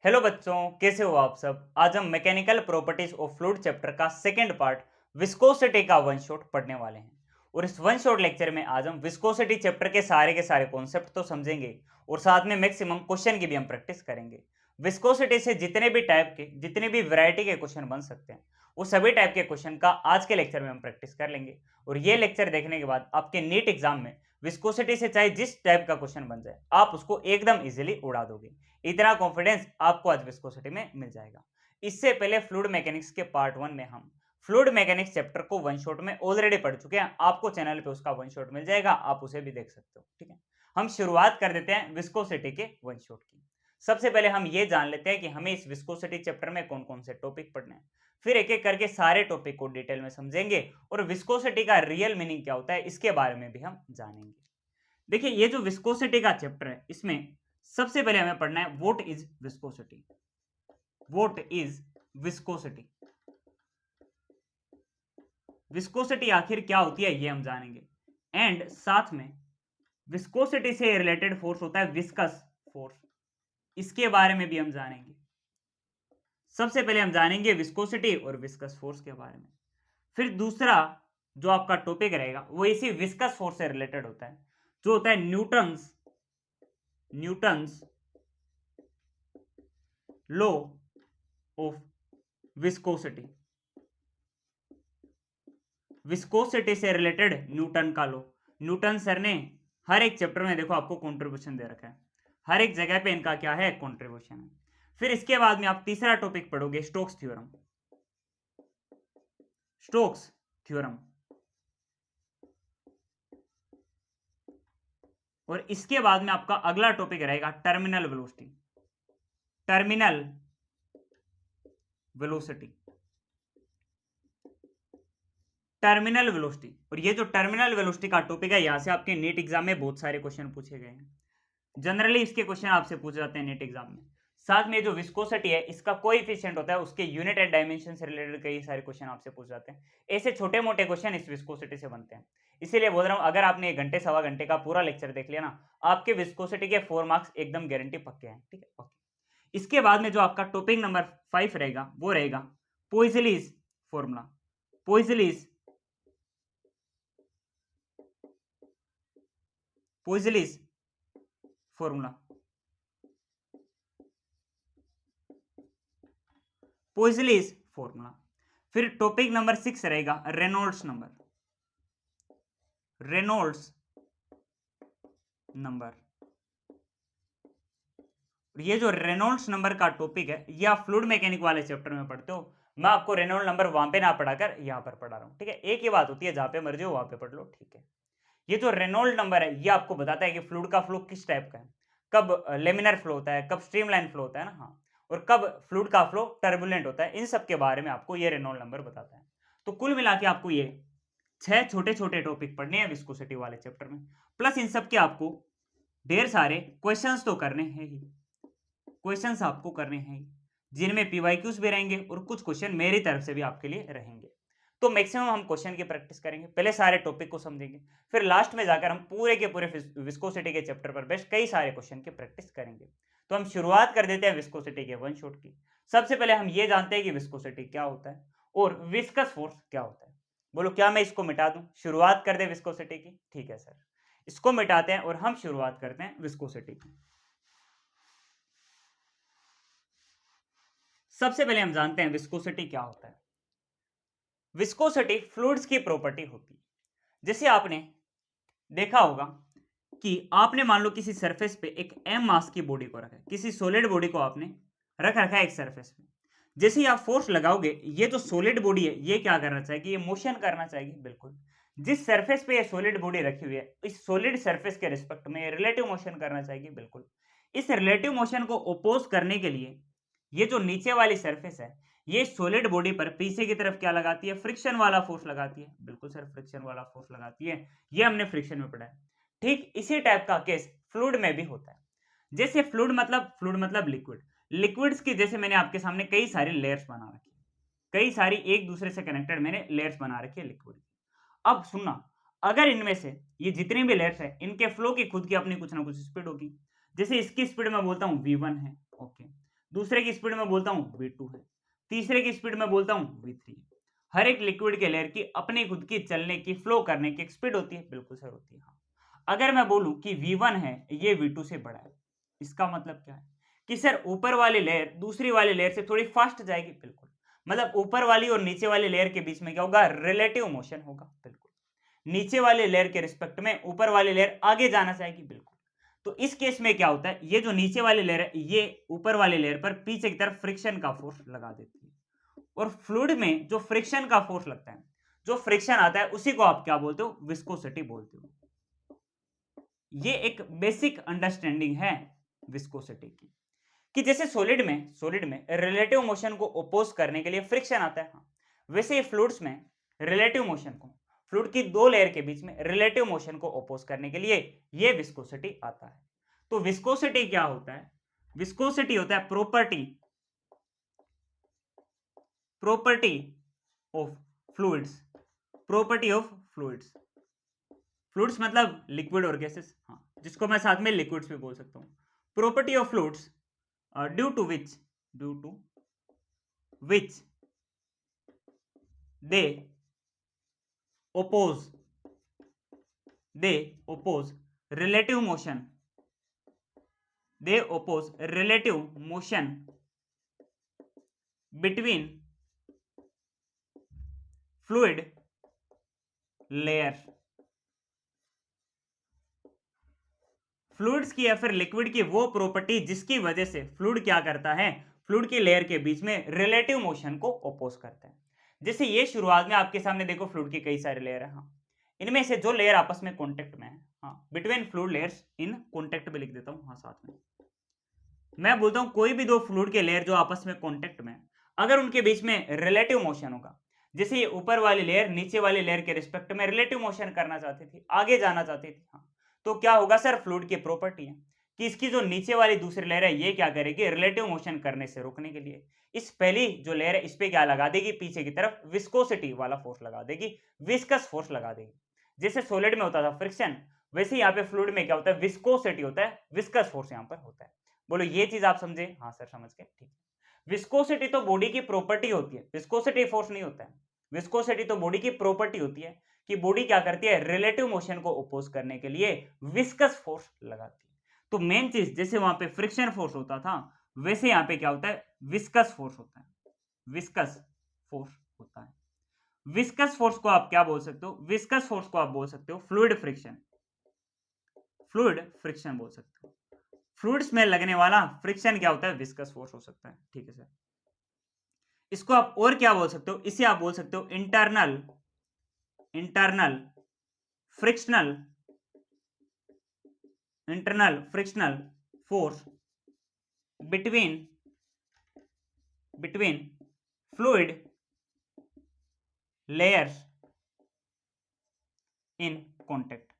Hello बच्चों, कैसे हो आप सब। आज हम mechanical properties of fluid chapter का सेकंड पार्ट विस्कोसिटी का वन शॉट पढ़ने वाले हैं। और इस वन शॉट लेक्चर में आज हम विस्कोसिटी चैप्टर के सारे कॉन्सेप्ट तो समझेंगे और साथ में मैक्सिमम क्वेश्चन की भी हम प्रैक्टिस करेंगे। विस्कोसिटी से जितने भी वैरायटी के क्वेश्चन बन सकते हैं वो सभी टाइप के क्वेश्चन का आज के लेक्चर में हम प्रैक्टिस कर लेंगे। और ये लेक्चर देखने के बाद आपके नीट एग्जाम में विस्कोसिटी से चाहे जिस टाइप का क्वेश्चन बन जाए आप उसको एकदम इजीली उड़ा दोगे। इतना कॉन्फिडेंस आपको आज विस्कोसिटी में मिल जाएगा। इससे पहले फ्लूइड मैकेनिक्स के पार्ट 1 में हम फ्लूइड मैकेनिक्स चैप्टर को वन शॉट में ऑलरेडी पढ़ चुके हैं। आपको चैनल पे उसका वन शॉट मिल जाएगा, आप उसे भी देख सकते हो। ठीक है, हम शुरुआत कर देते हैं विस्कोसिटी के वन शॉट की। सबसे पहले हम ये जान लेते हैं कि हमें इस विस्कोसिटी चैप्टर में कौन कौन से टॉपिक पढ़ने हैं। फिर एक एक करके सारे टॉपिक को डिटेल में समझेंगे और विस्कोसिटी का रियल मीनिंग क्या होता है इसके बारे में भी हम जानेंगे। देखिए, ये जो विस्कोसिटी का चैप्टर है इसमें सबसे पहले हमें पढ़ना है what is viscosity. What is viscosity, viscosity आखिर क्या होती है ये हम जानेंगे। एंड साथ में विस्कोसिटी से रिलेटेड फोर्स होता है विस्कस फोर्स, इसके बारे में भी हम जानेंगे। सबसे पहले हम जानेंगे विस्कोसिटी और विस्कस फोर्स के बारे में। फिर दूसरा जो आपका टॉपिक रहेगा वो इसी विस्कस फोर्स से रिलेटेड होता है, जो होता है Newton's Newton's law of viscosity. Viscosity से रिलेटेड न्यूटन का लॉ। न्यूटन सर ने हर एक चैप्टर में देखो आपको कंट्रीब्यूशन दे रखा है, हर एक जगह पे इनका क्या है, कंट्रीब्यूशन है। फिर इसके बाद में आप तीसरा टॉपिक पढ़ोगे स्टोक्स थ्योरम। स्टोक्स थ्योरम, और इसके बाद में आपका अगला टॉपिक रहेगा terminal velocity. Terminal velocity, terminal velocity. और ये जो टर्मिनल वेलोसिटी का टॉपिक है यहां से आपके नीट एग्जाम में बहुत सारे क्वेश्चन पूछे गए हैं। जनरली इसके क्वेश्चन आपसे पूछे जाते हैं नीट एग्जाम में। साथ में जो विस्कोसिटी है इसका कोएफिशिएंट होता है, उसके यूनिट एंड डायमेंशन से रिलेटेड कई सारे क्वेश्चन आपसे पूछ जाते हैं। ऐसे छोटे मोटे क्वेश्चन इस विस्कोसिटी से बनते हैं। इसीलिए बोल रहा हूं, अगर आपने 1 घंटे सवा घंटे का पूरा लेक्चर देख लिया ना, आपके विस्कोसिटी के 4 मार्क्स एकदम गारंटी पक्के हैं। ठीक है, ओके। इसके बाद में जो आपका टॉपिक नंबर 5 रहेगा वो रहेगा Poiseuille's formula. Poiseuille's Poiseuille's formula, Poiseuille's formula. फिर टॉपिक नंबर 6 रहेगा रेनॉल्ड्स नंबर। रेनॉल्ड्स नंबर, ये जो रेनॉल्ड्स नंबर का टॉपिक है ये आप फ्लूइड मैकेनिक वाले चैप्टर में पढ़ते हो। मैं आपको रेनॉल्ड नंबर वहां पे ना पढ़ाकर यहां पर पढ़ा रहा हूं। ठीक है, एक ही बात होती है, जहां पे मर्जी हो वहां पे पढ़ लो। ठीक है, ये जो रेनॉल्ड नंबर है ये आपको बताता है कि फ्लूइड का फ्लो किस टाइप का है, कब लेमिनर फ्लो होता है, कब स्ट्रीमलाइन फ्लो होता है ना, हाँ, और कब फ्लूइड का फ्लो टर्बुलेंट होता है। इन सब के बारे में आपको ये रेनॉल्ड नंबर बताता है। तो कुल मिला के आपको ये 6 छोटे छोटे टॉपिक पढ़ने हैं विस्कोसिटी वाले चैप्टर में, प्लस इन सब के आपको ढेर सारे क्वेश्चंस तो करने हैं ही, क्वेश्चंस आपको करने हैं जिनमें पीवाईक्यूज भी रहेंगे और कुछ क्वेश्चन मेरी तरफ से भी आपके लिए रहेंगे। तो मैक्सिमम हम क्वेश्चन की प्रैक्टिस करेंगे, पहले सारे टॉपिक को समझेंगे, फिर लास्ट में जाकर हम पूरे के पूरे विस्कोसिटी के चैप्टर पर बेस्ड कई सारे क्वेश्चन की प्रैक्टिस करेंगे। तो हम शुरुआत कर देते हैं विस्कोसिटी के वन शॉट की। सबसे पहले हम ये जानते हैं कि विस्कोसिटी क्या होता है और विस्कस फोर्स क्या होता है। बोलो, क्या मैं इसको मिटा दूं, शुरुआत कर दे विस्कोसिटी की? ठीक है सर, इसको मिटाते हैं और हम शुरुआत करते हैं विस्कोसिटी की। सबसे पहले हम जानते हैं विस्कोसिटी क्या होता है। विस्कोसिटी फ्लूइड्स की प्रॉपर्टी होती है। जैसे आपने देखा होगा कि आपने मान लो किसी सरफेस पे एक एम मास की बॉडी को रखा है, किसी सॉलिड बॉडी को आपने रखा है एक सरफेस पे। जैसे ही आप फोर्स लगाओगे ये जो सॉलिड बॉडी है ये क्या करना चाहेगी, ये मोशन करना चाहेगी। बिल्कुल, जिस सरफेस पे ये सॉलिड बॉडी रखी हुई है इस सॉलिड सरफेस के रिस्पेक्ट में रिलेटिव मोशन करना चाहेगी। बिल्कुल, इस रिलेटिव मोशन को ओपोज करने के लिए ये जो नीचे वाली सरफेस है ये सॉलिड बॉडी पर पीछे की तरफ क्या लगाती है, फ्रिक्शन वाला फोर्स लगाती है। बिल्कुल सर, फ्रिक्शन वाला फोर्स लगाती है, ये हमने फ्रिक्शन में पढ़ा है। ठीक इसी टाइप का केस फ्लूइड में भी होता है। जैसे फ्लूइड मतलब लिक्विड, लिक्विड्स की जैसे मैंने आपके सामने कई सारी लेयर्स बना रखी है, कई सारी एक दूसरे से कनेक्टेड मैंने लेयर्स बना रखी है लिक्विड की। अब सुनना, अगर इनमें से ये जितनी भी लेयर्स है इनके फ्लो की खुद की अपनी कुछ ना कुछ स्पीड होगी। जैसे इसकी स्पीड मैं बोलता हूं v1 है, ओके। दूसरे की स्पीड में बोलता हूँ v2 है, तीसरे की स्पीड में बोलता हूँ v3। हर एक लिक्विड के लेयर की अपनी खुद की चलने की, फ्लो करने की एक स्पीड होती है, बिल्कुल सर होती है। हाँ, अगर मैं बोलूं कि v1 है, ये v2 से बड़ा है, इसका मतलब क्या है कि सर ऊपर वाली लेयर दूसरी वाली लेयर से थोड़ी फास्ट जाएगी, बिल्कुल। मतलब ऊपर वाली और नीचे वाली लेयर के बीच में क्या होगा, रिलेटिव मोशन होगा, बिल्कुल। नीचे वाले लेयर के रिस्पेक्ट में ऊपर वाली लेयर आगे जाना चाहेगी, बिल्कुल। तो इस केस में क्या होता है, ये जो नीचे वाली लेयर है, ये ऊपर वाली लेयर पर पीछे की तरफ फ्रिक्शन का फोर्स लगा देती है। और फ्लूइड में जो फ्रिक्शन का फोर्स लगता है, जो फ्रिक्शन आता है, उसी को आप क्या बोलते हो, विस्कोसिटी बोलते हो। ये एक बेसिक अंडरस्टैंडिंग है विस्कोसिटी की, कि जैसे सॉलिड में रिलेटिव मोशन को अपोज करने के लिए फ्रिक्शन आता है, वैसे ही फ्लूइड्स में रिलेटिव मोशन को, फ्लूइड की दो लेयर के बीच में रिलेटिव मोशन को अपोज करने के लिए ये विस्कोसिटी आता है। तो विस्कोसिटी क्या होता है, विस्कोसिटी होता है property of fluids, property of fluids. Fluids मतलब लिक्विड और गैसेस, हाँ, जिसको मैं साथ में लिक्विड्स भी बोल सकता हूँ। Property of fluids due to which they oppose relative motion, they oppose relative motion between fluid layers। Fluids की या फिर लिक्विड की वो प्रॉपर्टी जिसकी वजह से फ्लूइड क्या करता है, फ्लूइड की लेयर के बीच में रिलेटिव मोशन को अपोज करता है। जैसे ये शुरुआत में आपके सामने देखो, फ्लूइड की कई सारे लेयर है, हाँ, इनमें से जो लेयर आपस में कॉन्टेक्ट में है, हाँ, between fluid layers in contact में लिख देता हूँ, हाँ, साथ में मैं बोलता हूँ कोई भी दो फ्लूइड के लेयर जो आपस में कॉन्टेक्ट में, अगर उनके बीच में रिलेटिव मोशन होगा, जैसे ये ऊपर वाली लेयर नीचे वाली लेयर के रिस्पेक्ट में रिलेटिव मोशन करना चाहती थी, आगे जाना चाहती थी, हाँ, तो क्या होगा सर, फ्लूइड की प्रॉपर्टी है कि इसकी जो नीचे वाली दूसरी लेयर है, ये क्या करेगी, रिलेटिव मोशन करने से रोकने के लिए इस पहली जो लेयर है, इस पे क्या लगा देगी, पीछे की तरफ विस्कोसिटी वाला फोर्स लगा देगी, विस्कस फोर्स लगा देगी। जैसे सॉलिड में होता था फ्रिक्शन, वैसे यहाँ पे फ्लूइड में क्या होता है, विस्कोसिटी होता है, विस्कस फोर्स यहाँ पर होता है। बोलो ये चीज आप समझे, हाँ सर समझ गए, ठीक है। विस्कोसिटी तो बॉडी की प्रॉपर्टी होती है, विस्कोसिटी फोर्स नहीं होता है। विस्कोसिटी तो बॉडी की प्रॉपर्टी होती है कि बॉडी क्या करती है, रिलेटिव मोशन को अपोज करने के लिए विस्कस फोर्स लगाती है। तो मेन चीज, जैसे वहां पे फ्रिक्शन फोर्स होता था, वैसे यहाँ पे क्या होता है, विस्कस फोर्स होता है, विस्कस फोर्स होता है। विस्कस फोर्स को आप क्या बोल सकते हो, विस्कस फोर्स को आप बोल सकते हो फ्लूइड फ्रिक्शन, फ्लूइड फ्रिक्शन बोल सकते हो। फ्लूइड्स में लगने वाला फ्रिक्शन क्या होता है, विस्कस फोर्स हो सकता है, ठीक है सर। इसको आप और क्या बोल सकते हो, इसे आप बोल सकते हो internal internal frictional force between fluid layers in contact.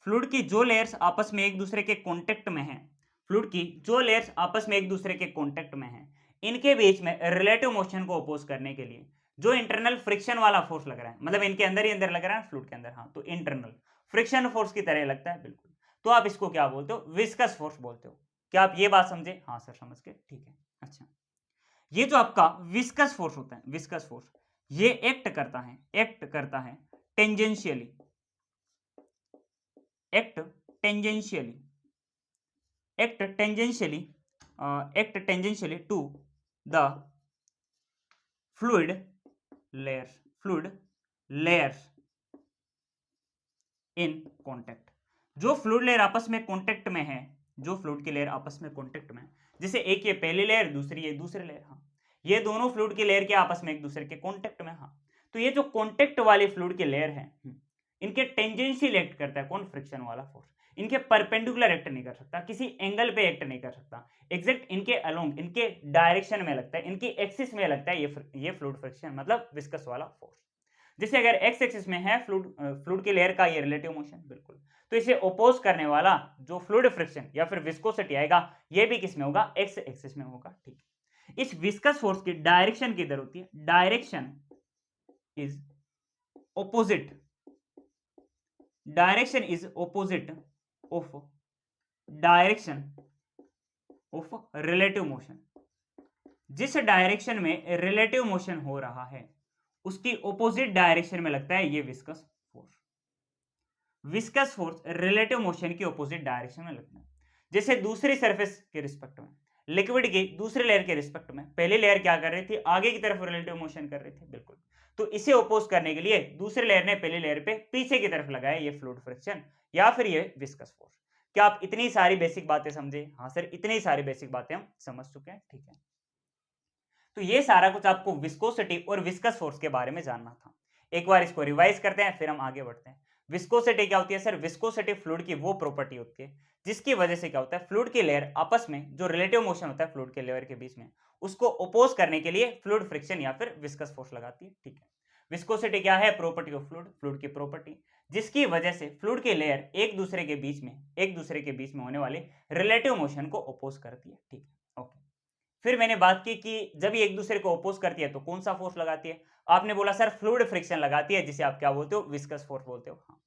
Fluid की जो लेयर्स आपस में एक दूसरे के कॉन्टेक्ट में हैं, फ्लूइड की जो लेयर्स आपस में एक दूसरे के कॉन्टेक्ट में हैं, इनके बीच में रिलेटिव मोशन को अपोज करने के लिए जो इंटरनल फ्रिक्शन वाला फोर्स लग रहा है, मतलब इनके अंदर ही अंदर लग रहा है फ्लूइड के अंदर, हाँ, तो इंटरनल फ्रिक्शन फोर्स की तरह लगता है, बिल्कुल। तो आप इसको क्या बोलते हो, विस्कस फोर्स बोलते हो। क्या आप ये बात समझे, हाँ सर समझ के, ठीक है। अच्छा, ये जो आपका विस्कस फोर्स होता है, विस्कस फोर्स, ये एक्ट करता है tangentially, act tangentially act tangentially to the fluid layers in contact। जो फ्लूइड लेयर आपस में कांटेक्ट में है, जो फ्लूइड की लेयर आपस में कांटेक्ट में है, जैसे एक ये पहली लेयर, दूसरी ये दूसरी लेयर, हाँ, ये दोनों फ्लूइड की लेयर के आपस में एक दूसरे के कांटेक्ट में, हाँ, तो ये जो कांटेक्ट वाली फ्लूइड की लेयर है, इनके टेंजेंशियल एक्ट करता है कौन, फ्रिक्शन वाला फोर्स। इनके परपेंडिकुलर एक्ट नहीं कर सकता, किसी एंगल पे एक्ट नहीं कर सकता, एग्जैक्ट इनके अलोंग, इनके डायरेक्शन में लगता है, इनकी एक्सिस में लगता है ये फ्लूइड फ्रिक्शन, मतलब विस्कस वाला फोर्स। जैसे अगर एक्स एक्सिस में है फ्लूइड की लेयर का ये रिलेटिव मोशन, बिल्कुल, तो इसे ओपोज करने वाला जो फ्लूइड फ्रिक्शन या फिर विस्कोसिटी आएगा, ये भी किस में होगा, एक्स एक्सिस में होगा, ठीक है। इस विस्कस फोर्स की डायरेक्शन किधर होती है, direction is opposite, direction is opposite of direction of relative motion। जिस डायरेक्शन में रिलेटिव मोशन हो रहा है उसकी ऑपोजिट डायरेक्शन में लगता है ये viscous force. Viscous force relative motion की ऑपोजिट डायरेक्शन में लगता है। जैसे दूसरी सरफेस के रिस्पेक्ट में, लिक्विड की दूसरी लेयर के रिस्पेक्ट में पहली लेयर क्या कर रही थी, आगे की तरफ रिलेटिव मोशन कर रही थी, बिल्कुल। तो इसे ओपोज करने के लिए दूसरी लेयर ने पहली लेयर पे पीछे की तरफ लगाया ये फ्लूइड फ्रिक्शन या फिर ये विस्कस फोर्स। क्या आप इतनी सारी बेसिक बातें समझे? हाँ सर, इतनी सारी बेसिक बातें हम समझ चुके हैं, ठीक है। तो ये सारा कुछ आपको विस्कोसिटी और विस्कस फोर्स के बारे में जानना था। एक बार इसको रिवाइज करते हैं, फिर हम आगे बढ़ते हैं। विस्कोसिटी क्या होती है सर? विस्कोसिटी फ्लूइड की वो प्रॉपर्टी होती है जिसकी वजह से क्या होता है, फ्लूइड की लेयर आपस में जो रिलेटिव मोशन होता है फ्लूइड के लेयर के बीच में, उसको ओपोज करने के लिए फ्लूइड फ्रिक्शन या फिर विस्कस फोर्स लगाती है, ठीक है। विस्कोसिटी क्या है? प्रॉपर्टी ऑफ फ्लूइड, फ्लूइड की प्रॉपर्टी जिसकी वजह से फ्लूइड के लेयर एक दूसरे के बीच में होने वाले रिलेटिव मोशन को ओपोज करती है, ठीक है, ओके। फिर मैंने बात की कि जब ये एक दूसरे को ओपोज करती है तो कौन सा फोर्स लगाती है? आपने बोला सर फ्लूइड फ्रिक्शन लगाती है, जिसे आप क्या बोलते हो? विस्कस फोर्स बोलते हो, हाँ।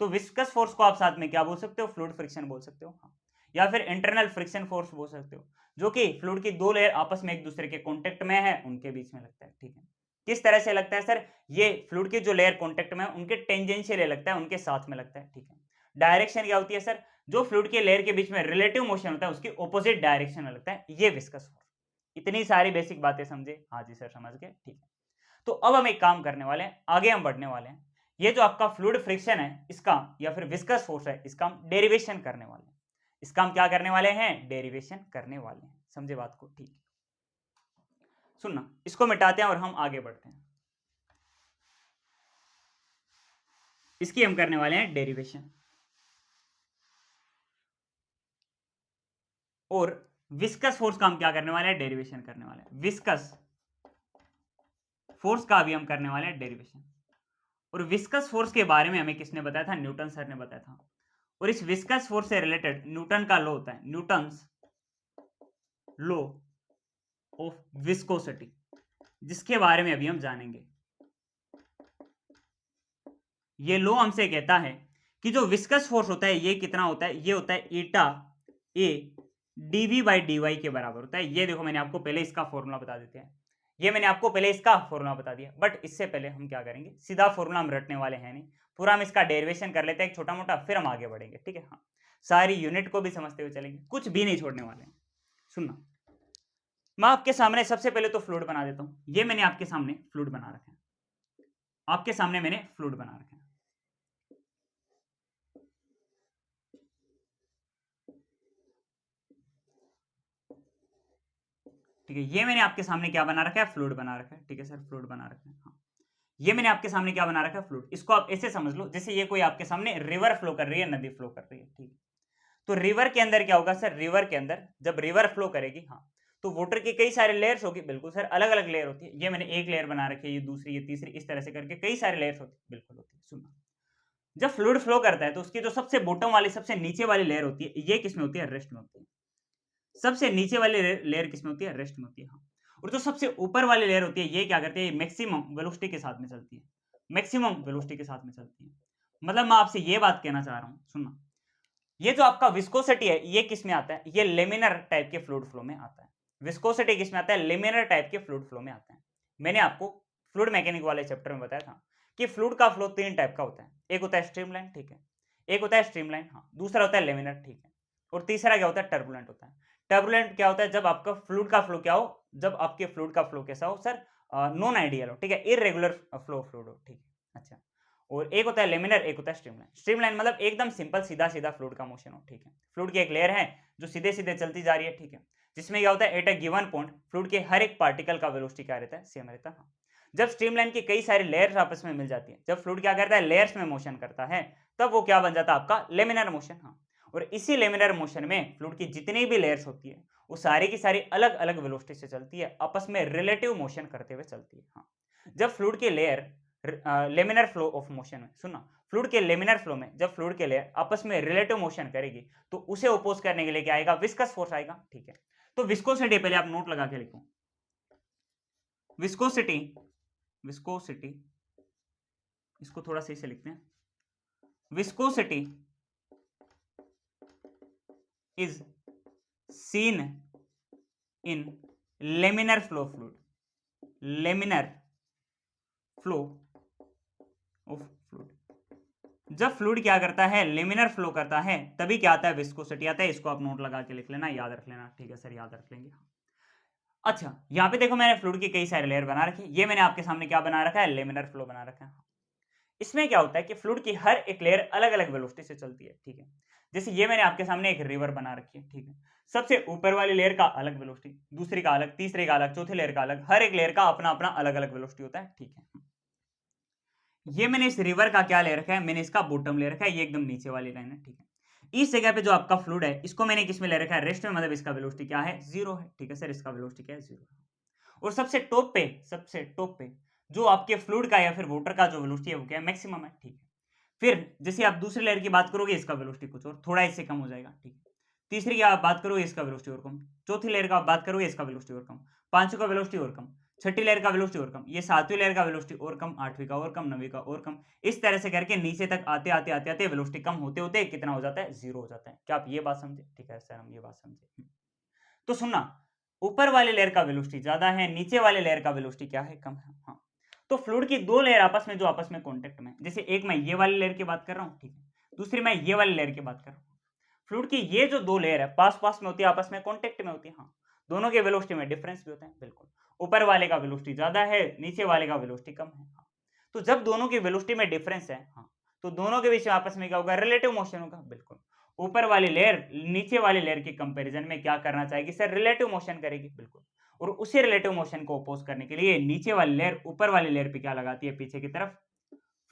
तो विस्कस फोर्स को आप साथ में क्या बोल सकते हो? फ्लूइड फ्रिक्शन बोल सकते हो, हाँ। या फिर इंटरनल फ्रिक्शन फोर्स बोल सकते हो, जो कि फ्लूइड की दो लेयर आपस में एक दूसरे के कॉन्टेक्ट में है, उनके बीच में लगता है, ठीक है। किस तरह से लगता है सर? ये फ्लूइड की जो लेयर कॉन्टेक्ट में है उनके टेंजेंशियल लगता है, उनके साथ में लगता है, ठीक है। डायरेक्शन क्या होती है सर? जो फ्लूइड के लेयर के बीच में रिलेटिव मोशन होता है उसकी ऑपोजिट डायरेक्शन में लगता है ये विस्कस फोर्स। इतनी सारी बेसिक बातें समझे? हाँ जी सर, समझ गए, ठीक है। तो अब हम एक काम करने वाले हैं, आगे हम बढ़ने वाले हैं। ये जो आपका फ्लूइड फ्रिक्शन है इसका या फिर विस्कस फोर्स है, इसका हम डेरिवेशन करने वाले हैं। इसका हम क्या करने वाले हैं? डेरिवेशन करने वाले हैं। समझे बात को? ठीक है, सुनना, इसको मिटाते हैं और हम आगे बढ़ते हैं। इसकी हम करने वाले हैं डेरिवेशन। और विस्कस फोर्स का हम क्या करने वाले हैं? डेरिवेशन करने वाले हैं। विस्कस फोर्स का भी हम करने वाले हैं डेरिवेशन। और विस्कस फोर्स के बारे में हमें किसने बताया था? न्यूटन सर ने बताया था। और इस विस्कस फोर्स से रिलेटेड न्यूटन का लॉ होता है, न्यूटन्स लॉ ऑफ विस्कोसिटी, जिसके बारे में अभी हम जानेंगे। ये लॉ हमसे कहता है कि जो विस्कस फोर्स होता है ये कितना होता है? ये होता है ईटा ए डीवी बाई डी के बराबर होता है। ये देखो, मैंने आपको पहले इसका फॉर्मूला बता देते हैं। ये मैंने आपको पहले इसका फॉर्मूला बता दिया, बट इससे पहले हम क्या करेंगे, सीधा फॉर्मूला हम रटने वाले हैं नहीं, पूरा हम इसका डेरिवेशन कर लेते हैं एक छोटा मोटा, फिर हम आगे बढ़ेंगे, ठीक है। हाँ, सारी यूनिट को भी समझते हुए चलेंगे, कुछ भी नहीं छोड़ने वाले हैं। सुनना, मैं आपके सामने सबसे पहले तो फ्लूइड बना देता हूं। ये मैंने आपके सामने फ्लूइड बना रखा है, आपके सामने मैंने फ्लूइड बना रखा है। ठीक है, ये मैंने आपके सामने क्या बना रखा है? फ्लूइड बना रखा है, ठीक है सर, फ्लूइड बना रखा है, हाँ। ये मैंने आपके सामने क्या बना रखा है? फ्लूइड। इसको आप ऐसे समझ लो जैसे ये कोई आपके सामने रिवर फ्लो कर रही है, नदी फ्लो कर रही है, ठीक है। तो रिवर के अंदर क्या होगा सर? रिवर के अंदर जब रिवर फ्लो करेगी, हाँ, तो वाटर की कई सारे लेयर्स होगी, बिल्कुल सर, अलग अलग लेयर होती है। ये मैंने एक लेयर बना रखी है, ये दूसरी, ये तीसरी, इस तरह से करके कई सारे लेयर्स होती है, बिल्कुल होती है। सुनना, जब फ्लूइड फ्लो करता है तो उसकी जो सबसे बॉटम वाली, सबसे नीचे वाली लेयर होती है, ये किसमें होती है? रेस्ट में होती है। सबसे नीचे वाली लेयर किसमें होती है? रेस्ट में होती है, हाँ। और जो सबसे ऊपर वाली लेयर होती है ये क्या करती है? मैक्सिमम वेलोसिटी के साथ में चलती है, मैक्सिमम वेलोसिटी के साथ में चलती है। मतलब मैं आपसे ये बात कहना चाह रहा हूं, सुनना, ये जो आपका विस्कोसिटी है ये किस में आता है? ये लेमिनर टाइप के फ्लूइड फ्लो में आता है। विस्कोसिटी किस में आता है? लेमिनर टाइप के फ्लूइड फ्लो में आता है। मैंने आपको फ्लूइड मैकेनिक वाले चैप्टर में बताया था कि फ्लूइड का फ्लो तीन टाइप का होता है। एक होता है स्ट्रीमलाइन, ठीक है, एक होता है स्ट्रीमलाइन, हाँ, दूसरा होता है लेमिनर, ठीक है, और तीसरा क्या होता है? टर्बुलेंट होता है। टर्बुलेंट क्या होता है? जब आपका फ्लूइड का फ्लो क्या हो, जब आपके फ्लूइड का फ्लो कैसा हो सर? नॉन आइडियल हो, ठीक है, इरेगुलर फ्लो फ्लूइड हो, ठीक है, अच्छा। और एक होता है लेमिनर, एक होता है स्ट्रीमलाइन। स्ट्रीमलाइन मतलब एकदम सिंपल, सीधा सीधा फ्लूइड का मोशन हो, ठीक है। फ्लूइड की एक लेयर है जो सीधे सीधे चलती जा रही है, ठीक है, जिसमें क्या होता है? At a given point fluid के हर एक पार्टिकल का वेलोसिटी क्या रहता है? सेम रहता है, हाँ। जब स्ट्रीमलाइन की कई सारी लेयर्स आपस में मिल जाती है, जब फ्लूइड क्या करता है? लेयर्स में मोशन करता है, तब वो क्या बन जाता है? आपका लेमिनर मोशन, हाँ। और इसी लेमिनर मोशन में फ्लूइड की जितनी भी लेयर्स होती है वो सारी की सारी अलग अलग वेलोसिटी से चलती है, आपस में रिलेटिव मोशन करते हुए चलती है, हाँ। जब फ्लूइड की layer laminar flow of motion में, सुनना, फ्लूइड के लेमिनर फ्लो में जब फ्लूइड के लेयर आपस में रिलेटिव मोशन करेगी तो उसे ओपोज करने के लिए क्या आएगा? विस्कस फोर्स आएगा, ठीक है। तो विस्कोसिटी पहले आप नोट लगा के लिखो। विस्कोसिटी, विस्कोसिटी, इसको थोड़ा सही से लिखते हैं। Viscosity is seen in laminar flow fluid, laminar flow of fluid. जब फ्लूइड क्या करता है, लेमिनर फ्लो करता है, तभी क्या आता है, विस्कोसिटी आता है। इसको आप नोट लगा के लिख लेना, याद रख लेना, ठीक है सर, याद रख लेंगे। अच्छा, यहाँ पे देखो मैंने फ्लूइड की कई सारे लेयर बना रखी है। ये मैंने आपके सामने क्या बना रखा है, लेमिनर फ्लो बना रखा है। इसमें क्या होता है कि फ्लूइड की हर एक लेयर अलग अलग वेलोसिटी से चलती है, ठीक है। जैसे ये मैंने आपके सामने एक रिवर बना रखी है, ठीक है। सबसे ऊपर वाली लेयर का अलग वेलोसिटी, दूसरी का अलग, तीसरे का अलग, चौथी लेयर का अलग, हर एक लेयर का अपना अपना अलग अलग वेलोसिटी होता है, ठीक है। ये मैंने इस रिवर का क्या ले रखा है, मैंने इसका बॉटम ले रखा है, ये एकदम नीचे वाली लाइन है, ठीक है। इस जगह पे जो आपका फ्लूइड है, इसको मैंने किस में ले रखा है, रेस्ट में, मतलब इसका वेलोसिटी क्या है, जीरो है, ठीक है सर, इसका वेलोसिटी क्या है, जीरो है। और सबसे टॉप पे जो आपके फ्लूइड का या फिर वाटर का जो वेलोसिटी है वो क्या है, मैक्सिमम है, ठीक है। फिर जैसे आप दूसरी लेयर की बात करोगे, इसका वेलोसिटी कुछ और थोड़ा इससे कम हो जाएगा, ठीक है। तीसरी की आप बात करोगे, इसका वेलोसिटी और कम। चौथी लेयर का आप बात करोगे, इसका वेलोसिटी और कम। पांचवी का वेलोसिटी और कम। छठी लेयर का वेलोसिटी और कम। ये सातवीं लेयर का वेलोसिटी और कम, आठवीं का और कम, नवीं का और कम। इस तरह से करके नीचे तक आते आते आते आते वेलोसिटी कम होते होते कितना हो जाता है, जीरो हो जाता है। क्या आप ये बात समझे, ठीक है सर, हम ये बात समझे। तो सुनना, ऊपर वाले लेयर का वेलोसिटी ज्यादा है, नीचे वाले लेयर का वेलोसिटी क्या है, कम है। हाँ, तो फ्लूइड की दो लेयर आपस में जो आपस में कांटेक्ट में, जैसे एक मैं ये वाली लेयर की बात कर रहा हूँ, ठीक है, दूसरी मैं ये वाली लेयर की बात कर रहा हूँ। फ्लूइड की ये जो दो लेयर है पास पास में होती है, आपस में कांटेक्ट में होती है। हाँ, दोनों के वेलोसिटी में डिफरेंस भी होता है, बिल्कुल। ऊपर वाले का वेलोसिटी ज्यादा है, नीचे वाले का वेलोसिटी कम है। हाँ, तो जब दोनों की वेलोसिटी में डिफरेंस है, हाँ, तो दोनों के बीच में आपस में क्या होगा, रिलेटिव मोशन होगा, बिल्कुल। ऊपर वाली लेयर नीचे वाली लेयर के कंपैरिजन में क्या करना चाहेगी सर, रिलेटिव मोशन करेगी, बिल्कुल। और उसी रिलेटिव मोशन को अपोज करने के लिए नीचे वाली लेयर ऊपर वाली लेयर पे क्या लगाती है, पीछे की तरफ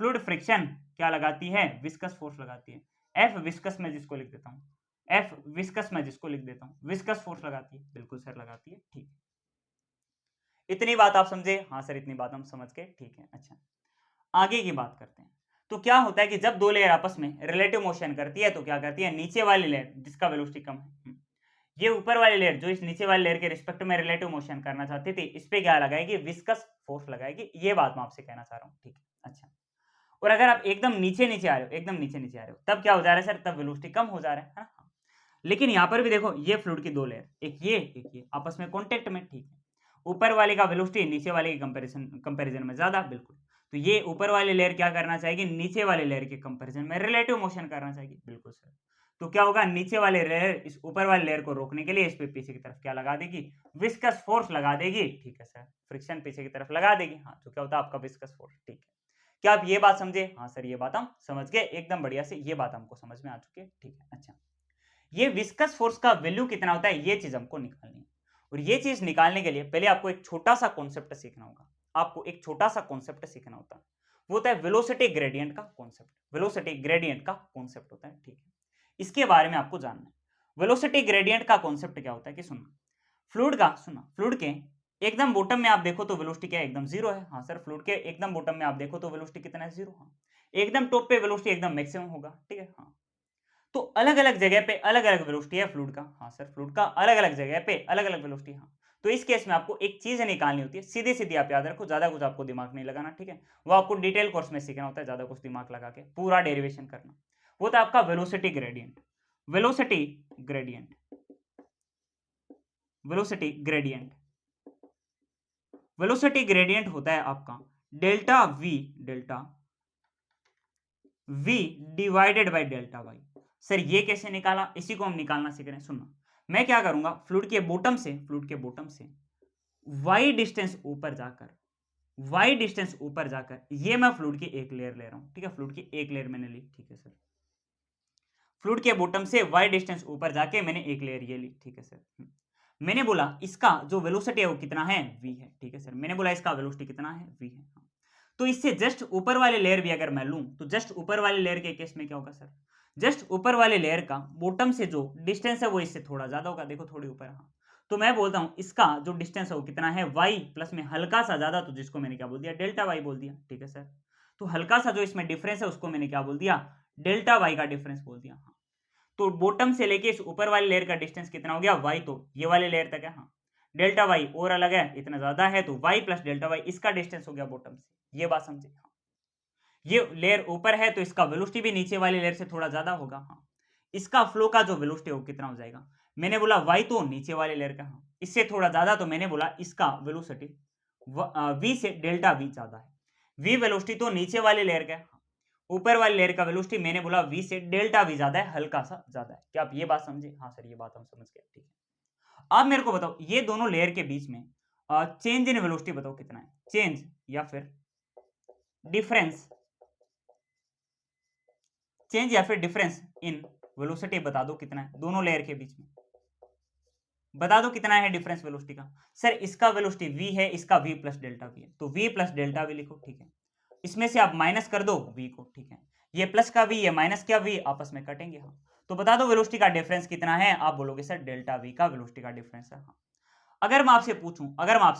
फ्लूइड फ्रिक्शन क्या लगाती है, विस्कस फोर्स लगाती है। एफ विस्कस में जिसको लिख देता हूं, एफ विस्कस में जिसको लिख देता हूं, विस्कस फोर्स लगाती है, बिल्कुल सर लगाती है, ठीक। इतनी बात आप समझे, हाँ सर इतनी बात हम समझ गए, ठीक है। अच्छा, आगे की बात करते हैं। तो क्या होता है कि जब दो लेयर आपस में रिलेटिव मोशन करती है, तो क्या करती है, नीचे वाली लेयर जिसका वेलोसिटी कम है, ये ऊपर वाली लेयर जो इस नीचे वाली लेयर के रिस्पेक्ट में रिलेटिव मोशन करना चाहती थी, इस पे क्या लगाएगी, विस्कस फोर्स लगाएगी। ये बात मैं आपसे कहना चाह रहा हूँ, ठीक है। अच्छा, और अगर आप एकदम नीचे नीचे आ रहे हो, एकदम नीचे नीचे आ रहे हो, तब क्या हो जा रहा है सर, तब वेलोसिटी कम हो जा रहा है ना? हाँ। लेकिन यहाँ पर भी देखो, ये फ्लूइड की दो लेयर, एक ये आपस में कांटेक्ट में, ठीक है। ऊपर वाले का वेलोसिटी नीचे वाले के कंपैरिजन में ज्यादा, बिल्कुल। तो ये ऊपर वाली लेयर क्या करना चाहेगी, नीचे वाले लेयर के कंपैरिजन में रिलेटिव मोशन करना चाहेगी, बिल्कुल सर। तो क्या होगा, नीचे वाले लेयर इस ऊपर वाले लेयर को रोकने के लिए इस पे पीछे की तरफ क्या लगा देगी, विस्कस फोर्स लगा देगी, ठीक है सर। फ्रिक्शन पीछे की तरफ लगा देगी, हाँ, तो क्या होता है आपका विस्कस फोर्स, ठीक है। क्या आप ये बात समझे, हाँ सर ये बात हम समझ गए, एकदम बढ़िया से ये बात हमको समझ में आ चुकी है, ठीक है। अच्छा, ये विस्कस फोर्स का वैल्यू कितना होता है, ये चीज हमको निकालनी है। और ये चीज निकालने के लिए पहले आपको एक छोटा सा कॉन्सेप्ट सीखना होगा। आपको एक छोटा सा कॉन्सेप्ट सीखना होता है, वो होता है वेलोसिटी ग्रेडियंट का कॉन्सेप्ट। वेलोसिटी ग्रेडियंट का कॉन्सेप्ट होता है, ठीक है। इसके बारे में आपको जानना है। वेलोसिटी ग्रेडियंट का कॉन्सेप्ट क्या होता है कि सुनना, फ्लूइड के एकदम बॉटम में आप देखो तो वेलोसिटी क्या है, एकदम जीरो है। हाँ सर, फ्लूइड के एकदम बॉटम में आप देखो तो वेलोसिटी कितना है, जीरो। हाँ, एकदम टॉप पे वेलोसिटी एकदम मैक्सिमम होगा, ठीक है। हाँ, तो अलग अलग जगह पे अलग अलग वेलोसिटी है फ्लूइड का। हाँ सर, फ्लूइड का अलग अलग जगह पे अलग अलग वेलोसिटी। हाँ, तो इस केस में आपको एक चीज निकालनी होती है, सीधी सीधी आप याद रखो, ज्यादा कुछ आपको दिमाग नहीं लगाना, ठीक है। वो आपको डिटेल कोर्स में सीखना होता है, ज्यादा कुछ दिमाग लगा के पूरा डेरिवेशन करना। वो था आपका velocity gradient. Velocity gradient, velocity gradient, velocity gradient होता है आपका delta v divided by delta y. Sir ये कैसे निकाला, इसी को हम निकालना सीख रहे हैं। सुनना, मैं क्या करूंगा, फ्लूइड के बॉटम से वाई डिस्टेंस ऊपर जाकर ये मैं फ्लूइड की एक लेयर ले रहा हूं, ठीक है। फ्लूइड की एक लेयर मैंने ली, ठीक है सर। फ्लूइड के बॉटम से वाई डिस्टेंस ऊपर जाके मैंने एक लेयर ये ली, ठीक है सर। मैंने बोला इसका जो वेलोसिटी है वो कितना है, v है, ठीक है सर। मैंने बोला इसका वेलोसिटी कितना है, v है। तो इससे जस्ट ऊपर वाले लेयर भी अगर मैं लूं, तो जस्ट ऊपर वाले लेयर के केस में क्या होगा सर, जस्ट ऊपर वाले लेयर का बॉटम से जो डिस्टेंस है वो इससे थोड़ा ज्यादा होगा, देखो थोड़ी ऊपर। हाँ, तो मैं बोलता हूं इसका जो डिस्टेंस है वो कितना है, y प्लस में हल्का सा ज्यादा, तो जिसको मैंने क्या बोल दिया, डेल्टा y बोल दिया, ठीक है सर। तो हल्का सा जो इसमें डिफरेंस है उसको मैंने क्या बोल दिया, डेल्टा y का डिफरेंस बोल दिया। हाँ, तो बॉटम से लेके इस ऊपर वाली लेयर का डिस्टेंस कितना हो गया, y, तो ये वाले लेयर तक है। हाँ, डेल्टा y और अलग है, इतना ज्यादा है, तो y प्लस डेल्टा y इसका डिस्टेंस हो गया बॉटम से। ये बात समझे। हाँ, ये लेयर ऊपर है तो इसका वेलोसिटी भी नीचे वाली लेयर से थोड़ा ज्यादा होगा। हाँ, इसका फ्लो का जो वेलोसिटी हो कितना हो जाएगा, मैंने बोला y तो नीचे वाली लेयर का। हाँ, इससे थोड़ा ज्यादा, तो मैंने बोला इसका वेलोसिटी v से डेल्टा v ज्यादा है। v वेलोसिटी तो नीचे वाले लेयर का है, ऊपर वाली लेयर का वेलोसिटी मैंने बोला v से डेल्टा v ज्यादा है, हल्का सा ज्यादा है। क्या आप ये बात समझे? हाँ सर ये बात हम समझ गए, ठीक है। आप मेरे को बताओ ये दोनों लेयर के बीच में चेंज इन वेलोसिटी बताओ कितना है, चेंज या फिर डिफरेंस, चेंज या फिर डिफरेंस इन वेलोसिटी बता दो कितना है दोनों लेयर के बीच में, बता दो कितना है डिफरेंस वेलोसिटी का। सर इसका वेलोसिटी v है, इसका v प्लस डेल्टा v है, तो v प्लस डेल्टा v लिखो, ठीक है। इसमें से आप माइनस कर दो v को, ठीक है। ये प्लस का v, ये माइनस का v आपस में कटेंगे, हाँ। तो बता दो वेलोसिटी का डिफरेंस कितना है, आप बोलोगे सर डेल्टा v का वेलोसिटी का डिफरेंस है, हाँ। अगर मैं आपसे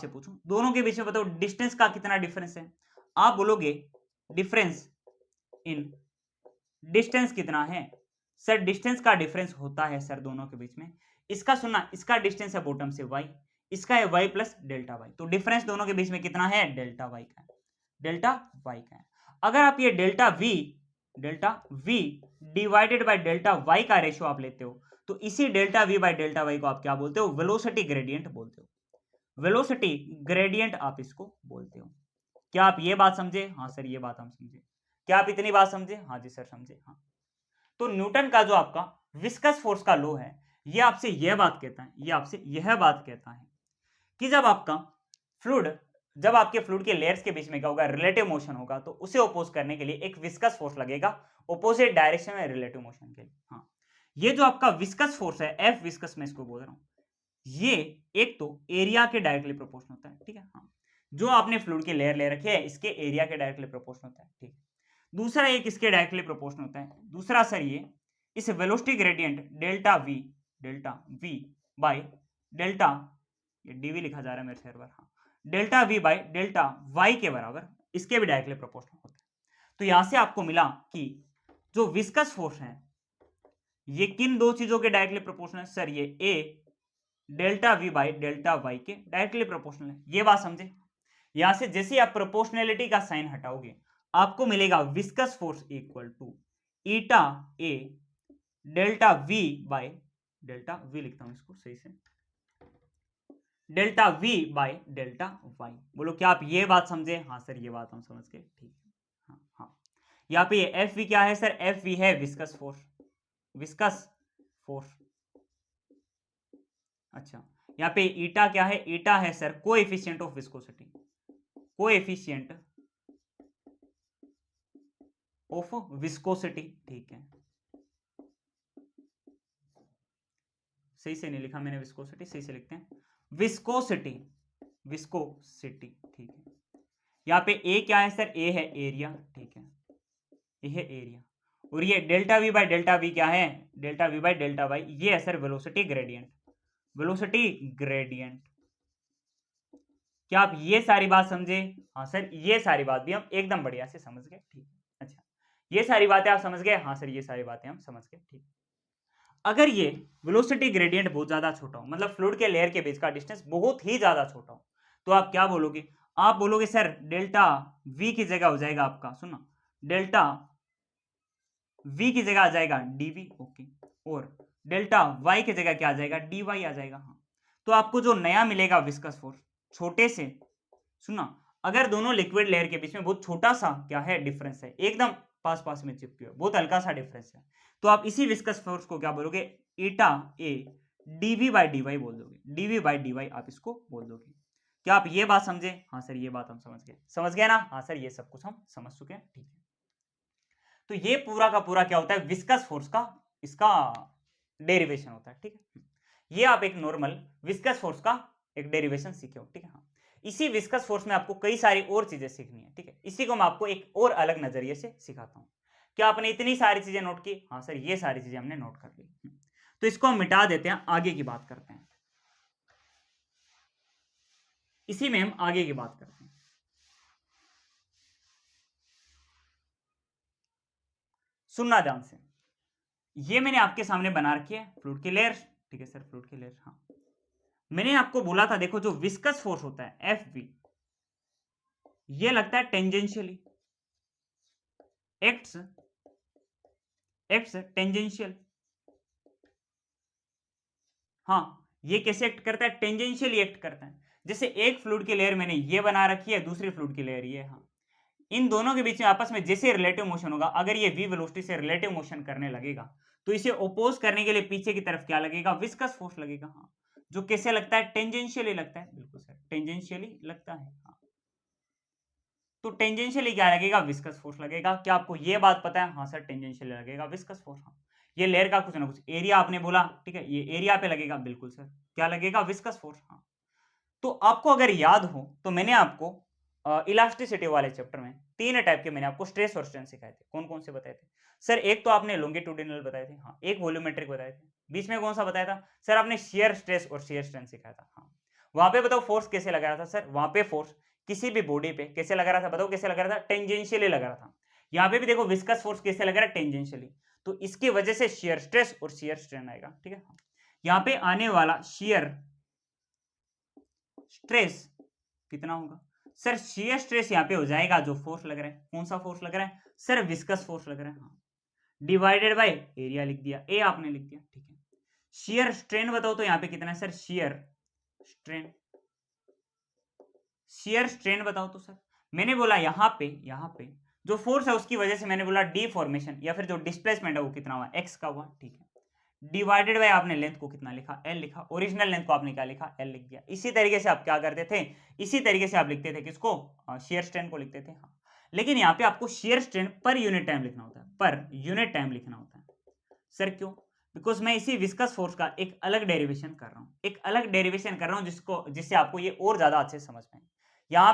पूछूं दोनों के बीच में बताओ डिस्टेंस का कितना डिफरेंस है, आप बोलोगे डिफरेंस इन डिस्टेंस कितना है। सर डिस्टेंस का डिफरेंस होता है सर दोनों के बीच में, इसका सुनना, इसका डिस्टेंस है बॉटम से y, इसका है y प्लस डेल्टा y, तो डिफरेंस दोनों के बीच में कितना है, डेल्टा y का है, डेल्टा y का है। अगर आप ये delta v divided by delta y का रेशियो आप लेते हो, तो इसी delta v by delta y को आप क्या बोलते हो, वेलोसिटी ग्रेडियंट बोलते हो, वेलोसिटी ग्रेडियंट आप इसको बोलते हो। क्या आप ये बात समझे? हाँ सर ये बात हम समझे। क्या आप इतनी बात समझे? हाँ जी सर समझे, हाँ। तो न्यूटन का जो आपका विस्कस फोर्स का लॉ है, ये आपसे यह बात कहता है, ये आपसे यह बात कहता है कि जब आपके फ्लूइड के लेयर्स के बीच में क्या होगा, रिलेटिव मोशन होगा, तो उसे अपोज करने के लिए एक विस्कस फोर्स लगेगा ऑपोजिट डायरेक्शन में रिलेटिव मोशन के लिए, हाँ। ये जो आपका विस्कस फोर्स है, एफ विस्कस मैं इसको बोल रहा हूं, ये एक तो एरिया के डायरेक्टली प्रोपोर्शनल होता है, ठीक है, हाँ। जो आपने फ्लूइड के लेयर ले रखे हैं इसके एरिया के डायरेक्टली प्रोपोर्शनल होता है, ठीक है। दूसरा एक इसके डायरेक्टली प्रोपोर्शनल होता है, दूसरा सर ये इस velocity gradient delta v by delta, ये डीवी लिखा जा रहा है मेरे से हर बार, हाँ, delta v by delta y के बराबर इसके भी डायरेक्टली प्रोपोर्शनल होता है। तो यहां से आपको मिला कि जो विस्कस फोर्स है ये किन दो चीजों के डायरेक्टली प्रोपोर्शनल है, सर ये a delta v by delta y के डायरेक्टली प्रोपोर्शनल है। ये बात समझे? यहां से जैसे आप प्रोपोर्शनैलिटी का साइन हटाओगे आपको मिलेगा viscous force equal to eta a delta v by delta v, लिखता हूं इसको सही से, delta v by delta y. बोलो क्या आप ये बात समझे? हाँ सर ये बात हम समझ गए, ठीक है, हाँ हाँ। यहाँ पे ये एफ वी क्या है सर, एफ वी है विस्कस फोर्स, विस्कस फोर्स। अच्छा यहाँ पे ईटा क्या है, ईटा है sir coefficient of viscosity, coefficient of viscosity, ठीक है। सही से नहीं लिखा मैंने विस्कोसिटी, सही से लिखते हैं विस्कोसिटी, विस्कोसिटी, ठीक है। यहाँ पे ए क्या है सर, ए है एरिया, ठीक है, ये है एरिया। और ये delta v by delta v क्या है, delta v by delta y, ये है sir velocity gradient, velocity gradient. क्या आप ये सारी बात समझे? हाँ सर ये सारी बात भी हम एकदम बढ़िया से समझ गए, ठीक है। अच्छा ये सारी बातें आप समझ गए? हाँ सर ये सारी बातें हम समझ गए, ठीक। अगर ये वेलोसिटी ग्रेडियंट बहुत ज्यादा छोटा हो, मतलब फ्लूइड के लेयर के बीच का डिस्टेंस बहुत ही ज्यादा छोटा हो, तो आप क्या बोलोगे? आप बोलोगे सर डेल्टा वी की जगह हो जाएगा आपका, सुनो, डेल्टा वी की जगह आ जाएगा डीवी, ओके, और डेल्टा वाई की जगह क्या आ जाएगा, डी वाई आ जाएगा, हाँ। तो आपको जो नया मिलेगा विस्कस फोर्स, छोटे से, सुना, अगर दोनों लिक्विड लेयर के बीच में बहुत छोटा सा क्या है डिफरेंस है, एकदम पास पास में चिपके हुए, बहुत हल्का सा डिफरेंस है, तो आप इसी विस्कस फोर्स को क्या बोलोगे, ईटा ए डीवी बाई डी वाई बोल दोगे, डीवी बाई डी वाई आप इसको बोल दोगे। क्या आप ये बात समझे? हाँ सर ये बात हम समझ गए ना? हाँ सर ये सब कुछ हम समझ चुके हैं, ठीक है। तो ये पूरा का पूरा क्या होता है, विस्कस फोर्स का इसका डेरिवेशन होता है, ठीक है। ये आप एक नॉर्मल विस्कस फोर्स का एक डेरिवेशन सीखे हो, ठीक है, हाँ। इसी विस्कस फोर्स में आपको कई सारी और चीजें सीखनी है, ठीक है। इसी को मैं आपको एक और अलग नजरिए से सिखाता हूं। क्या आपने इतनी सारी चीजें नोट की? हाँ सर ये सारी चीजें हमने नोट कर ली। तो इसको हम मिटा देते हैं, आगे की बात करते हैं, इसी में हम आगे की बात करते हैं। सुनना ध्यान से, ये मैंने आपके सामने बना रखी है फ्लूइड की लेयर, ठीक है सर, फ्लूइड की लेयर, हाँ। मैंने आपको बोला था देखो जो विस्कस फोर्स होता है एफ वी, ये लगता है टेंजेंशियली, एक्ट्स एक्ट्स टेंजेंशियल, हाँ। ये कैसे एक्ट करता है, टेंजेंशियली एक्ट करता है। जैसे एक फ्लूइड की लेयर मैंने ये बना रखी है, दूसरी फ्लूइड की लेयर ये, हाँ, इन दोनों के बीच में आपस में जैसे रिलेटिव मोशन होगा, अगर ये v वेलोसिटी से रिलेटिव मोशन करने लगेगा, तो इसे ओपोज करने के लिए पीछे की तरफ क्या लगेगा, विस्कस फोर्स लगेगा। हाँ, जो कैसे लगता है, टेंजेंशियली लगता है। बिल्कुल सर, टेंजेंशियली लगता है। हाँ, तो टेंजेंशियली क्या लगेगा, विस्कस फोर्स लगेगा। क्या आपको ये बात पता है? हाँ सर, टेंजेंशियली लगेगा विस्कस फोर्स। हाँ, ये लेयर का कुछ ना कुछ एरिया आपने बोला, ठीक है, ये एरिया पे लगेगा। बिल्कुल सर, क्या लगेगा, विस्कस फोर्स। हाँ, तो आपको अगर याद हो तो मैंने आपको इलास्टिसिटी वाले चैप्टर में 3 टाइप के मैंने आपको स्ट्रेस और स्ट्रेन सिखाए थे। कौन-कौन से बताए थे? सर एक तो आपने लोंगिट्यूडिनल बताए थे, हाँ, एक वॉल्यूमेट्रिक बताए थे। बीच में कौन-सा बताया था? सर आपने शियर स्ट्रेस और शियर स्ट्रेन सिखाया था। हाँ, वहाँ पे बताओ फोर्स कैसे लगा रहा था सर? वहाँ पे फोर्स किसी भी बॉडी पे कैसे लगा रहा था? बताओ कैसे लगा रहा था? टेंजेंशियली लगा रहा था। यहाँ पे भी देखो विस्कस फोर्स कैसे लग रहा है? टेंजेंशियली। तो इसकी वजह से शियर स्ट्रेस और शियर स्ट्रेन आएगा, ठीक है? यहाँ पे आने वाला शियर स्ट्रेस कितना होगा? सर शियर स्ट्रेस यहाँ पे हो जाएगा जो फोर्स लग रहा है। कौन सा फोर्स लग रहा है? सर विस्कस फोर्स लग रहा है। हाँ, डिवाइडेड बाय एरिया लिख दिया, ए आपने लिख दिया, ठीक है। शियर स्ट्रेन बताओ तो यहाँ पे कितना है sir? Shear strain, shear strain बताओ तो सर। मैंने बोला यहाँ पे जो फोर्स है उसकी वजह से मैंने बोला डिफॉर्मेशन या फिर जो डिस्प्लेसमेंट है वो कितना हुआ? एक्स का हुआ, ठीक है। डिवाइडेड बाय आपने लेंथ को कितना लिखा? एल लिखा। ओरिजिनल लेंथ को आपने क्या लिखा? एल लिख दिया। इसी तरीके से आप क्या करते थे? इसी तरीके से आप लिखते थे किसको? शियर स्ट्रेन को लिखते थे। हाँ, लेकिन यहाँ पे आपको shear strain per unit time लिखना होता है, पर यूनिट टाइम लिखना होता है। सर क्यों? बिकॉज मैं इसी विस्कस फोर्स का एक अलग डेरिवेशन कर रहा हूँ, एक अलग डेरिवेशन कर रहा हूँ जिससे आपको ये और ज्यादा अच्छे से समझ में आए। यहाँ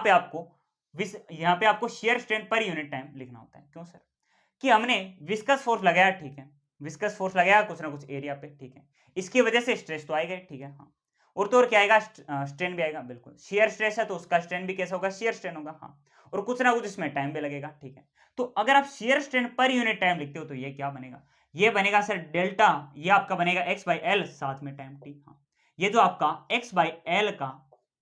पे आपको shear strain per unit time लिखना होता है। क्यों सर? कि हमने विस्कस फोर्स लगाया, ठीक है, विस्कस फोर्स लगाया कुछ ना कुछ एरिया पे, ठीक है, इसकी वजह से स्ट्रेस तो आएगा, ठीक है, हाँ, और तो और क्या आएगा? स्ट्रेन भी आएगा। बिल्कुल, शियर स्ट्रेस है तो उसका स्ट्रेन भी कैसा होगा? शियर स्ट्रेन होगा। हाँ, और कुछ ना कुछ इसमें टाइम भी लगेगा, ठीक है। तो अगर आप shear strain per unit time लिखते हो तो ये क्या बनेगा? ये बनेगा सर डेल्टा, ये आपका बनेगा एक्स बाई एल साथ में टाइम टी। हाँ, ये जो आपका एक्स बाई एल का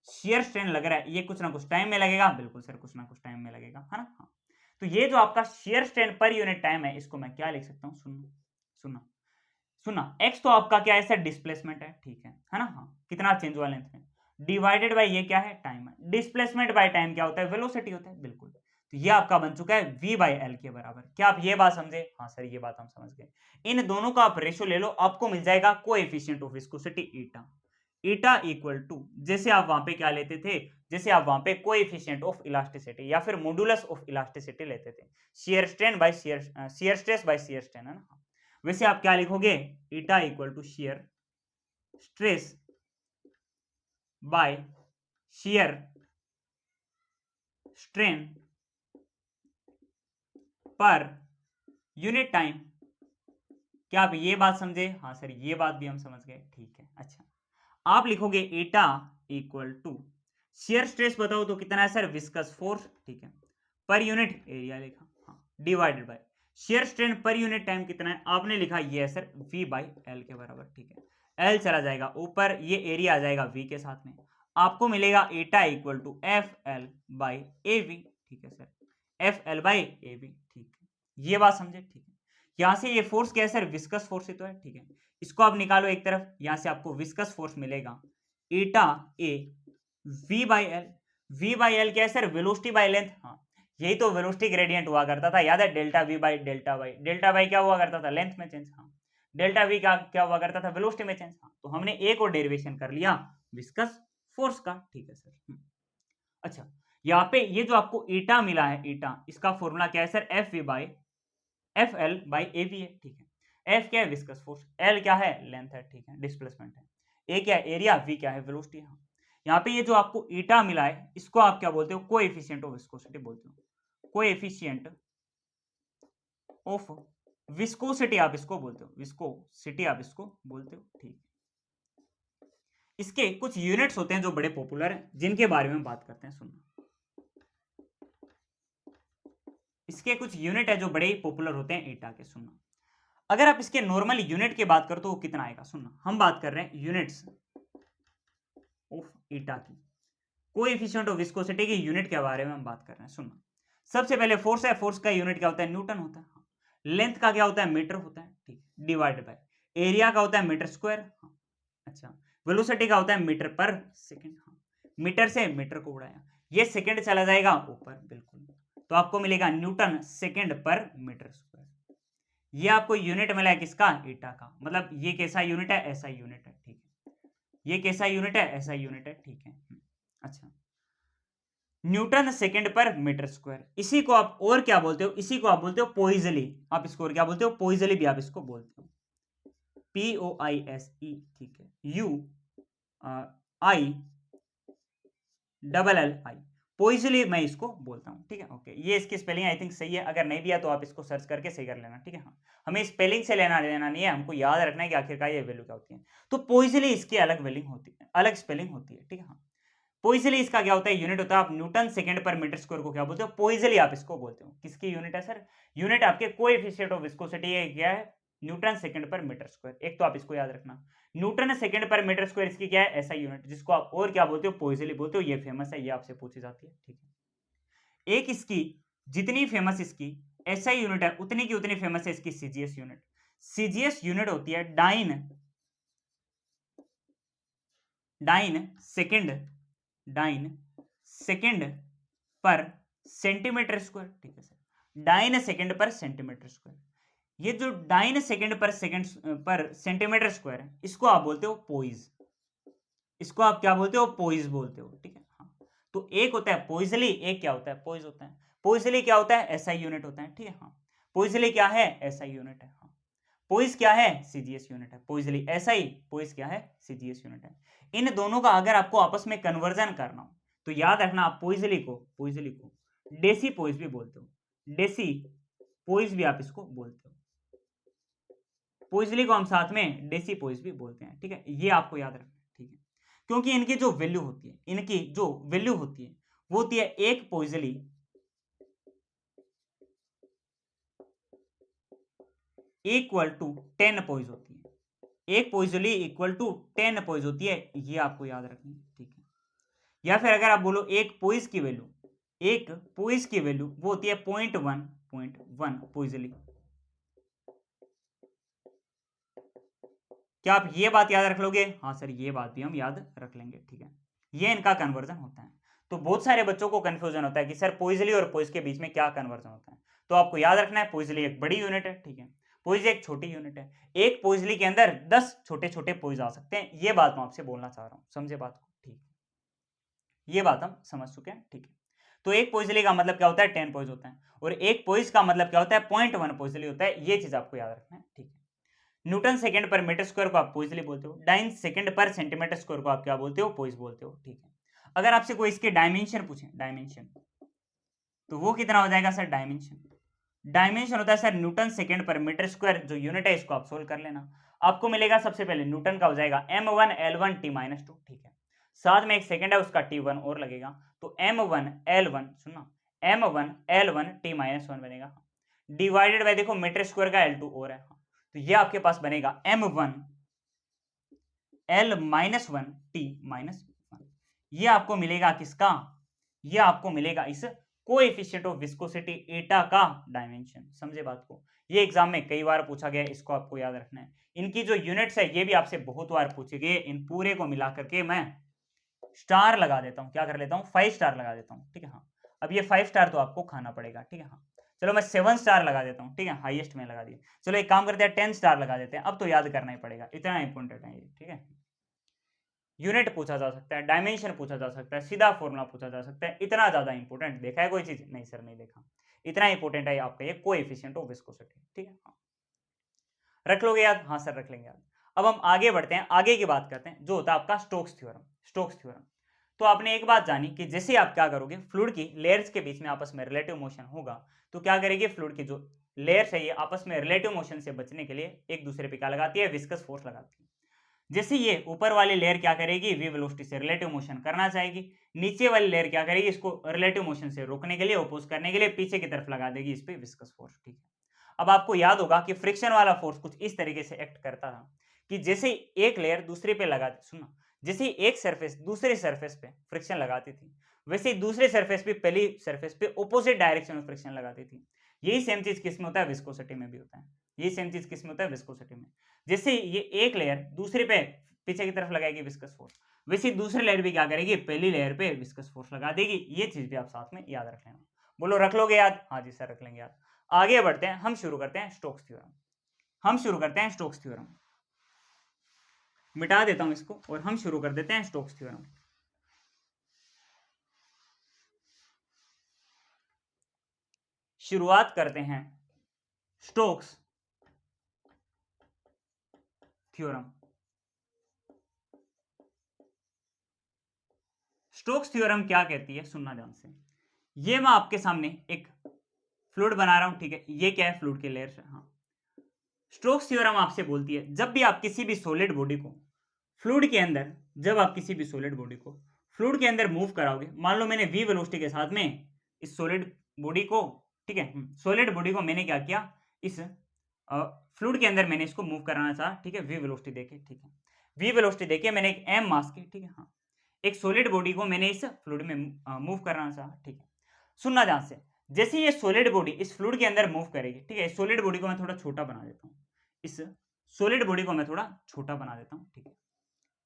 शियर स्ट्रेन लग रहा है ये कुछ ना कुछ टाइम में लगेगा। बिल्कुल सर, कुछ ना कुछ टाइम में लगेगा, है ना? हाँ, तो ये जो आपका shear strain per unit time है इसको मैं क्या लिख सकता हूँ? सुनना सुनना सुनना, एक्स तो आपका क्या है सर? डिस्प्लेसमेंट है, ठीक है ना? हाँ, कितना चेंज हुआ लेंथ में, डिवाइडेड बाय ये क्या है? टाइम है। डिस्प्लेसमेंट बाय टाइम क्या होता है? वेलोसिटी होता है। बिल्कुल, तो ये आपका बन चुका है v बाई एल के बराबर। क्या आप ये बात समझे? हाँ सर, ये बात हम समझ गए। इन दोनों का आप रेशियो ले लो, आपको मिल जाएगा coefficient of viscosity eta. Eta equal to, जैसे आप वहां पे क्या लेते थे? जैसे आप वहां पे कोएफिशिएंट ऑफ इलास्टिसिटी या फिर मॉडुलस ऑफ इलास्टिसिटी लेते थे, shear strain by shear stress by shear strain, है ना? वैसे आप क्या लिखोगे? Eta equal to shear stress by shear strain per unit time. क्या आप ये बात समझे? हाँ सर, ये बात भी हम समझ गए, ठीक है। अच्छा, आप लिखोगे eta equal to shear stress बताओ तो कितना है सर? विस्कस फोर्स, ठीक है, पर यूनिट एरिया लिखा, हाँ, divided by shear strain per unit time कितना है? आपने लिखा ये है सर v बाई एल के बराबर, ठीक है। एल चला जाएगा ऊपर, ये एरिया आ जाएगा v के साथ में, आपको मिलेगा eta equal to F L by A V, ठीक है sir, F L by A V, ठीक है। ये बात समझे, ठीक है। यहां से ये फोर्स क्या है सर? विस्कस फोर्स ही तो है, ठीक है। इसको आप निकालो एक तरफ, यहां से आपको विस्कस फोर्स मिलेगा ईटा ए v by L. v by L क्या है सर? Velocity by length. हाँ, यही तो वेलोसिटी ग्रेडियंट हुआ करता था, याद है? Delta v by delta y. Delta y क्या हुआ करता था? लेंथ में चेंज। हाँ, डेल्टा v का क्या हुआ करता था? वेलोसिटी में चेंज। हाँ, तो हमने एक और डेरिवेशन कर लिया विस्कस फोर्स का, ठीक है सर। अच्छा, यहाँ पे ये जो आपको ईटा मिला है, ईटा, इसका फॉर्मूला क्या है sir? F v by f L by A v है, ठीक है। एफ क्या है? विस्कस फोर्स, एल क्या है? लेंथ है, ठीक है, डिस्प्लेसमेंट है, ए क्या है? एरिया, वी क्या है? वेलोसिटी। हाँ, यहाँ पे ये जो आपको ईटा मिला है इसको आप क्या बोलते हो? कोएफिशिएंट ऑफ विस्कोसिटी बोलते हो। कोएफिशिएंट ऑफ विस्कोसिटी आप इसको बोलते हो, विस्कोसिटी आप इसको बोलते हो, ठीक। इसके कुछ यूनिट्स होते हैं जो बड़े पॉपुलर हैं, जिनके बारे में बात करते हैं, सुनना। इसके कुछ यूनिट है जो बड़े पॉपुलर होते हैं ईटा के, सुनना। अगर आप इसके नॉर्मल यूनिट की बात करो तो वो कितना आएगा? सुनना, हम बात कर रहे हैं यूनिट्स ऑफ ईटा की, कोएफिशिएंट ऑफ विस्कोसिटी की यूनिट के बारे में हम बात कर रहे हैं, सुनना। सबसे पहले फोर्स है, फोर्स का यूनिट क्या होता है? न्यूटन होता है। लेंथ का क्या होता है? मीटर होता है, ठीक, डिवाइडेड बाय एरिया का होता है मीटर स्क्वायर। हाँ, अच्छा, वेलोसिटी का होता है मीटर पर सेकंड, हाँ, मीटर से मीटर को उड़ाया, ये सेकंड चला जाएगा ऊपर, बिल्कुल, तो आपको मिलेगा न्यूटन सेकंड पर मीटर स्क्वायर। ये आपको यूनिट मिला है किसका, ईटा का, मतलब ये कैसा यूनिट है, ऐसा यूनिट है, ठीक है, ये कैसा यूनिट है, ऐसा यूनिट है, ठीक है। अच्छा, न्यूटन सेकंड पर मीटर स्क्वायर, इसी को आप और क्या बोलते हो, इसी को आप बोलते हो पोइजली, आप इसको और क्या बोलते हो, पोइजली भी आप इसको बोलते हो, POISE, ठीक है, UILLI, पोइजली मैं इसको बोलता हूँ, ठीक है, ओके, ये इसकी स्पेलिंग आई थिंक सही है, अगर नहीं भी है तो आप इसको सर्च करके सही कर लेना, ठीक है, हाँ, हमें स्पेलिंग से लेना देना नहीं है, हमको याद रखना है कि आखिरकार ये वैल्यू क्या होती है, तो पोइजली इसकी अलग वेलिंग होती है, अलग स्पेलिंग होती है, ठीक है, हाँ, पोइजली इसका क्या होता है, यूनिट होता है, आप न्यूटन सेकंड पर मीटर स्क्वायर को क्या बोलते हो, पोइजली आप इसको बोलते हो, किसकी यूनिट है सर, यूनिट आपके कोएफिशिएंट ऑफ विस्कोसिटी है, क्या है, न्यूटन सेकंड पर मीटर स्क्वायर, एक तो आप इसको याद रखना, न्यूटन सेकंड पर मीटर स्क्वायर इसकी क्या है, ऐसा यूनिट, जिसको आप और क्या बोलते हो, पोइजली बोलते हो, ये फेमस है, ये आपसे पूछी जाती है, ठीक है। एक इसकी जितनी फेमस इसकी ऐसा यूनिट है, उतनी की उतनी फेमस है इसकी सीजीएस यूनिट, सीजीएस यूनिट होती है dyne dyne second dyne second per centimetre square, ठीक है sir, dyne second per centimetre square, ये जो dyne second per centimetre square है, इसको आप बोलते हो पोइज, इसको आप क्या बोलते हो, पोइज बोलते हो, ठीक है, हाँ, तो एक होता है पोइजली, एक क्या होता है, पोइज होता है, पोइजली क्या होता है, एसआई यूनिट होता है, ठीक है, हाँ, पोइजली क्या है, एसआई यूनिट है, हाँ, पोइज क्या है, सीजीएस यूनिट है, पोइजली एसआई, पोइज क्या है, सीजीएस यूनिट है। इन दोनों का अगर आपको आपस में कन्वर्जन करना हो तो याद रखना, आप पोइजली को डेसी पोइज भी बोलते हो, डेसी पोइज भी आप इसको बोलते हो, पोइजली को हम साथ में डेसी पोइज भी बोलते हैं, ठीक है, ये आपको याद रखना है, ठीक है, क्योंकि इनकी जो वैल्यू होती है, इनकी जो वैल्यू होती है वो होती है एक पोइजली इक्वल टू 10 पोइज होती है, एक पोइजली इक्वल टू 10 पोइज होती है, ये आपको याद रखनी है, ठीक है, या फिर अगर आप बोलो एक पोइज की वैल्यू, एक पोइज की वैल्यू वो होती है 0.1 पोइजली, क्या आप ये बात याद रख लोगे, हाँ सर ये बात भी हम याद रख लेंगे, ठीक है, ये इनका कन्वर्जन होता है। तो बहुत सारे बच्चों को कंफ्यूजन होता है कि सर पोइजली और पोइज के बीच में क्या कन्वर्जन होता है, तो आपको याद रखना है पोइजली एक बड़ी यूनिट है, ठीक है, पोइज एक छोटी यूनिट है, एक पोइजली के अंदर 10 छोटे छोटे पोइज आ सकते हैं, ये बात मैं आपसे बोलना चाह रहा हूँ, समझे बात को, ठीक, ये बात हम समझ चुके हैं, ठीक है, तो एक पोइजली का मतलब क्या होता है, 10 पोइज होता है, और एक पोइज का मतलब क्या होता है, 0.1 पोइजली होता है, ये चीज आपको याद रखना है, ठीक है। न्यूटन सेकंड पर मीटर स्क्वायर को आप पोइजली बोलते हो, dine second per centimetre square को आप क्या बोलते हो, पोइज बोलते हो, ठीक है। अगर आपसे कोई इसके डायमेंशन पूछे, डायमेंशन, तो वो कितना हो जाएगा सर, डायमेंशन होता है सर न्यूटन सेकंड पर मीटर स्क्वायर, जो यूनिट है इसको आप सोल्व कर लेना, आपको मिलेगा सबसे पहले न्यूटन का हो जाएगा m1 l1 t-2, ठीक है, साथ में एक सेकंड है उसका t1 और लगेगा, तो m1 l1 सुनना, m1 l1 t-1 बनेगा, डिवाइडेड बाय देखो मीटर स्क्वायर का l2 और है, तो ये आपके पास बनेगा m1 l-1 t-1, ये आपको मिलेगा किसका, ये आपको मिलेगा इस कोएफिशिएंट ऑफ विस्कोसिटी एटा का डायमेंशन, समझे बात को, ये एग्जाम में कई बार पूछा गया है, इसको आपको याद रखना है, इनकी जो यूनिट्स है ये भी आपसे बहुत बार पूछे गए, इन पूरे को मिला करके मैं स्टार लगा देता हूं, क्या कर लेता हूं, 5 स्टार लगा देता हूं, ठीक है, हाँ, अब ये 5 स्टार तो आपको खाना पड़ेगा, ठीक है, हाँ, चलो मैं 7 स्टार लगा देता हूं, ठीक है, हाईएस्ट में लगा दिया, चलो एक काम करते हैं 10 स्टार लगा देते हैं, अब तो याद करना ही पड़ेगा, इतना इंपॉर्टेंट है ये, ठीक है, यूनिट पूछा जा सकता है, डायमेंशन पूछा जा सकता है, सीधा फॉर्मूला पूछा जा सकता है, इतना ज्यादा इंपॉर्टेंट देखा है कोई चीज, नहीं सर नहीं देखा, इतना इंपॉर्टेंट है आपका ये कोएफिशिएंट ऑफ विस्कोसिटी, ठीक है, हाँ, रख लोगे याद, हाँ सर रख लेंगे याद। अब हम आगे बढ़ते हैं, आगे की बात करते हैं, जो होता है आपका स्टोक्स थ्योरम, स्टोक्स थ्योरम, तो आपने एक बात जानी कि जैसे आप क्या करोगे, फ्लूइड की लेयर्स के बीच में आपस में रिलेटिव मोशन होगा, तो क्या करेगी, फ्लूइड की जो लेयर्स है ये आपस में रिलेटिव मोशन से बचने के लिए एक दूसरे पे क्या लगाती है, विस्कस फोर्स लगाती है, जैसे ये ऊपर वाली लेयर क्या करेगी, वी वेलोसिटी से रिलेटिव मोशन करना चाहेगी, नीचे वाली लेयर क्या करेगी, इसको रिलेटिव मोशन से रोकने के लिए, ओपोज करने के लिए पीछे की तरफ लगा देगी इस पे विस्कस फोर्स, ठीक है। अब आपको याद होगा कि फ्रिक्शन वाला फोर्स कुछ इस तरीके से एक्ट करता था कि जैसे एक लेयर दूसरे पे लगाती, सुना, जैसे एक सरफेस दूसरे सरफेस पे फ्रिक्शन लगाती थी, वैसे ही दूसरे सरफेस पे पहली सरफेस पे ऑपोजिट डायरेक्शन में फ्रिक्शन लगाती थी, यही सेम चीज किसमें होता है, विस्कोसिटी में भी होता है, यही सेम चीज किसमें होता है, विस्कोसिटी में, जैसे ये एक लेयर दूसरे पे पीछे की तरफ लगाएगी विस्कस फोर्स, वैसे दूसरी लेयर भी क्या करेगी, पहली लेयर पे विस्कस फोर्स लगा देगी। ये चीज भी आप साथ में याद रख लेना। बोलो रख लोगे याद? हाँ जी सर रख लेंगे याद। आगे बढ़ते हैं, हम शुरू करते हैं स्टोक्स थ्योरम। मिटा देता हूं इसको और हम शुरू कर देते हैं स्टोक्स थ्योरम। शुरुआत करते हैं स्टोक्स थ्योरम। स्टोक्स थ्योरम क्या कहती है, सुनना ध्यान से। ये मैं आपके सामने एक फ्लूइड बना रहा हूं, ठीक है, ये क्या है, फ्लूइड के लेयर है। हाँ, स्टोक्स थ्योरम आपसे बोलती है जब भी आप किसी भी सॉलिड बॉडी को फ्लूइड के अंदर, फ्लूइड के अंदर मूव कराओगे, मान लो मैंने v वेलोसिटी के साथ में इस सॉलिड बॉडी को, ठीक है, सॉलिड बॉडी को मैंने क्या किया, इस फ्लूइड के अंदर मैंने इसको मूव कराना चाहा, ठीक है, v वेलोसिटी देके, ठीक है, v वेलोसिटी देके मैंने एक m मास की, ठीक है, हाँ, एक सॉलिड बॉडी को मैंने इस फ्लूइड में मूव कराना चाहा, ठीक है। सुनना ध्यान से, जैसे ये सॉलिड बॉडी इस फ्लूइड के अंदर मूव करेगी, ठीक है, इस सॉलिड बॉडी को मैं थोड़ा छोटा बना देता हूँ, इस सॉलिड बॉडी को मैं थोड़ा छोटा बना देता हूँ, ठीक है,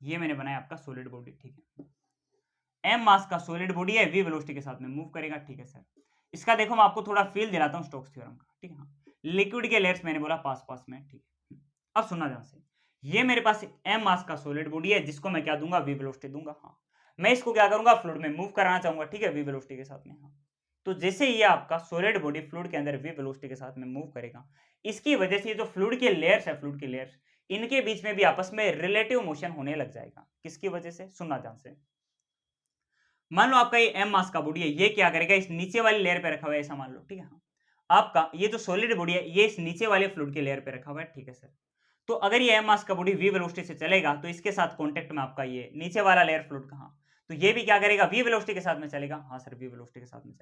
ये मैंने बनाया आपका सॉलिड बॉडी, ठीक है, m मास का सॉलिड बॉडी है, v वेलोसिटी के साथ में मूव करेगा, ठीक है सर। इसका देखो मैं आपको थोड़ा फील दिलाता हूँ स्टोक्स थ्योरम का, ठीक है, हाँ, लिक्विड के लेयर्स मैंने बोला पास पास में, ठीक है। अब सुनना ध्यान से, ये मेरे पास m मास का सॉलिड बॉडी है जिसको मैं क्या दूंगा, v वेलोसिटी दूंगा, हाँ, मैं इसको क्या करूंगा, फ्लूइड में मूव कराना चाहूंगा, ठीक है, v वेलोसिटी के साथ में, हाँ। तो जैसे ये आपका सॉलिड बॉडी फ्लूइड के अंदर v वेलोसिटी के साथ में मूव करेगा, इसकी वजह से ये जो फ्लूइड के लेयर्स है, फ्लूइड के लेयर्स, इनके बीच में भी आपस में रिलेटिव मोशन होने लग जाएगा। किसकी वजह से, सुनना ध्यान से। मान लो आपका ये m मास का बॉडी है, ये क्या करेगा, इस नीचे वाली लेयर पे रखा हुआ है, ऐसा मान लो, ठीक है, हाँ। आपका ये जो सॉलिड बॉडी है, ये इस नीचे वाले फ्लूइड के लेयर पे रखा हुआ है, ठीक है सर। तो अगर ये m मास का बॉडी v वेलोसिटी से चलेगा तो इसके साथ कांटेक्ट में आपका ये नीचे वाला लेयर फ्लूइड का, हाँ, तो ये भी क्या करेगा, v वेलोसिटी के साथ में चलेगा, हाँ सर, v वेलोसिटी के साथ में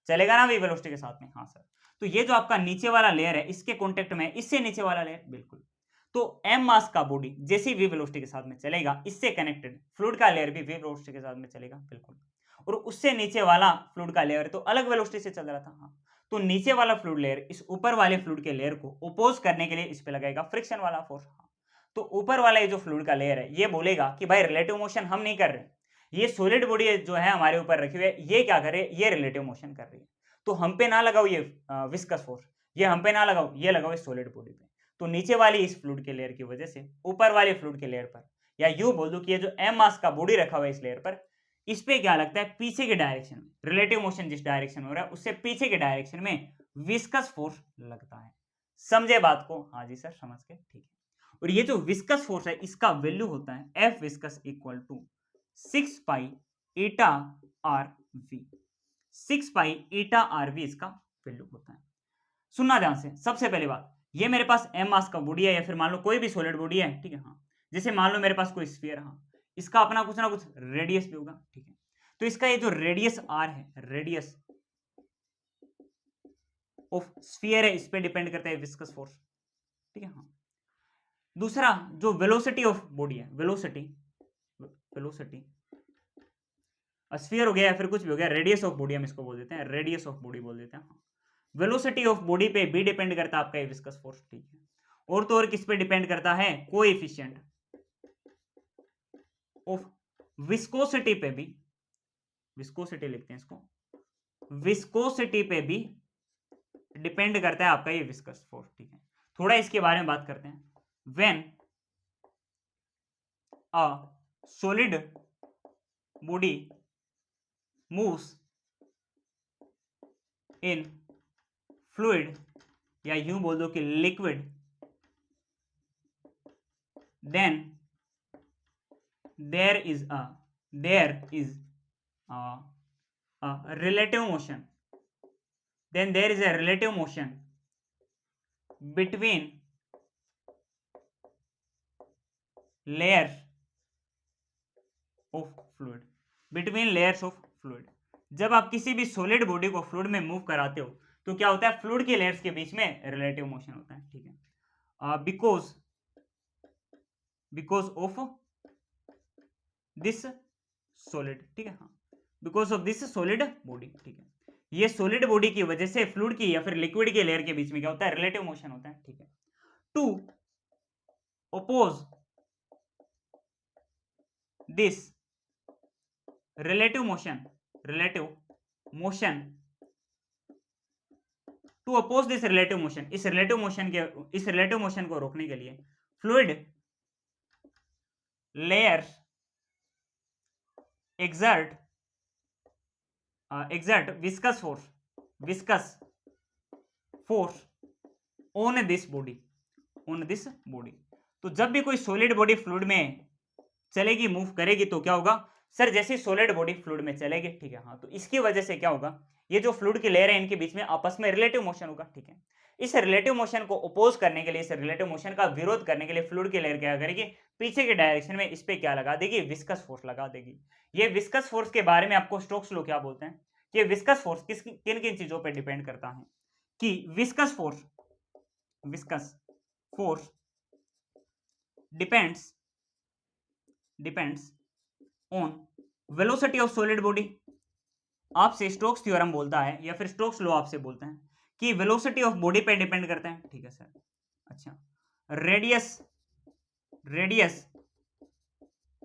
चलेगा ना, v वेलोसिटी के साथ में, हाँ सर। तो ये जो आपका नीचे वाला लेयर है, इसके कांटेक्ट में इससे नीचे वाला लेयर, बिल्कुल। तो m मास का बॉडी जैसे v वेलोसिटी के साथ में चलेगा, इससे कनेक्टेड फ्लूइड का लेयर भी v वेलोसिटी के साथ में चलेगा, बिल्कुल। और उससे नीचे वाला फ्लूइड का लेयर तो अलग वेलोसिटी से चल रहा था, हाँ, तो नीचे वाला फ्लूइड लेयर इस ऊपर वाले फ्लूइड के लेयर को अपोज करने के लिए इस पे लगाएगा फ्रिक्शन वाला फोर्स, हाँ। तो ऊपर वाला ये जो फ्लूइड का लेयर है, ये बोलेगा कि भाई रिलेटिव मोशन हम नहीं कर रहे, ये सॉलिड बॉडी जो है हमारे ऊपर रखी हुई है, ये क्या कर रही है, ये रिलेटिव मोशन कर रही है, तो हम पे ना लगाओ ये विस्कस फोर्स, ये हम पे ना लगाओ, ये लगाओ इस सॉलिड बॉडी पे। तो नीचे वाली इस फ्लूइड के लेयर की वजह से ऊपर वाले फ्लूइड के लेयर पर, या यूं बोल दो कि ये जो m मास का बॉडी रखा हुआ है इस लेयर पर, इस पे क्या लगता है, पीछे के डायरेक्शन में, रिलेटिव मोशन जिस डायरेक्शन में हो रहा है उससे पीछे के डायरेक्शन में विस्कस फोर्स लगता है। समझे बात को? हाँ जी सर समझ के, ठीक है। और ये जो विस्कस फोर्स है इसका वैल्यू होता है F viscous equal to 6 pi eta r v. 6 pi eta r v इसका वैल्यू होता है। सुनना ध्यान से, सबसे पहली बात, ये मेरे पास m मास का बॉडी है, या फिर मान लो कोई भी सॉलिड बॉडी है, ठीक है, हाँ, जैसे मान लो मेरे पास कोई स्फीयर, हाँ, इसका अपना कुछ ना कुछ रेडियस भी होगा, ठीक है, तो इसका ये जो रेडियस r है, रेडियस ऑफ स्फीयर है, इस पे डिपेंड करता है विस्कस फोर्स, ठीक है, हाँ। दूसरा जो वेलोसिटी ऑफ बॉडी है, वेलोसिटी स्फीयर हो गया या फिर कुछ भी हो गया, रेडियस ऑफ बॉडी हम इसको बोल देते हैं, रेडियस ऑफ बॉडी बोल देते हैं, हाँ। वेलोसिटी ऑफ बॉडी पे भी डिपेंड करता है आपका ये विस्कस फोर्स, ठीक है। और तो और किस पे डिपेंड करता है, कोएफिशिएंट ऑफ विस्कोसिटी पे भी, विस्कोसिटी लिखते हैं इसको, विस्कोसिटी पे भी डिपेंड करता है आपका ये विस्कस फोर्स, ठीक है। थोड़ा इसके बारे में बात करते हैं। When a solid body moves in fluid, या यूं बोल दो कि liquid, then there is a relative motion, then there is a relative motion between layers of fluid, between layers of fluid। जब आप किसी भी सॉलिड बॉडी को फ्लूइड में मूव कराते हो तो क्या होता है, फ्लूइड के लेयर्स के बीच में रिलेटिव मोशन होता है, ठीक है, बिकॉज ऑफ दिस सॉलिड, ठीक है, हाँ, because of this solid body, ठीक है। ये सॉलिड बॉडी की वजह से फ्लूइड की या फिर लिक्विड के लेयर के बीच में क्या होता है, रिलेटिव मोशन होता है, ठीक है। To oppose this relative motion to oppose this relative motion, इस रिलेटिव मोशन को रोकने के लिए fluid layers exert viscous force on this body। तो जब भी कोई सॉलिड बॉडी फ्लूइड में चलेगी, मूव करेगी, तो क्या होगा सर, जैसे सॉलिड बॉडी फ्लूइड में चलेगी, ठीक है, हाँ, तो इसकी वजह से क्या होगा, ये जो फ्लूइड की लेयर है इनके बीच में आपस में रिलेटिव मोशन होगा, ठीक है। इस रिलेटिव मोशन को अपोज करने के लिए, इस रिलेटिव मोशन का विरोध करने के लिए फ्लूइड की लेयर क्या करेगी, पीछे के डायरेक्शन में इस पे क्या लगा देगी, विस्कस फोर्स लगा देगी। ये विस्कस फोर्स के बारे में आपको स्टोक्स लॉ क्या बोलते हैं कि विस्कस फोर्स किन किन चीजों पर डिपेंड करता है, कि viscous force depends on velocity of solid body. आपसे स्टोक्स थ्योरम बोलता है या फिर स्टोक्स लॉ आपसे बोलते हैं कि वेलोसिटी ऑफ बॉडी पे डिपेंड करता है, ठीक है सर। अच्छा, रेडियस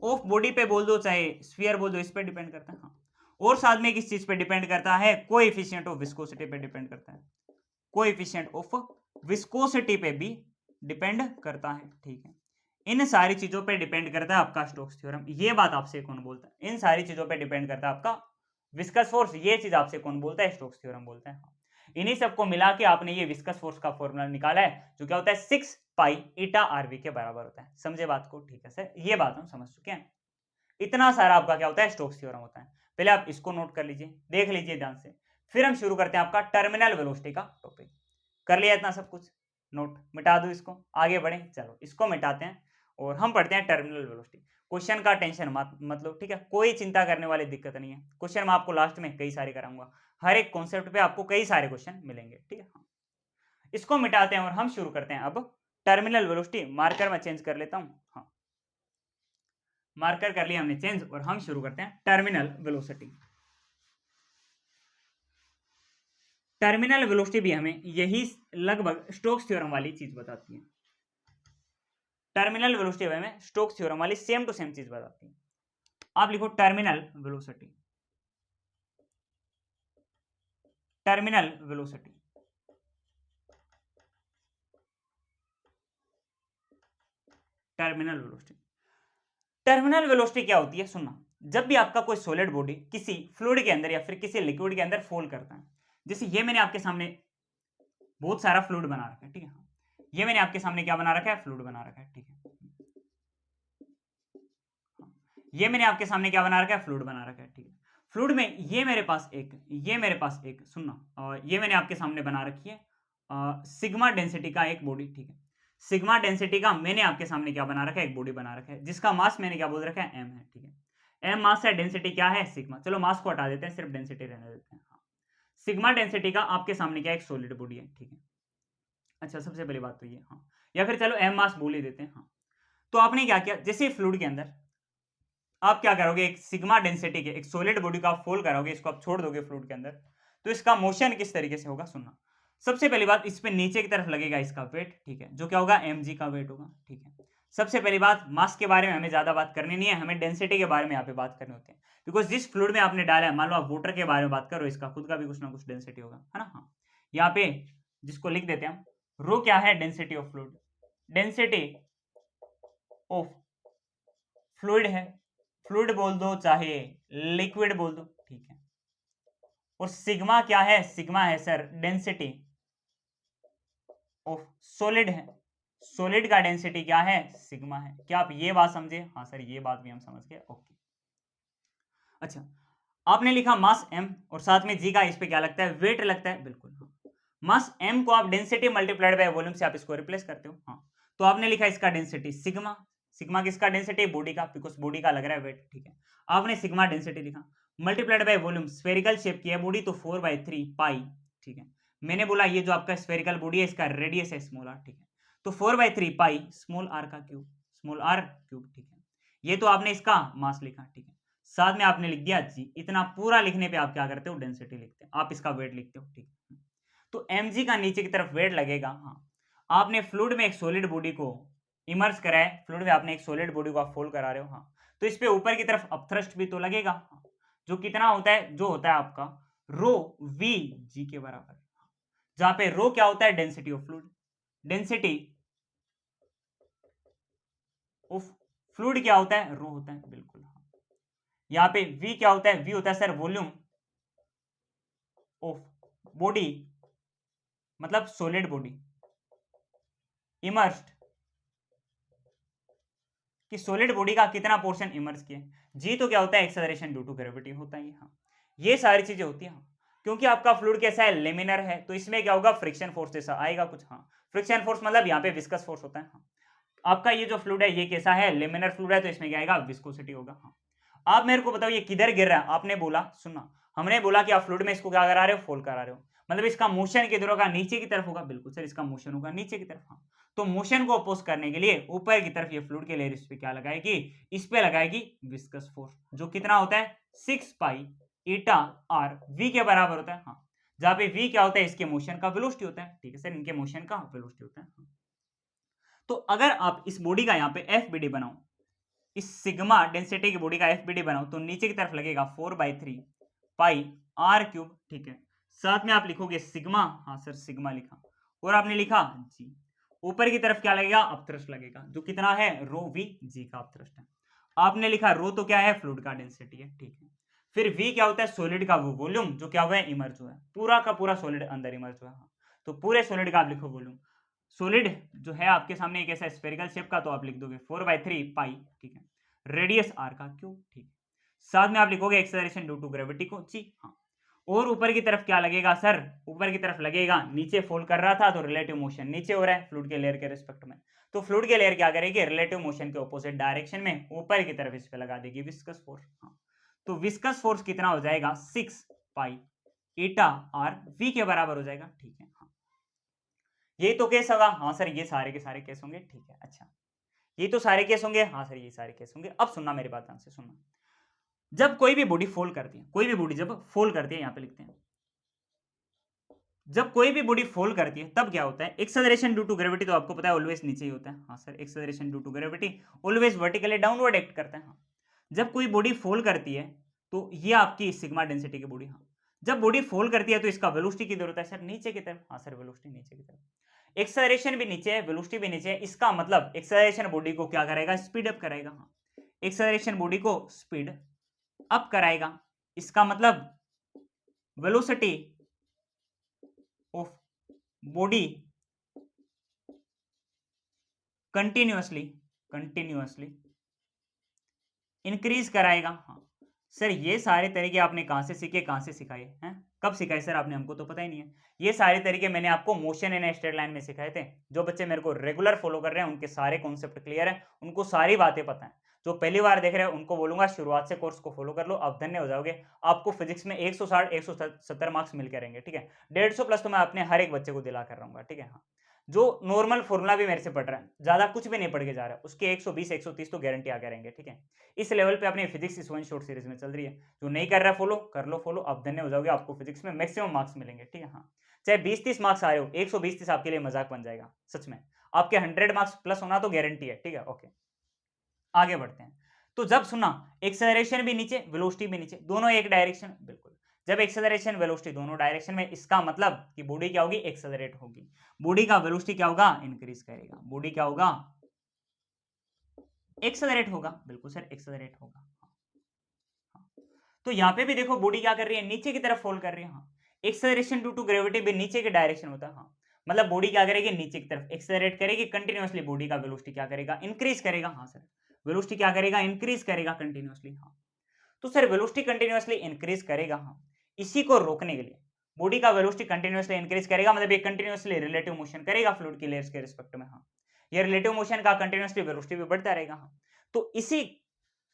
ऑफ बॉडी पे बोल दो, चाहे स्फीयर बोल दो, इस पे डिपेंड करता है, हाँ। और साथ में किस चीज पे डिपेंड करता है, कोएफिशिएंट ऑफ विस्कोसिटी पे डिपेंड करता है, कोएफिशिएंट ऑफ विस्कोसिटी पे भी डिपेंड करता है, ठीक है। इन सारी चीजों पे डिपेंड करता है आपका स्टोक्स थ्योरम। ये बात आपसे कौन बोलता है, इन सारी चीजों पे डिपेंड करता है आपका विस्कस फोर्स, ये चीज आपसे कौन बोलता है, स्टोक्स थ्योरम बोलता है। इन्हीं सबको मिला के आपने ये विस्कस फोर्स का फॉर्मूला निकाला है, जो क्या होता है 6 पाई ईटा आरवी के बराबर होता है। समझे बात को, ठीक है सर, ये बात हम समझ चुके हैं। इतना सारा आपका क्या होता है, स्टोक्स थ्योरम होता है। पहले आप इसको नोट कर लीजिए, देख लीजिए ध्यान से, फिर हम शुरू करते हैं आपका टर्मिनल वेलोसिटी का टॉपिक। कर लिया इतना सब कुछ, नोट मिटा दो इसको, आगे बढ़े, चलो इसको मिटाते हैं और हम पढ़ते हैं टर्मिनल वेलोसिटी। क्वेश्चन का टेंशन मत मतलब, ठीक है, कोई चिंता करने वाली दिक्कत नहीं है। क्वेश्चन मैं आपको लास्ट में कई सारे कराऊंगा, हर एक कॉन्सेप्ट पे आपको कई सारे क्वेश्चन मिलेंगे, ठीक है। हाँ, इसको मिटाते हैं और हम शुरू करते हैं अब टर्मिनल वेलोसिटी। मार्कर मैं चेंज कर लेता हूं, हाँ, मार्कर कर लिया हमने चेंज, और हम शुरू करते हैं टर्मिनल वेलोसिटी। टर्मिनल वेलोसिटी भी हमें यही लगभग स्टोक्स थ्योरम वाली चीज बताती है। टर्मिनल वेलोसिटी में स्टोक्स थ्योरम वाली सेम टू सेम चीज बताती है। आप लिखो terminal velocity, terminal velocity, terminal velocity. Terminal velocity क्या होती है, सुनना। जब भी आपका कोई सॉलिड बॉडी किसी फ्लूइड के अंदर या फिर किसी लिक्विड के अंदर फॉल करता है, जैसे ये मैंने आपके सामने बहुत सारा फ्लूइड बना रखा है, ठीक है, ये मैंने आपके सामने क्या बना रखा है, फ्लूइड बना रखा है, ठीक है, ये मैंने आपके सामने क्या बना रखा है, फ्लूइड बना रखा है, ठीक है। फ्लूइड में ये मेरे पास एक सुनना, ये मैंने आपके सामने बना रखी है सिग्मा डेंसिटी का एक बॉडी, ठीक है। सिग्मा डेंसिटी का मैंने आपके सामने क्या बना रखा है, एक बॉडी बना रखा है, जिसका मास मैंने क्या बोल रखा है, एम है, ठीक है। एम मास है, डेंसिटी क्या है, सिग्मा। चलो मास को हटा देते हैं, सिर्फ डेंसिटी रहने देते हैं। हाँ, सिग्मा डेंसिटी का आपके सामने क्या एक सॉलिड बॉडी है, ठीक है। अच्छा, सबसे पहली बात तो ये, हाँ, या फिर चलो एम मास बोल ही देते हैं, हाँ। तो आपने क्या किया, जैसे फ्लूइड के अंदर आप क्या करोगे, एक सिग्मा डेंसिटी के एक सॉलिड बॉडी को आप फोल्ड करोगे, इसको आप छोड़ दोगे फ्लूइड के अंदर, तो इसका मोशन किस तरीके से होगा, सुनना। सबसे पहली बात, इस पे नीचे की तरफ लगेगा इसका वेट, ठीक है, जो क्या होगा, mg का वेट होगा, ठीक है। सबसे पहली बात, मास के बारे में हमें ज्यादा बात करनी नहीं है, हमें डेंसिटी के बारे में यहाँ पे बात करनी होती है, बिकॉज जिस फ्लूइड में आपने डाला है, मान लो आप वाटर के बारे में बात करो, इसका खुद का भी कुछ ना कुछ डेंसिटी होगा, है ना। हाँ, यहाँ पे जिसको लिख देते हैं हम, रो क्या है, density of fluid, density of fluid है, फ्लूइड बोल दो चाहे लिक्विड बोल दो, ठीक है। और सिग्मा क्या है, सिग्मा है सर डेंसिटी ऑफ सॉलिड है, सॉलिड का डेंसिटी क्या है, सिग्मा है। क्या आप ये बात समझे, हाँ सर ये बात भी हम समझ गए, ओके। अच्छा, आपने लिखा मास m और साथ में g का इस पे क्या लगता है, वेट लगता है, बिल्कुल। हाँ, मास m को आप डेंसिटी मल्टीप्लाइड बाय वॉल्यूम से आप इसको रिप्लेस करते हो, हाँ। तो आपने लिखा इसका डेंसिटी सिग्मा, सिग्मा किसका डेंसिटी, बॉडी का, बिकॉज बॉडी का लग रहा है वेट, ठीक है। आपने सिग्मा डेंसिटी लिखा, multiplied by volume, spherical shape की है बॉडी तो 4/3 पाई, ठीक है। मैंने बोला ये जो आपका स्फेरिकल बॉडी है इसका रेडियस है स्मॉल r, ठीक है, तो 4/3 पाई स्मॉल r का क्यूब, स्मॉल r क्यूब, ठीक है। ये तो आपने इसका मास लिखा, ठीक है, साथ में आपने लिख दिया g। इतना पूरा लिखने पे आप क्या करते हो, डेंसिटी लिखते हो, आप इसका वेट लिखते हो, ठीक है। तो mg का नीचे की तरफ वेट लगेगा, हाँ। आपने फ्लूइड में एक सॉलिड बॉडी को इमर्स करा है, फ्लूइड में आपने एक सॉलिड बॉडी को आप फोल्ड करा रहे हो, हाँ। तो इस पे ऊपर की तरफ अपथ्रस्ट भी तो लगेगा, जो कितना होता है, जो होता है आपका रो वी जी के बराबर, जहां पे रो क्या होता है, density of fluid, density of fluid क्या होता है, रो होता है, बिल्कुल। यहाँ पे वी क्या होता है, वी होता है सर वॉल्यूम ऑफ बॉडी, मतलब सॉलिड बॉडी इमर्स्ड, कि सॉलिड बॉडी का कितना पोर्शन इमर्स किया। जी तो क्या होता है, एक्सेलरेशन ड्यू टू ग्रेविटी होता है। हाँ, ये सारी चीजें होती हैं। क्योंकि आपका फ्लूइड कैसा है, लेमिनर है, तो इसमें क्या होगा, फ्रिक्शन फोर्स जैसा आएगा कुछ। हाँ, फ्रिक्शन फोर्स मतलब यहाँ पे विस्कस फोर्स होता है। हाँ, आपका ये जो फ्लूइड है ये कैसा है, लेमिनर फ्लूइड है, तो इसमें क्या आएगा, विस्कोसिटी होगा। हाँ, आप मेरे को बताओ ये किधर गिर रहा है, आपने बोला, सुनना, हमने बोला कि आप फ्लूइड में इसको क्या करा रहे हो, फोल्ड करा रहे हो, मतलब इसका मोशन किधर होगा, नीचे की तरफ होगा, बिल्कुल सर, इसका मोशन होगा नीचे की तरफ। हाँ, तो मोशन को अपोज करने के लिए ऊपर की तरफ ये फ्लूइड के लेयर इस पे क्या लगाएगी, इस पे लगाएगी विस्कस फोर्स, जो कितना होता है 6 पाई ईटा आर वी के बराबर होता है। हाँ, जहां पे वी क्या होता है, इसके मोशन का वेलोसिटी होता है, ठीक है सर, इनके मोशन का वेलोसिटी होता है। हाँ। तो अगर आप इस बॉडी का यहाँ पे एफ बी डी बनाओ, इस सिग्मा डेंसिटी की बॉडी का एफ बी डी बनाओ, तो नीचे की तरफ लगेगा 4/3 पाई आर क्यूब, ठीक है, साथ में आप लिखोगे सिग्मा, हाँ सर सिग्मा लिखा, और आपने लिखा जी, ऊपर की तरफ क्या लगेगा, अपथ्रस्ट लगेगा, जो कितना है, रो वी जी का अपथ्रस्ट है। आपने लिखा रो तो क्या है, फ्लूइड का डेंसिटी है, ठीक है। फिर वी क्या होता है, सॉलिड का वो वॉल्यूम, जो क्या हुआ है, इमर्ज हुआ है, पूरा का पूरा सॉलिड अंदर इमर्ज हुआ है। हाँ, तो पूरे सॉलिड का आप लिखो वॉल्यूम, सॉलिड जो है आपके सामने एक ऐसा स्फेरिकल शेप का, तो आप लिख दोगे 4/3 पाई, ठीक है, रेडियस आर का क्यूब, ठीक है, साथ में आप लिखोगे एक्सेलरेशन ड्यू टू ग्रेविटी को जी। हाँ, और ऊपर की तरफ क्या लगेगा सर, ऊपर की तरफ लगेगा, नीचे फोल्ड कर रहा था तो रिलेटिव मोशन नीचे हो रहा है फ्लूइड के लेयर के रिस्पेक्ट में, तो फ्लूइड के लेयर क्या करेगी, रिलेटिव मोशन के ऑपोजिट डायरेक्शन में ऊपर की तरफ इस पे लगा देगी विस्कस फोर्स। हाँ, तो विस्कस फोर्स कितना हो जाएगा, 6 पाई ईटा आर वी के बराबर हो जाएगा, ठीक है। हाँ, ये तो केस होगा, हाँ सर ये सारे के सारे केस होंगे, ठीक है। अच्छा, ये तो सारे केस होंगे, हाँ सर ये सारे केस होंगे। अब सुनना मेरी बात ध्यान से सुनना, जब कोई भी बॉडी फोल्ड करती है, कोई भी बॉडी जब फोल्ड करती है, यहां पे लिखते हैं, जब कोई भी बॉडी फोल्ड करती है तब क्या होता है, एक्सेलरेशन ड्यू टू ग्रेविटी तो आपको पता है ऑलवेज नीचे ही होता है। हाँ sir, acceleration due to gravity always vertically downward act करता है। हाँ, जब कोई बॉडी फोल्ड करती है तो ये आपकी सिग्मा डेंसिटी की बॉडी। हाँ, जब बॉडी फोल्ड करती है तो इसका वेलोसिटी किधर होता है सर, नीचे की तरफ। हाँ सर, वेलोसिटी नीचे की तरफ, एक्सेलरेशन भी नीचे है, वेलोसिटी भी नीचे है, इसका मतलब एक्सेलरेशन बॉडी को क्या करेगा, स्पीड अप कराएगा। हाँ, एक्सेलरेशन बॉडी को स्पीड अप कराएगा, इसका मतलब velocity of body continuously continuously increase कराएगा। हाँ सर, ये सारे तरीके आपने कहां से सीखे, कहां से सिखाए हैं, कब सिखाए सर आपने, हमको तो पता ही नहीं है। ये सारे तरीके मैंने आपको मोशन इन स्ट्रेट लाइन में सिखाए थे। जो बच्चे मेरे को रेगुलर फॉलो कर रहे हैं उनके सारे कॉन्सेप्ट क्लियर है, उनको सारी बातें पता है। जो पहली बार देख रहे हैं उनको बोलूंगा शुरुआत से कोर्स को फॉलो कर लो, आप धन्य हो जाओगे। आपको फिजिक्स में 160 170 मार्क्स मिल के रहेंगे, ठीक है। 150 प्लस तो मैं अपने हर एक बच्चे को दिला कर रहूंगा, ठीक है। हाँ, जो नॉर्मल फॉर्मूला भी मेरे से पढ़ रहा है, ज्यादा कुछ भी नहीं पढ़ के जा रहा है, उसके 120 130 तो गारंटी आ रहेंगे, ठीक है। इस लेवल पे अपनी फिजिक्स इस वन शॉट सीरीज में चल रही है। जो नहीं कर रहा फॉलो कर लो फॉलो, आप धन्य हो जाओगे, आपको फिजिक्स में मैक्सिमम मार्क्स मिलेंगे, ठीक है। हाँ, चाहे 20-30 मार्क्स आ रहे हो, 120-30 आपके लिए मजाक बन जाएगा सच में। आपके 100 मार्क्स प्लस होना तो गारंटी है, ठीक है। ओके, आगे बढ़ते हैं। तो जब सुना एक्सेलरेशन भी नीचे, वेलोसिटी भी नीचे, दोनों एक डायरेक्शन, बिल्कुल। जब एक्सेलरेशन वेलोसिटी दोनों डायरेक्शन में, इसका मतलब कि बॉडी क्या होगी, एक्सेलरेट होगी। बॉडी का वेलोसिटी क्या होगा, इंक्रीज करेगा। बॉडी क्या होगा, एक्सेलरेट होगा, बिल्कुल सर एक्सेलरेट होगा। तो यहां पे भी देखो बॉडी क्या कर रही है, नीचे की तरफ फोल्ड कर रही है। हाँ, एक्सेलरेशन ड्यू टू ग्रेविटी भी नीचे के डायरेक्शन होता है। हाँ, मतलब बॉडी क्या करेगी, नीचे की तरफ एक्सेलरेट करेगी कंटिन्यूअसली, बॉडी का वेलोसिटी क्या करेगा, इंक्रीज करेगा। हाँ सर, वेलोसिटी क्या करेगा, इंक्रीज करेगा कंटिन्यूअसली। हाँ, तो सर वेलोसिटी कंटिन्यूअसली इंक्रीज करेगा। हाँ, इसी को रोकने के लिए बॉडी का वेलोसिटी कंटिन्यूअसली इंक्रीज करेगा, मतलब ये कंटिन्यूअसली रिलेटिव मोशन करेगा फ्लूइड की लेयर्स के रिस्पेक्ट में। हाँ, ये रिलेटिव मोशन का कंटिन्यूअसली वेलोसिटी भी बढ़ता रहेगा। हाँ, तो इसी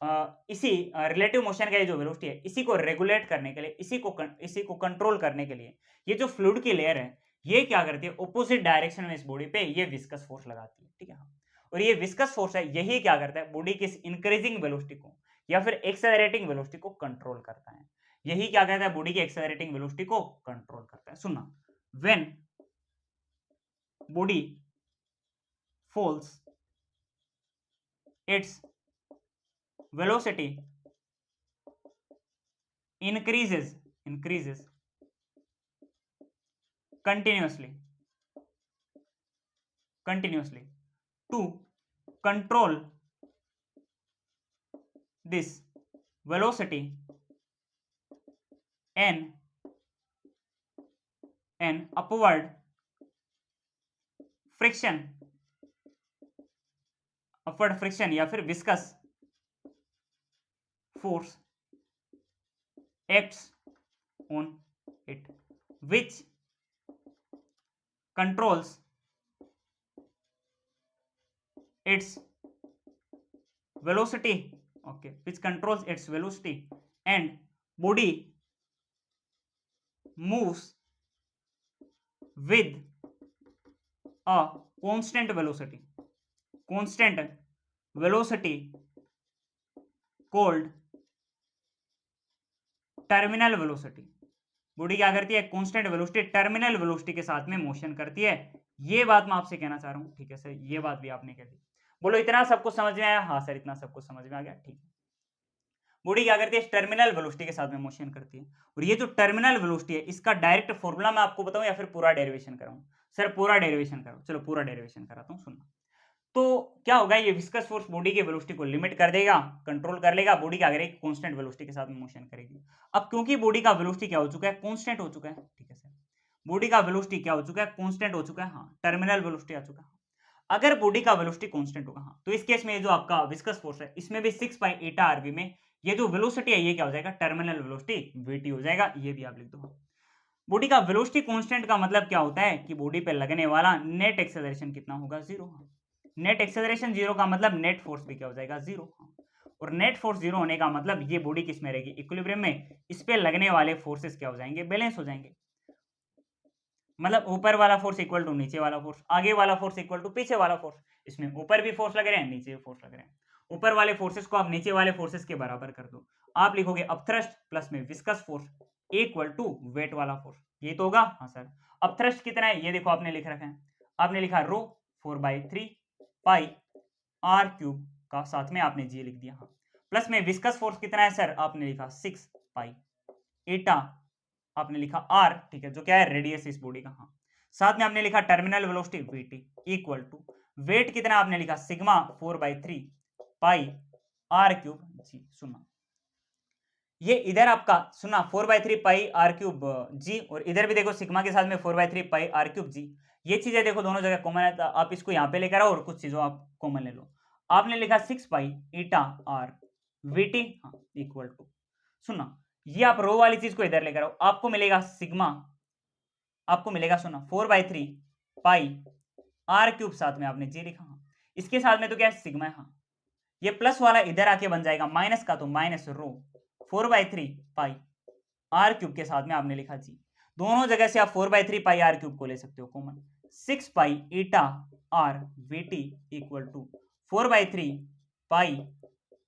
रिलेटिव मोशन का ये जो वेलोसिटी है, इसी को रेगुलेट करने के लिए, इसी को कंट्रोल करने के लिए, ये जो फ्लूइड की लेयर है, ये क्या करती है, ऑपोजिट डायरेक्शन में इस बॉडी पे ये विस्कस फोर्स लगाती है, ठीक है। हाँ, और ये विस्कस फोर्स है, यही क्या करता है, बॉडी की इस इंक्रीजिंग वेलोसिटी को या फिर एक्सेलरेटिंग वेलोसिटी को कंट्रोल करता है। यही क्या कहता है, बॉडी की एक्सेलरेटिंग वेलोसिटी को कंट्रोल करता है। सुनना, when body false its velocity increases continuously to control this velocity and an upward friction या फिर viscous force acts on it which controls its velocity and body moves with a constant velocity called terminal velocity. Body क्या करती है? Constant velocity terminal velocity के साथ में motion करती है। ये बात मैं आपसे कहना चाह रहा हूं, ठीक है सर, ये बात भी आपने कह दी। बोलो इतना सबको समझ में आया? हाँ सर, इतना सबको समझ में आ गया, ठीक है। बॉडी क्या करती है? टर्मिनल वेलोसिटी के साथ में मोशन करती है। और ये जो टर्मिनल वेलोसिटी है, इसका डायरेक्ट फॉर्मूला मैं आपको बताऊं या फिर पूरा डेरिवेशन कराऊं? सर पूरा डेरिवेशन करो। चलो पूरा डेरिवेशन कराता हूं, सुनना। तो क्या होगा, ये विस्कस फोर्स बॉडी की वेलोसिटी को लिमिट कर देगा, कंट्रोल कर लेगा। बॉडी क्या करेगी? कांस्टेंट वेलोसिटी के साथ में मोशन करेगी। अब क्योंकि बॉडी का वेलोसिटी क्या हो चुका है? कांस्टेंट हो चुका है, ठीक है सर। बॉडी का वेलोसिटी क्या हो चुका है? कांस्टेंट हो चुका है, हाँ, टर्मिनल वेलोसिटी आ चुका है। अगर बॉडी का वेलोसिटी कांस्टेंट होगा, हाँ, तो इस केस में ये जो आपका विस्कस फोर्स है, इसमें भी 6 पाई एटा आरवी में ये जो वेलोसिटी है, ये क्या हो जाएगा? टर्मिनल वेलोसिटी वीटी हो जाएगा। ये भी आप लिख दो। बॉडी का वेलोसिटी कांस्टेंट का मतलब क्या होता है कि बॉडी पे लगने वाला नेट एक्सेलरेशन कितना होगा? 0। नेट एक्सेलरेशन 0 का मतलब नेट फोर्स भी क्या हो जाएगा? 0। और नेट फोर्स 0 होने का मतलब ये बॉडी किस में रहेगी? इक्विलिब्रियम में। इस पे लगने वाले फोर्सेस क्या हो जाएंगे? बैलेंस हो जाएंगे। मतलब ऊपर वाला फोर्स इक्वल टू नीचे वाला फोर्स, आगे वाला फोर्स इक्वल टू पीछे वाला फोर्स। इसमें ऊपर भी फोर्स लग रहे हैं, नीचे भी फोर्स लग रहे हैं। ऊपर वाले फोर्सेस को आप नीचे वाले फोर्सेस के बराबर कर दो। आप लिखोगे अपथ्रस्ट प्लस में viscous force equal to weight वाला फोर्स। ये तो होगा, हाँ सर। अपथ्रस्ट कितना है? ये देखो आपने लिख रखा है, आपने लिखा रो 4/3 पाई आर क्यूब का, साथ में आपने जी लिख दिया, हाँ। प्लस में विस्कस फोर्स कितना है सर? आपने लिखा 6 पाई एटा, आपने लिखा आर, ठीक है, जो क्या है? रेडियस इस बॉडी का, हाँ। साथ में आपने लिखा terminal velocity v t equal to weight कितना आपने लिखा? Sigma 4/3 pi r cube g. सुना, ये इधर आपका सुना 4/3 पाई आर क्यूब जी, और इधर भी देखो सिग्मा के साथ में 4/3 पाई आर क्यूब जी। ये चीजें देखो दोनों जगह कॉमन है, तो आप इसको यहाँ पे लेकर आओ और कुछ चीजों आप कॉमन ले लो। आपने लिखा 6 पाई ईटा आर वीटी, हाँ, इक्वल टू, सुना, ये आप रो वाली चीज को इधर लेकर आओ, आपको मिलेगा सिग्मा, आपको मिलेगा सुना 4/3 पाई आर क्यूब, साथ में आपने जी लिखा, हाँ। इसके साथ में तो क्या है? सिग्मा है, हाँ। ये प्लस वाला इधर आके बन जाएगा माइनस का, तो minus rho 4/3 pi r cube के साथ में आपने लिखा जी। दोनों जगह से आप 4/3 पाई आर क्यूब को ले सकते हो common. 6 pi eta r v t equal to 4/3 pi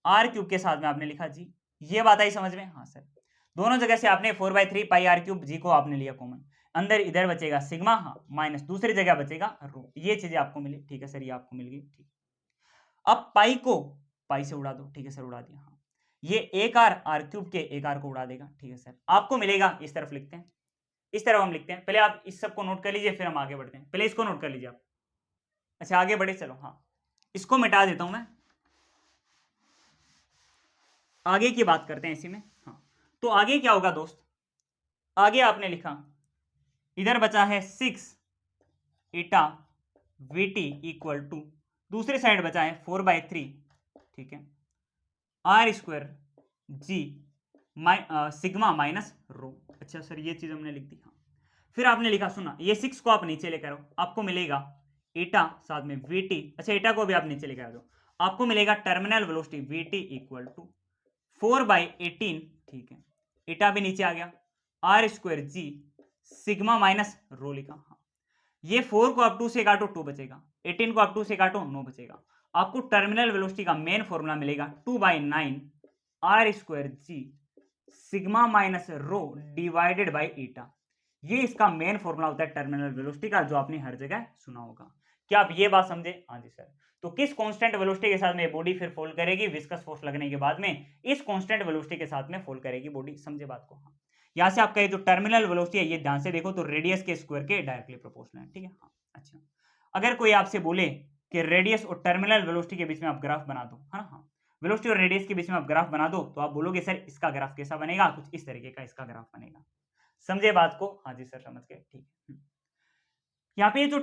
r cube के साथ में आपने लिखा जी। ये बात आई समझ में? हाँ सर। दोनों जगह से आपने 4/3 पाई आर क्यूब जी को आपने लिया कॉमन। अंदर इधर बचेगा सिग्मा, हाँ, माइनस दूसरी जगह बचेगा रो। ये चीजें आपको मिली, ठीक है सर, ये आपको मिल गई, ठीक। अब पाई को पाई से उड़ा दो, ठीक है सर, उड़ा दिया, हाँ। ये एक आर क्यूब के एक आर को उड़ा देगा, ठीक है सर। आपको मिलेगा, इस तरफ लिखते हैं, इस तरफ हम लिखते हैं। पहले आप इस सब को नोट कर लीजिए, फिर हम आगे बढ़ते हैं। पहले इसको नोट कर लीजिए आप। अच्छा आगे बढ़े, चलो, हाँ, इसको मिटा देता हूं मैं, आगे की बात करते हैं इसी में, हाँ। तो आगे क्या होगा दोस्त? आगे आपने लिखा, इधर बचा है 6 ईटा वीटी इक्वल टू, दूसरी साइड बचा है 4/3, ठीक है, are square ji sigma minus rho. अच्छा सर, ये चीज हमने लिख दी, हाँ। फिर आपने लिखा, सुना, ये 6 को आप नीचे लेकर आओ, आपको मिलेगा एटा, साथ में वीटी, अच्छा एटा को भी आप नीचे लेकर आ दो, आपको मिलेगा terminal velocity v t equal to 4/18, ठीक है, एटा भी नीचे आ गया, आर स्क्वायर जी सिग्मा माइनस रो लिखा, हाँ। ये 4 को आप 2 से काटो 2 बचेगा, 18 को आप 2 से काटो 9 बचेगा। आपको टर्मिनल वेलोसिटी का मेन फॉर्मूला मिलेगा 2/9 are square ji sigma minus rho divided by eta. ये इसका मेन फॉर्मूला होता है टर्मिनल वेलोसिटी का, जो आपने हर जगह सुना होगा। क्या आप ये बात समझे? हाँ जी सर। तो किस कांस्टेंट वेलोसिटी के साथ में बॉडी फिर फॉल करेगी विस्कस फोर्स लगने के बाद में? इस कांस्टेंट वेलोसिटी के साथ में फॉल करेगी बॉडी। समझे बात को? हाँ। यहाँ से आपका ये जो टर्मिनल वेलोसिटी है ये ध्यान से देखो तो रेडियस के स्क्वायर के डायरेक्टली प्रोपोर्शनल है। ठीक है? हाँ। अच्छा, अगर कोई आपसे बोले कि रेडियस और टर्मिनल वेलोसिटी के बीच में आप ग्राफ बना दो, है ना? हाँ। वेलोसिटी और रेडियस के बीच में आप ग्राफ बना दो तो आप बोलोगे सर इसका ग्राफ कैसा बनेगा? कुछ इस तरीके का इसका ग्राफ बनेगा। समझे बात को? हाँ जी सर, समझ गए। ठीक है। यहाँ पे जो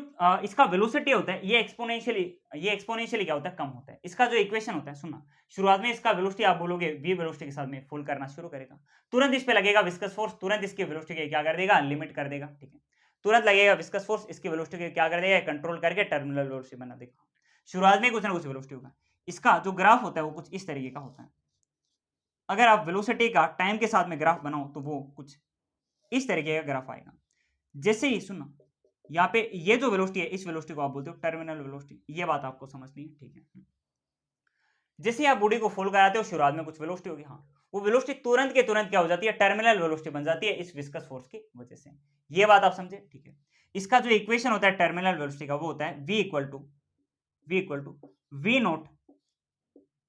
इसका वेलोसिटी होता है ये एक्सपोनेंशियली क्या होता है? कम होता है। इसका जो इक्वेशन होता है सुनना, शुरुआत में इसका वेलोसिटी आप बोलोगे v वेलोसिटी के साथ में फॉल करना शुरू करेगा। तुरंत इस पे लगेगा विस्कस फोर्स, तुरंत इसकी वेलोसिटी को क्या कर देगा? लिमिट कर देगा। ठीक है? तुरंत लगेगा विस्कस फोर्स, इसकी वेलोसिटी को क्या कर देगा? कंट्रोल करके टर्मिनल वेलोसिटी बना देगा। शुरुआत में कुछ ना कुछ वेलोसिटी होगा। इसका जो ग्राफ होता है वो कुछ इस तरीके का होता है। अगर आप वेलोसिटी का टाइम के साथ में ग्राफ बनाओ तो वो कुछ इस तरीके का ग्राफ आएगा। जैसे ही सुनना, यहाँ पे ये जो वेलोसिटी है इस वेलोसिटी को आप बोलते हो टर्मिनल वेलोसिटी। ये बात आपको समझनी है। ठीक है? जैसे ही आप बॉडी को फॉल कराते हो शुरुआत में कुछ वेलोसिटी होगी, हाँ, वो वेलोसिटी तुरंत के तुरंत क्या हो जाती है? टर्मिनल वेलोसिटी बन जाती है इस विस्कस फोर्स की वजह से। ये बात आप समझे? ठीक है? इसका जो इक्वेशन होता है टर्मिनल वेलोसिटी का वो होता है v equal to v naught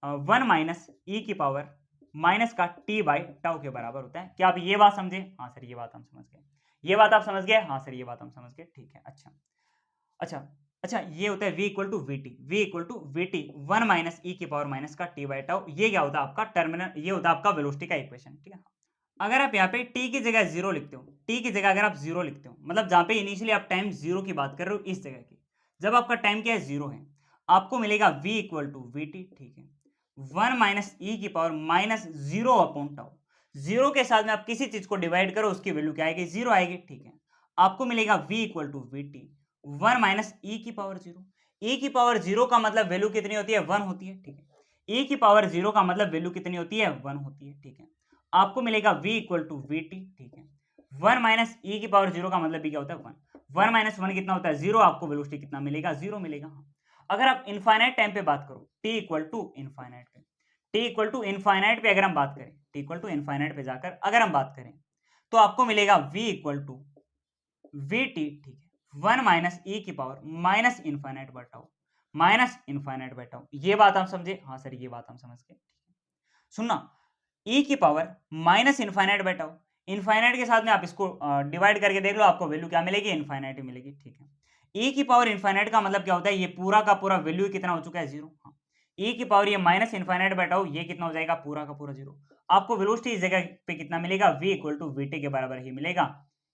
1 minus e की पावर माइनस का t बाई टाउ के बराबर होता है। क्या आप ये बात समझे? हाँ सर, ये बात हम समझ गए। ये बात आप समझ गए? हाँ सर, ये बात हम समझ गए। ठीक है? अच्छा अच्छा अच्छा, ये होता है v equal to v t 1 minus e की पावर माइनस का t बाई टाउ। ये क्या होता है? आपका टर्मिनल, ये होता है आपका वेलोसिटी का इक्वेशन। ठीक है? अगर आप यहाँ पे t की जगह जीरो लिखते हो, t की जगह अगर आप जीरो लिखते हो, मतलब जहां पे इनिशियली आप टाइम जीरो की बात कर रहे हो इस जगह की, जब आपका टाइम क्या है? जीरो है, आपको मिलेगा v equal to v t. ठीक है? 1 माइनस ई की power minus zero upon tau. Zero के साथ में आप किसी चीज को डिवाइड करो उसकी वैल्यू क्या आएगी? जीरो आएगी। ठीक है? आपको मिलेगा v equal to v t 1 minus e की पावर जीरो। ई की पावर जीरो का मतलब वैल्यू कितनी होती है? 1 होती है। ठीक है? ई की पावर जीरो का मतलब वैल्यू कितनी होती है? 1 होती है। ठीक है? आपको मिलेगा v equal to v t. ठीक है? 1 माइनस ई की पावर जीरो का मतलब भी क्या होता है? 1। 1 माइनस 1 कितना होता है? जीरो। आपको वेलोसिटी कितना मिलेगा? जीरो मिलेगा। अगर आप इनफाइनाइट टाइम पे बात करो, t इक्वल टू इनफाइनाइट पे, t इक्वल टू इनफाइनाइट पे अगर हम बात करें, t इक्वल टू इनफाइनाइट पे जाकर अगर हम बात करें तो आपको मिलेगा v equal to v t. ठीक है? 1 माइनस ई की power minus infinite by tau, minus infinite by tau. ये बात हम समझे? हाँ सर, ये बात हम समझ गए। सुनना, e की power minus infinite by tau, infinite के साथ में आप इसको डिवाइड करके देख लो, आपको वैल्यू क्या मिलेगी? इनफाइनाइट मिलेगी। ठीक है? e की पावर इनफाइनाइट का मतलब क्या होता है? ये पूरा का पूरा वैल्यू कितना हो चुका है? जीरो। हाँ, e की पावर ये माइनस इनफाइनाइट बाय टाउ, ये कितना हो जाएगा? पूरा का पूरा जीरो। आपको वेलोसिटी इस जगह पे कितना मिलेगा? v इक्वल टू वीटी के बराबर ही मिलेगा।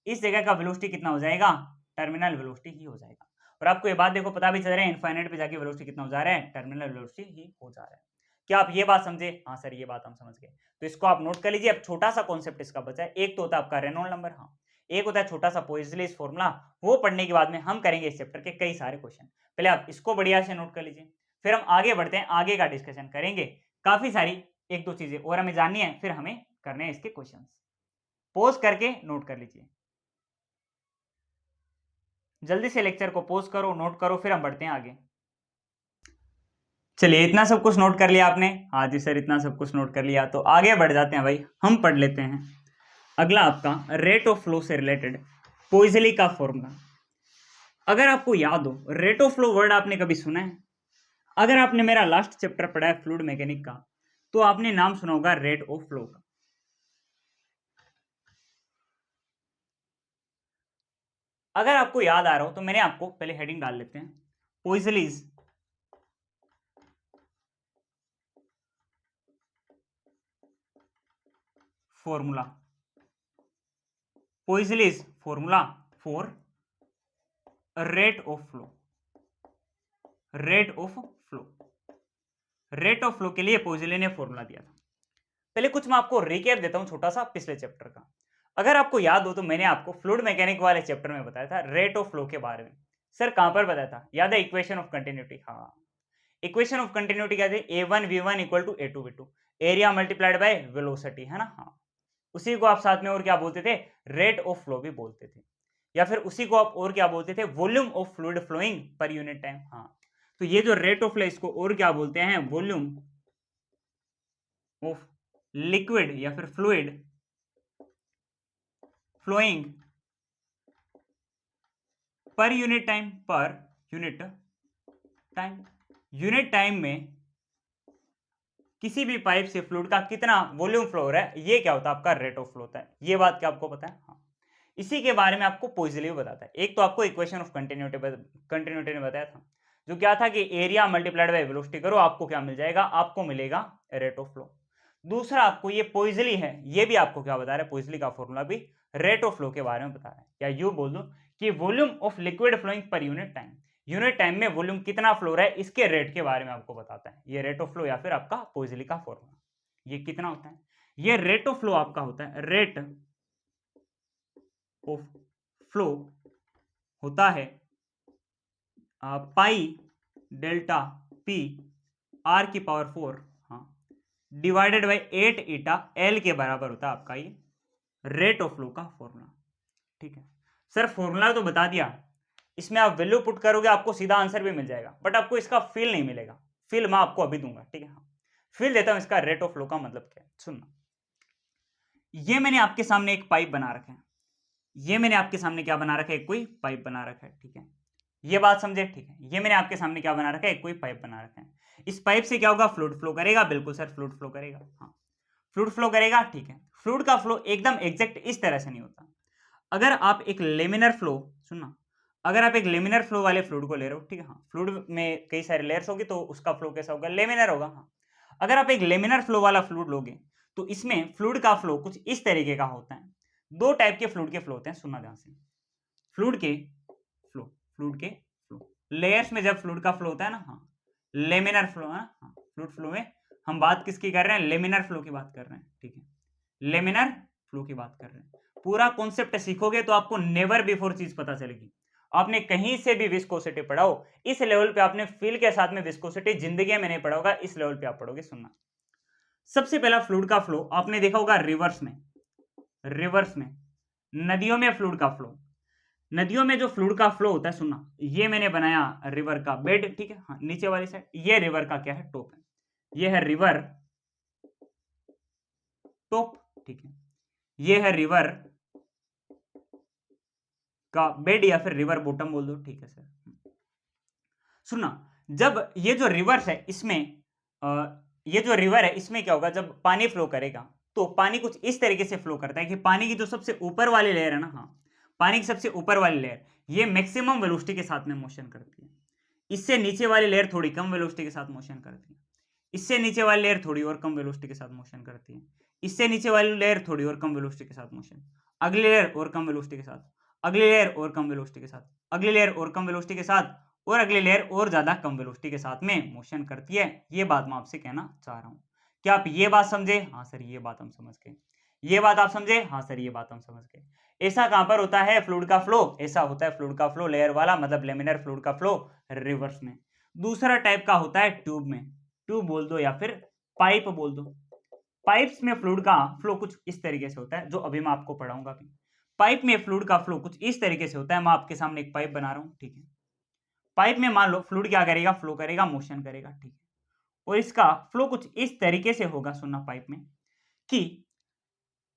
इस जगह का वेलोसिटी कितना हो जाएगा? टर्मिनल वेलोसिटी ही हो जाएगा। और आपको ये बात देखो पता भी चल रहा है इनफाइनाइट पे जाके वेलोसिटी कितना हो जा रहा है? टर्मिनल वेलोसिटी ही हो जा रहा है। क्या आप ये बात समझे? हाँ सर, ये बात हम समझ गए। तो इसको आप नोट कर लीजिए। अब छोटा सा कॉन्सेप्ट इसका बचा है। एक तो होता है आपका रेनॉल्ड नंबर, हाँ, एक होता है छोटा सा पोइजलेस फॉर्मूला। वो पढ़ने के बाद में हम करेंगे इस चैप्टर के कई सारे क्वेश्चन। पहले आप इसको बढ़िया से नोट कर लीजिए, फिर हम आगे बढ़ते हैं, आगे का डिस्कशन करेंगे। काफी सारी एक दो चीजें और हमें जाननी है, फिर हमें करने हैं इसके क्वेश्चन। पोज करके नोट कर लीजिए, जल्दी से लेक्चर को पोज करो, नोट करो, फिर हम बढ़ते हैं आगे। चलिए, इतना सब कुछ नोट कर लिया आपने? हाँ जी सर, इतना सब कुछ नोट कर लिया। तो आगे बढ़ जाते हैं भाई, हम पढ़ लेते हैं अगला आपका रेट ऑफ फ्लो से रिलेटेड पोइजली का फॉर्मूला। अगर आपको याद हो, रेट ऑफ फ्लो वर्ड आपने कभी सुना है? अगर आपने मेरा लास्ट चैप्टर पढ़ा है फ्लूइड मैकेनिक का, तो आपने नाम सुना होगा रेट ऑफ फ्लो का। अगर आपको याद आ रहा हो तो मैंने आपको पहले हेडिंग डाल लेते हैं, Poiseuille's formula, Poiseuille's formula for rate of flow, rate of flow, rate of flow के लिए पोइजली ने फॉर्मूला दिया था। पहले कुछ मैं आपको रिकैप देता हूं छोटा सा पिछले चैप्टर का। अगर आपको याद हो तो मैंने आपको फ्लूइड मैकेनिक वाले चैप्टर में बताया था रेट ऑफ फ्लो के बारे में। सर कहां पर बताया था? याद है? Equation of continuity. हाँ, इक्वेशन ऑफ कंटिन्यूटी क्या थी? A1 V1 equal to A2 V2, area multiplied by velocity, है ना? हाँ, उसी को आप साथ में और क्या बोलते थे? रेट ऑफ फ्लो भी बोलते थे, या फिर उसी को आप और क्या बोलते थे? Volume of fluid flowing per unit time. हाँ, तो ये जो रेट ऑफ फ्लो इसको और क्या बोलते हैं? वॉल्यूम ऑफ लिक्विड या फिर fluid flowing per unit time, per unit time. Unit time में किसी भी पाइप से फ्लूइड का कितना वॉल्यूम फ्लो हो रहा है, ये क्या होता है, आपका रेट ऑफ फ्लो होता है। ये बात क्या आपको पता है? हाँ। इसी के बारे में आपको पोइजली बताता है। एक तो आपको इक्वेशन ऑफ कंटिन्यूटी ने बताया था, जो क्या था कि एरिया मल्टीप्लाइड बाय वेलोसिटी करो, आपको क्या मिल जाएगा, आपको मिलेगा रेट ऑफ फ्लो। दूसरा आपको ये पोइजली है, ये भी आपको क्या बता रहा है, पोइजली का फॉर्मूला भी रेट ऑफ फ्लो के बारे में बता रहा है। या यूं बोल दो कि volume of liquid flowing per unit time, unit time में वॉल्यूम कितना फ्लो रहा है, इसके रेट के बारे में आपको बताता है ये रेट ऑफ फ्लो, या फिर आपका पोइजली का फॉर्मूला। ये कितना होता है, ये रेट ऑफ फ्लो आपका होता है, रेट ऑफ फ्लो होता है पाई डेल्टा पी आर की पावर 4, हाँ, डिवाइडेड बाई 8 ईटा एल के बराबर होता है आपका ये रेट ऑफ फ्लो का फॉर्मूला। ठीक है सर, फॉर्मूला तो बता दिया, इसमें आप वैल्यू पुट करोगे आपको सीधा आंसर भी मिल जाएगा, बट आपको इसका फील नहीं मिलेगा। फील मैं आपको अभी दूंगा, ठीक है। हाँ, फील देता हूं इसका रेट ऑफ फ्लो का मतलब क्या है, सुनना। ये मैंने आपके सामने एक पाइप बना रखा है, ये मैंने आपके सामने क्या बना रखा है, कोई पाइप बना रखा है, ठीक है। ये बात समझे, ठीक है। ये मैंने आपके सामने क्या बना रखा है, कोई पाइप बना रखा है। इस पाइप से क्या होगा, फ्लूइड फ्लो करेगा, बिल्कुल सर, फ्लूइड फ्लो करेगा, हाँ, फ्लूइड फ्लो करेगा, ठीक है। फ्लूइड का फ्लो एकदम एग्जैक्ट इस तरह से नहीं होता। अगर आप एक लेमिनर फ्लो, सुनना, अगर आप एक लेमिनर फ्लो वाले फ्लूइड को ले रहे हो, ठीक है, हाँ, फ्लूइड में कई सारे लेयर्स होगी तो उसका फ्लो कैसा होगा, लेमिनर होगा, हाँ। अगर आप एक लेमिनर फ्लो वाला फ्लूइड लोगे तो इसमें फ्लूइड का फ्लो कुछ इस तरीके का होता है। दो टाइप के फ्लूइड के फ्लो होते हैं, सुनना ध्यान से। फ्लूइड के फ्लो, फ्लूइड के फ्लो, लेयर्स में जब फ्लूइड का फ्लो होता है ना, हाँ, लेमिनर फ्लो है, हाँ, फ्लूइड फ्लो में हम बात किसकी कर रहे हैं, लेमिनर फ्लो की बात कर रहे हैं, ठीक है, लेमिनर फ्लो की बात कर रहे हैं। पूरा कॉन्सेप्ट सीखोगे तो आपको नेवर बिफोर चीज पता चलेगी। आपने कहीं से भी विस्कोसिटी पढ़ा हो, इस लेवल पे आपने फील के साथ में विस्कोसिटी जिंदगी में नहीं पढ़ा होगा, इस लेवल पे आप पढ़ोगे। सुनना, सबसे पहला फ्लूइड का फ्लो आपने देखा होगा रिवर्स में, रिवर्स में नदियों में फ्लूइड का फ्लो, नदियों में जो फ्लूइड का फ्लो होता है, सुनना, ये मैंने बनाया रिवर का बेड, ठीक है, हाँ, नीचे वाली साइड ये रिवर का क्या है, टॉप है, ये है रिवर टॉप, ठीक है, ये है रिवर का बेड या फिर रिवर बॉटम बोल दो, ठीक है सर। सुनना, जब ये जो रिवर्स है इसमें ये जो रिवर है इसमें क्या होगा, जब पानी फ्लो करेगा तो पानी कुछ इस तरीके से फ्लो करता है कि पानी की जो सबसे ऊपर वाली लेयर है ना, हाँ, पानी की सबसे ऊपर वाली लेयर ये मैक्सिमम वेलोसिटी के साथ में मोशन करती है। इससे नीचे वाली लेयर थोड़ी कम वेलोसिटी के साथ मोशन करती है। इससे नीचे वाली लेयर थोड़ी और कम वेलोसिटी के साथ मोशन करती है। इससे नीचे वाली लेयर थोड़ी और कम वेलोसिटी के साथ मोशन, अगली लेयर और कम वेलोसिटी के साथ, अगली लेयर और कम वेलोसिटी के साथ, अगली लेयर और कम वेलोसिटी के साथ, और अगली लेयर और ज्यादा कम वेलोसिटी के साथ में मोशन करती है। ये बात मैं आपसे कहना चाह रहा हूं। क्या आप ये बात समझे? हाँ सर, ये बात हम समझ गए। ये बात आप समझे? हाँ सर, ये बात हम समझ गए। ऐसा कहां पर होता है फ्लूइड का फ्लो? ऐसा होता है फ्लूइड का फ्लो लेयर वाला, मतलब लेमिनर फ्लूइड का फ्लो रिवर्स में। दूसरा टाइप का होता है ट्यूब में, ट्यूब बोल दो या फिर पाइप बोल दो। पाइप्स में फ्लूइड का फ्लो कुछ इस तरीके से होता है, जो अभी मैं आपको पढ़ाऊंगा भी। पाइप में फ्लूइड का फ्लो कुछ इस तरीके से होता है, मैं आपके सामने एक पाइप बना रहा हूं, ठीक है। पाइप में मान लो फ्लूइड क्या करेगा, फ्लो करेगा, मोशन करेगा, ठीक है, और इसका फ्लो कुछ इस तरीके से होगा, सुनना, पाइप में कि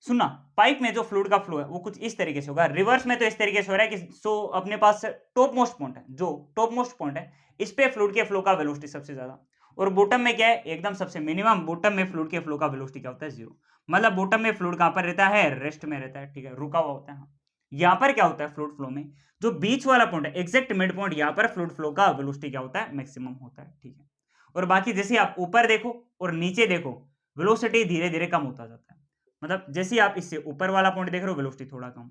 सुनना, पाइप में जो फ्लूइड का फ्लो है वो कुछ इस तरीके से होगा। रिवर्स में तो इस तरीके से हो रहा है कि सो अपने पास टॉप मोस्ट पॉइंट है, जो टॉप मोस्ट पॉइंट है इस पे फ्लूइड के फ्लो का वेलोसिटी सबसे ज्यादा, और बॉटम में क्या है, एकदम सबसे मिनिमम। बॉटम में फ्लूइड के फ्लो का वेलोसिटी क्या होता है, जीरो। मतलब बॉटम में फ्लूइड कहां पर रहता है, रेस्ट में रहता है, ठीक है, रुका हुआ होता है। यहाँ पर क्या होता है फ्लूइड फ्लो में, जो बीच वाला पॉइंट है, एग्जैक्ट मिड पॉइंट, यहाँ पर फ्लूइड फ्लो का वेलोसिटी क्या होता है, मैक्सिमम होता है, ठीक है। और बाकी जैसे आप ऊपर देखो और नीचे देखो, वेलोसिटी धीरे धीरे कम होता जाता है। मतलब जैसे आप इससे ऊपर वाला पॉइंट देख रहे हो, वेलोसिटी थोड़ा कम,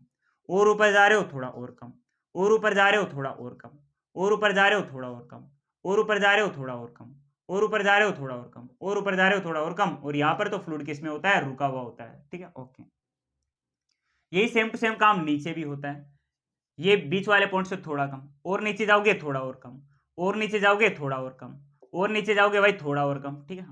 और ऊपर जा रहे हो थोड़ा और कम, और ऊपर जा रहे हो थोड़ा और कम, और ऊपर जा रहे हो थोड़ा और कम, और ऊपर जा रहे हो थोड़ा और कम, और ऊपर जा रहे हो थोड़ा और कम, और ऊपर जा रहे हो थोड़ा और कम, और यहाँ पर तो फ्लूइड किस में होता है, रुका हुआ होता है, ठीक है, ओके। यही सेम टू सेम काम नीचे भी होता है। ये बीच वाले पॉइंट से थोड़ा कम, और नीचे जाओगे थोड़ा और कम, और नीचे जाओगे थोड़ा और कम, और नीचे जाओगे भाई थोड़ा और कम, ठीक है,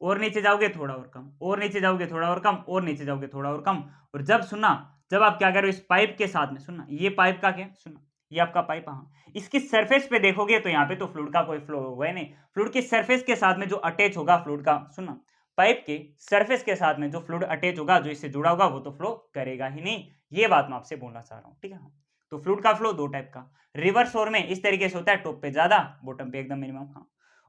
और नीचे जाओगे थोड़ा और कम, और नीचे जाओगे थोड़ा और कम, और नीचे जाओगे थोड़ा और कम। और जब सुनना, जब आप क्या करो इस पाइप के साथ में, सुनना, ये पाइप का क्या, सुनना, ये आपका पाइप, हाँ, इसकी सरफेस पे देखोगे तो यहाँ पे तो फ्लूइड का कोई फ्लो होगा ही नहीं। फ्लूइड की सरफेस के साथ में जो अटैच होगा फ्लूइड का, सुनना, पाइप के सरफेस के साथ में जो फ्लूइड अटैच होगा, जो इससे जुड़ा होगा, वो तो फ्लो करेगा ही नहीं। ये बात मैं आपसे बोलना चाह रहा हूँ, ठीक है। तो फ्लूइड का फ्लो दो टाइप का, रिवर्स फ्लो में इस तरीके से होता है, टॉप पे ज्यादा बॉटम पे एकदम मिनिमम। हाँ,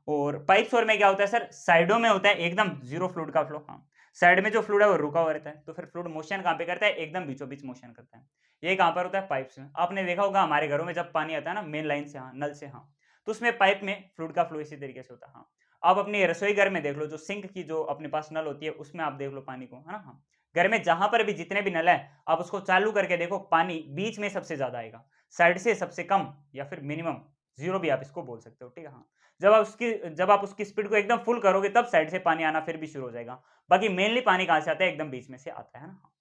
और पाइप फ्लो में क्या होता है सर, साइडों में होता है एकदम जीरो फ्लूइड का फ्लो। हाँ, साइड में जो फ्लूइड है वो रुका हुआ रहता है, तो फिर फ्लूइड मोशन कहाँ पे करता है, एकदम बीचों बीच मोशन करता है। ये कहाँ पर होता है, पाइप्स में। आपने देखा होगा हमारे घरों में जब पानी आता है ना मेन लाइन से, हाँ नल से, हाँ तो उसमें पाइप में फ्लूइड का फ्लो इसी तरीके से होता है। हाँ, आप अपने रसोई घर में देख लो, जो सिंक की जो अपने पास नल होती है उसमें आप देख लो पानी को, है ना। हाँ, घर में जहां पर भी जितने भी नल है आप उसको चालू करके देखो, पानी बीच में सबसे ज्यादा आएगा, साइड से सबसे कम या फिर मिनिमम जीरो भी आप इसको बोल सकते हो, ठीक है। हाँ, जब आप उसकी स्पीड को एकदम फुल करोगे तब साइड से पानी आना फिर भी शुरू हो जाएगा। बाकी मेनली पानी कहां से आता है, एकदम बीच में से आता है ना।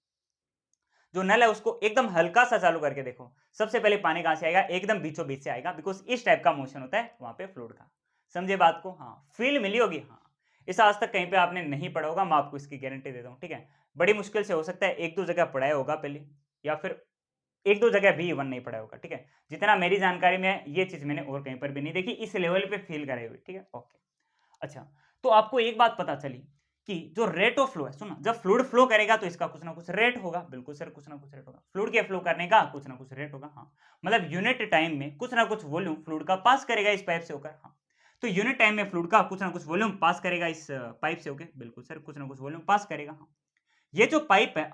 जो नल है उसको एकदम हल्का सा चालू करके देखो, सबसे पहले पानी कहां से आएगा, एकदम बीचों बीच से आएगा, बिकॉज इस टाइप का मोशन होता है वहां पे फ्लूइड का। समझे बात को। हाँ, फील मिली होगी। हाँ, इस आज तक कहीं पे आपने नहीं पढ़ा होगा, मैं आपको इसकी गारंटी देता हूँ, ठीक है। बड़ी मुश्किल से हो सकता है एक दो जगह पढ़ाया होगा पहले, या फिर एक दो जगह भी इवन नहीं पढ़ा होगा, ठीक है। जितना मेरी जानकारी में है ये चीज मैंने और कहीं पर भी नहीं देखी इस लेवल पे फील कराई हुई, ठीक है। ओके, अच्छा, तो आपको एक बात पता चली कि जो रेट ऑफ फ्लो है, सुना, जब फ्लूइड फ्लो करेगा तो इसका कुछ ना कुछ रेट होगा। बिल्कुल सर, कुछ ना कुछ रेट होगा, फ्लूइड के फ्लो करने का कुछ ना कुछ रेट होगा। हाँ, मतलब यूनिट टाइम में कुछ ना कुछ वॉल्यूम फ्लूइड का पास करेगा इस पाइप से होकर। हाँ, तो यूनिट टाइम में फ्लूइड का कुछ ना कुछ वॉल्यूम पास करेगा इस पाइप से होकर। बिल्कुल सर, कुछ ना कुछ वॉल्यूम पास करेगा। हाँ, ये जो पाइप है,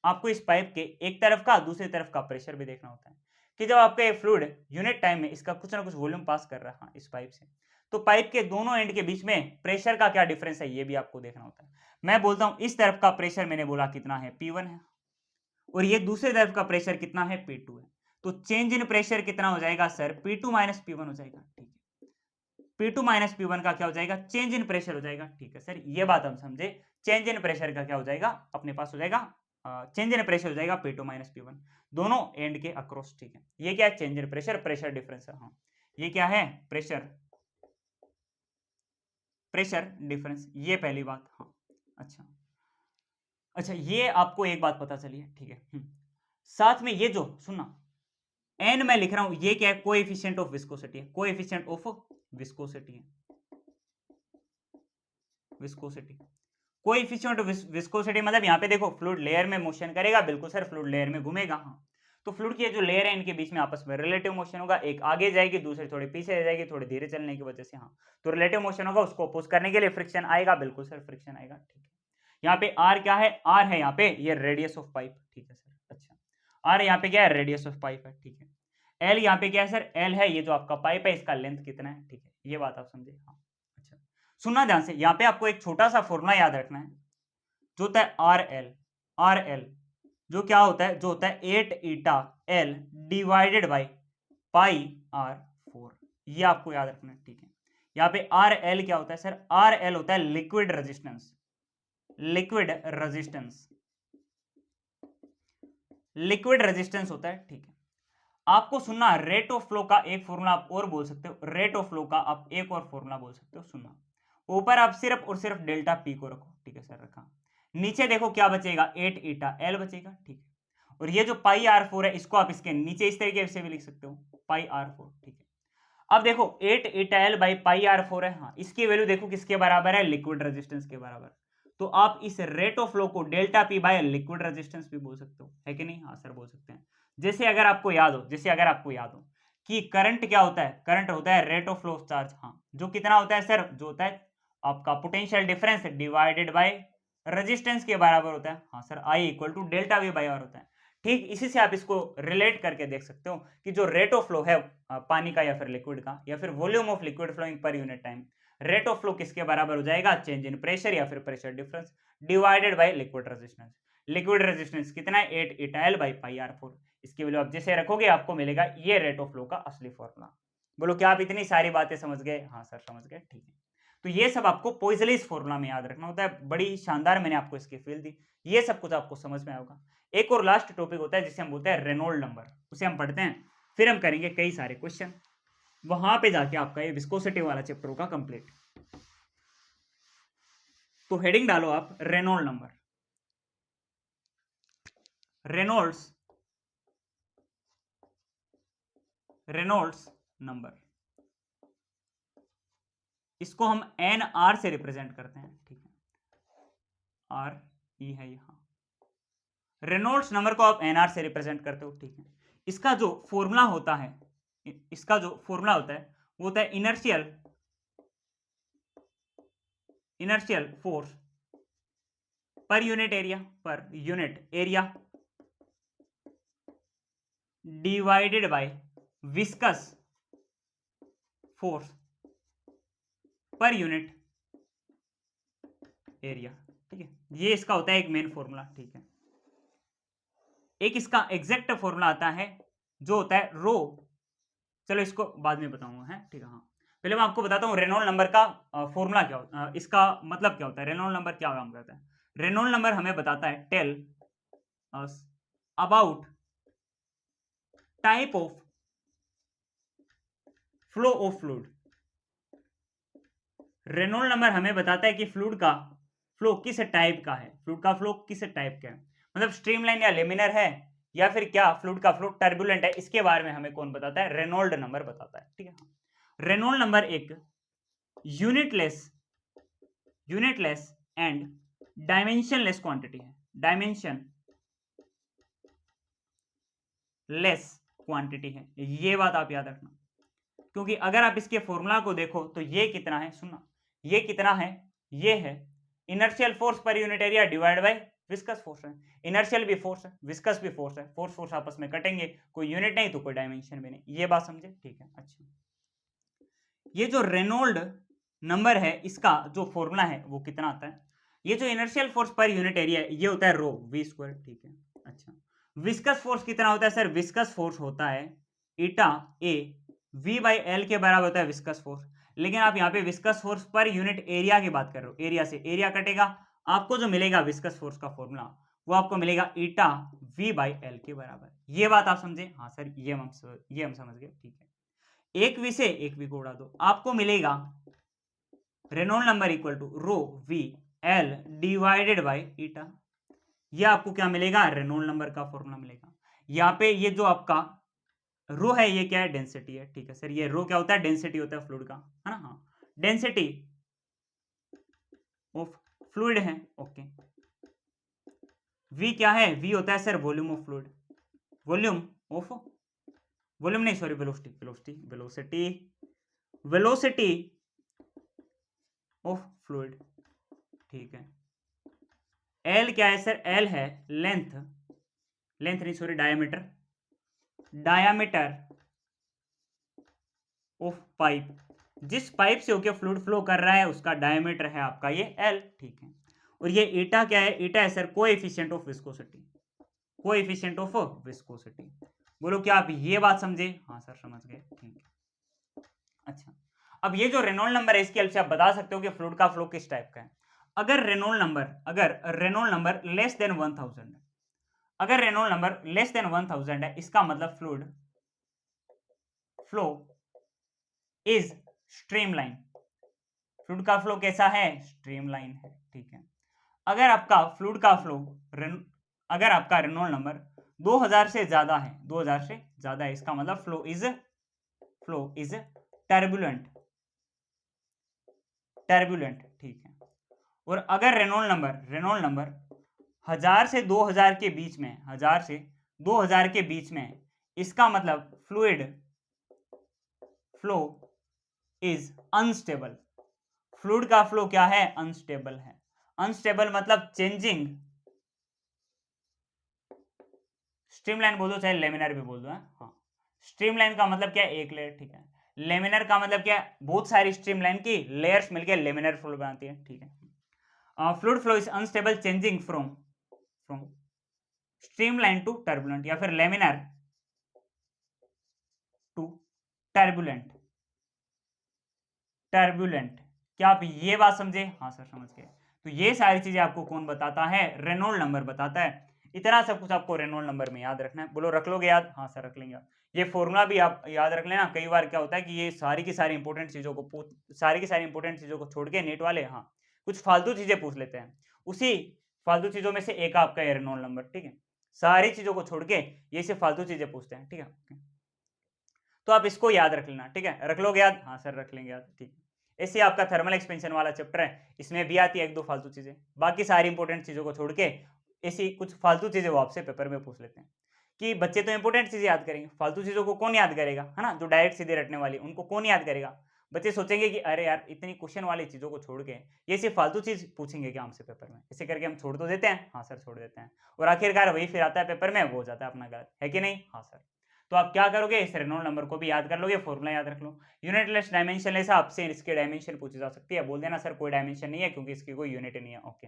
आपको इस पाइप के एक तरफ का दूसरी तरफ का प्रेशर भी देखना होता है, कि जब आपका ये फ्लूइड यूनिट टाइम में इसका कुछ ना कुछ वॉल्यूम पास कर रहा है इस पाइप से, तो पाइप के दोनों एंड के बीच में प्रेशर का क्या डिफरेंस है ये भी आपको देखना होता है। मैं बोलता हूं इस तरफ का प्रेशर मैंने बोला कितना है, P1 है, और ये दूसरी तरफ का प्रेशर कितना है, P2 है। तो चेंज इन प्रेशर कितना हो जाएगा सर, P2 माइनस P1 हो जाएगा, ठीक है। P2 माइनस P1 का क्या हो जाएगा, चेंज इन प्रेशर हो जाएगा, ठीक है सर। ये बात हम समझे, चेंज इन प्रेशर का क्या हो जाएगा अपने पास हो जाएगा, चेंज इन प्रेशर हो जाएगा P2 माइनस P1 दोनों एंड के अक्रॉस, ठीक है। ये क्या है, change in pressure, pressure difference है। हाँ, ये क्या है, प्रेशर, प्रेशर डिफरेंस, ये पहली बात। हाँ, अच्छा अच्छा, ये आपको एक बात पता चली है, ठीक है। साथ में ये जो सुनना, एन मैं लिख रहा हूं, ये क्या है, कोएफिशिएंट ऑफ विस्कोसिटी है, कोएफिशिएंट ऑफ विस्कोसिटी है, विस्कोसिटी, कोएफिशिएंट ऑफ विस्कोसिटी मतलब यहाँ पे देखो फ्लूइड लेयर में मोशन करेगा, बिल्कुल सर, फ्लूइड लेयर में घूमेगा। हाँ, तो फ्लूइड की जो लेयर है इनके बीच में आपस में रिलेटिव मोशन होगा, एक आगे जाएगी दूसरी थोड़ी पीछे रह जाएगी, थोड़ी धीरे चलने की वजह से। हाँ, तो रिलेटिव मोशन होगा, उसको अपोज करने के लिए फ्रिक्शन आएगा, बिल्कुल सर, फ्रिक्शन आएगा, ठीक है। यहाँ पे आर क्या है, आर है यहाँ पे ये रेडियस ऑफ पाइप, ठीक है सर। अच्छा, आर यहाँ पे क्या है, रेडियस ऑफ पाइप है, ठीक है। एल यहाँ पे क्या है सर, एल है ये जो आपका पाइप है इसका लेंथ कितना है, ठीक है। ये बात आप समझे। हाँ, अच्छा, सुनना ध्यान से, यहाँ पे आपको एक छोटा सा फॉर्मूला याद रखना है, जो होता है आर एल, आर एल जो क्या होता है, जो होता है 8 eta l divided by pi r 4, ये आपको याद रखना है, ठीक है। यहाँ पे आर एल क्या होता है सर, आर एल होता है liquid resistance, liquid resistance, liquid resistance होता है, ठीक है। आपको सुनना, रेट ऑफ फ्लो का एक फॉर्मूला आप और बोल सकते हो, रेट ऑफ फ्लो का आप एक और फॉर्मूला बोल सकते हो, सुनना। ऊपर आप सिर्फ और सिर्फ डेल्टा पी को रखो, ठीक है सर, रखा। नीचे देखो क्या बचेगा, 8 ईटा एल बचेगा, ठीक है। और ये जो पाई आर 4 है इसको आप इसके नीचे इस तरीके से भी लिख सकते हो, पाई आर 4, ठीक है। अब देखो 8 eta l by pi r 4 है, हाँ, इसकी वैल्यू देखो किसके बराबर है, लिक्विड रेजिस्टेंस के बराबर। तो आप इस रेट ऑफ फ्लो को delta P bye liquid resistance भी बोल सकते हो, है कि नहीं। हाँ सर, बोल सकते हैं। जैसे अगर आपको याद हो, जैसे अगर आपको याद हो कि करंट क्या होता है, करंट होता है rate of flow of charge. हाँ, जो कितना होता है सर, जो होता है आपका potential difference divided by resistance के बराबर होता है। हाँ sir, I equal to delta v by r होता है। ठीक इसी से आप इसको रिलेट करके देख सकते हो कि जो रेट ऑफ फ्लो है पानी का या फिर लिक्विड का या फिर volume of liquid flowing per unit time, rate of flow किसके बराबर हो जाएगा, चेंज इन प्रेशर या फिर pressure difference divided by liquid resistance. Liquid resistance कितना है, 8 eta l by pi r 4। इसकी वैल्यू आप जैसे रखोगे आपको मिलेगा ये रेट ऑफ फ्लो का असली फॉर्मूला। बोलो क्या आप इतनी सारी बातें समझ गए। हाँ सर, समझ गए, ठीक है। तो ये सब आपको पोइजलिस फॉर्मूला में याद रखना होता है, बड़ी शानदार मैंने आपको इसकी फील दी, ये सब कुछ आपको समझ में आएगा। एक और लास्ट टॉपिक होता है जिसे हम बोलते हैं रेनॉल्ड नंबर, उसे हम पढ़ते हैं, फिर हम करेंगे कई सारे क्वेश्चन, वहां पे जाके आपका ये विस्कोसिटी वाला चैप्टर होगा कंप्लीट। तो हेडिंग डालो आप Reynold number, Reynolds, Reynolds number, इसको हम एन आर से रिप्रेजेंट करते हैं, ठीक है, आर ई है यहां। रेनॉल्ड्स नंबर को आप एनआर से रिप्रेजेंट करते हो, ठीक है। इसका जो फॉर्मूला होता है, इसका जो फॉर्मूला होता है वो होता है inertial force per unit area divided by viscous force per unit area. ठीक है, ये इसका होता है एक मेन फॉर्मूला। ठीक है, एक इसका एग्जैक्ट फॉर्मूला आता है जो होता है रो, चलो इसको बाद में बताऊंगा है। ठीक है, हाँ पहले मैं आपको बताता हूँ रेनॉल्ड नंबर का फॉर्मूला क्या होता है, इसका मतलब क्या होता है, रेनॉल्ड नंबर क्या काम करता है। रेनॉल्ड नंबर हमें बताता है tell us about type of flow of fluid. Reynold number हमें बताता है कि फ्लूइड का फ्लो किस टाइप का है, फ्लूइड का फ्लो किस टाइप का है, मतलब स्ट्रीमलाइन या लेमिनर है या फिर क्या फ्लूइड का फ्लो टर्बुलेंट है, इसके बारे में हमें कौन बताता है, रेनॉल्ड नंबर बताता है। ठीक है, रेनॉल्ड नंबर एक यूनिटलेस एंड डायमेंशनलेस क्वांटिटी है, डायमेंशन लेस क्वांटिटी है, ये बात आप याद रखना। क्योंकि अगर आप इसके फॉर्मूला को देखो तो ये कितना है, सुनना, ये कितना है, ये है inertial force per unit area divide by viscous force है। इनर्शियल भी फोर्स है, विस्कस भी फोर्स है, फोर्स आपस में कटेंगे, कोई यूनिट नहीं तो कोई डायमेंशन भी नहीं, ये बात समझे। ठीक है, अच्छा ये जो रेनॉल्ड नंबर है इसका जो फॉर्मूला है वो कितना आता है, ये जो inertial force per unit area है ये होता है रो वी स्क्वायर। ठीक है, अच्छा विस्कस फोर्स कितना होता है सर, विस्कस फोर्स होता है ईटा ए वी बाई एल के बराबर होता है विस्कस फोर्स। लेकिन आप यहाँ पे viscous force per unit area की बात कर रहे हो, एरिया से एरिया कटेगा, आपको जो मिलेगा विस्कस फोर्स का फॉर्मूला वो आपको मिलेगा ईटा वी बाई एल के बराबर। ये बात आप समझे, हाँ सर ये हम समझ गए। ठीक है, एक वी से एक वी को उड़ा दो, आपको मिलेगा Reynold number equal to rho v l divided by eta. ये आपको क्या मिलेगा, रेनॉल्ड नंबर का फॉर्मूला मिलेगा। यहाँ पे ये जो आपका रो है ये क्या है, डेंसिटी है। ठीक है सर, ये रो क्या होता है, डेंसिटी होता है फ्लूइड का, है ना, हाँ डेंसिटी ऑफ फ्लूइड है। ओके, वी क्या है, वी होता है sir volume of fluid, volume नहीं सॉरी वेलोसिटी ऑफ फ्लूइड। ठीक है, एल क्या है सर, एल है लेंथ नहीं सॉरी डायामीटर ऑफ पाइप, जिस पाइप से होके फ्लूइड फ्लो कर रहा है उसका डायमीटर है आपका ये एल। ठीक है, और ये ईटा क्या है, ईटा है सर कोएफिशिएंट ऑफ विस्कोसिटी। बोलो क्या आप ये बात समझे, हाँ सर समझ गए। ठीक है, अच्छा अब ये जो रेनॉल्ड नंबर है इसकी हेल्प से आप बता सकते हो कि फ्लूइड का फ्लो किस टाइप का है। अगर रेनॉल्ड नंबर लेस देन 1000 है, अगर रेनॉल्ड नंबर लेस देन 1000 है इसका मतलब fluid flow is streamline, fluid का फ्लो कैसा है, स्ट्रीमलाइन है। ठीक है, अगर आपका फ्लूइड का फ्लो अगर आपका रेनॉल्ड नंबर 2000 से ज्यादा है, 2000 से ज्यादा है इसका मतलब फ्लो इज टर्बुलेंट। ठीक है, और अगर रेनॉल्ड नंबर 1000 से 2000 के बीच में, 1000 से 2000 के बीच में, इसका मतलब fluid flow is unstable, fluid का फ्लो क्या है, अनस्टेबल है। अनस्टेबल मतलब चेंजिंग, स्ट्रीमलाइन बोल दो चाहे लेमिनर भी बोल दो, हाँ स्ट्रीमलाइन का मतलब क्या है, एक लेयर। ठीक है, लेमिनर का मतलब क्या है, बहुत सारी स्ट्रीमलाइन की लेयर्स मिलकर लेमिनर फ्लूइड बनाती है। ठीक है, fluid flow is unstable changing from streamline to turbulent या फिर लेमिनर टू टर्बुलेंट। क्या आप ये बात समझे, हाँ सर समझ गए। तो ये सारी चीजें आपको कौन बताता है, रेनॉल्ड नंबर बताता है। इतना सब कुछ आपको रेनॉल्ड नंबर में याद रखना है। बोलो रख लोगे याद, हाँ सर रख लेंगे। ये फॉर्मूला भी आप याद रख लेना। कई बार क्या होता है कि ये सारी की सारी इंपॉर्टेंट चीजों को छोड़ के नेट वाले हाँ कुछ फालतू चीजें पूछ लेते हैं, उसी फालतू चीजों में से एक आपका ये रेनॉल्ड नंबर। ठीक है, सारी चीजों को छोड़ के ये से फालतू चीजें पूछते हैं। ठीक है, तो आप इसको याद रख लेना। ठीक है, रख लोगे याद, हाँ सर रख लेंगे याद। ठीक है, ऐसे आपका थर्मल एक्सपेंशन वाला चैप्टर है, इसमें भी आती है एक दो फालतू चीजें, बाकी सारी इंपॉर्टेंट चीजों को छोड़ के ऐसी कुछ फालतू चीजें वो आपसे पेपर में पूछ लेते हैं। कि बच्चे तो इंपॉर्टेंट चीजें याद करेंगे, फालतू चीजों को कौन याद करेगा, है ना, जो डायरेक्ट सीधे रटने वाली उनको कौन याद करेगा। बच्चे सोचेंगे कि अरे यार इतनी क्वेश्चन वाली चीजों को छोड़ के ये सिर्फ फालतू चीज पूछेंगे क्या हमसे पेपर में, ऐसे करके हम छोड़ तो देते हैं, हाँ सर छोड़ देते हैं, और आखिरकार वही फिर आता है पेपर में, वो हो जाता है अपना गलत, है कि नहीं, हाँ सर। तो आप क्या करोगे, इस रेनॉल्ड नंबर को भी याद कर लोगे, फॉर्मूला याद रख लो। यूनिटलेस डायमेंशनलेस, आपसे इसकी डायमेंशन पूछी जा सकती है, बोल देना सर कोई डायमेंशन नहीं है क्योंकि इसकी कोई यूनिट नहीं है, ओके।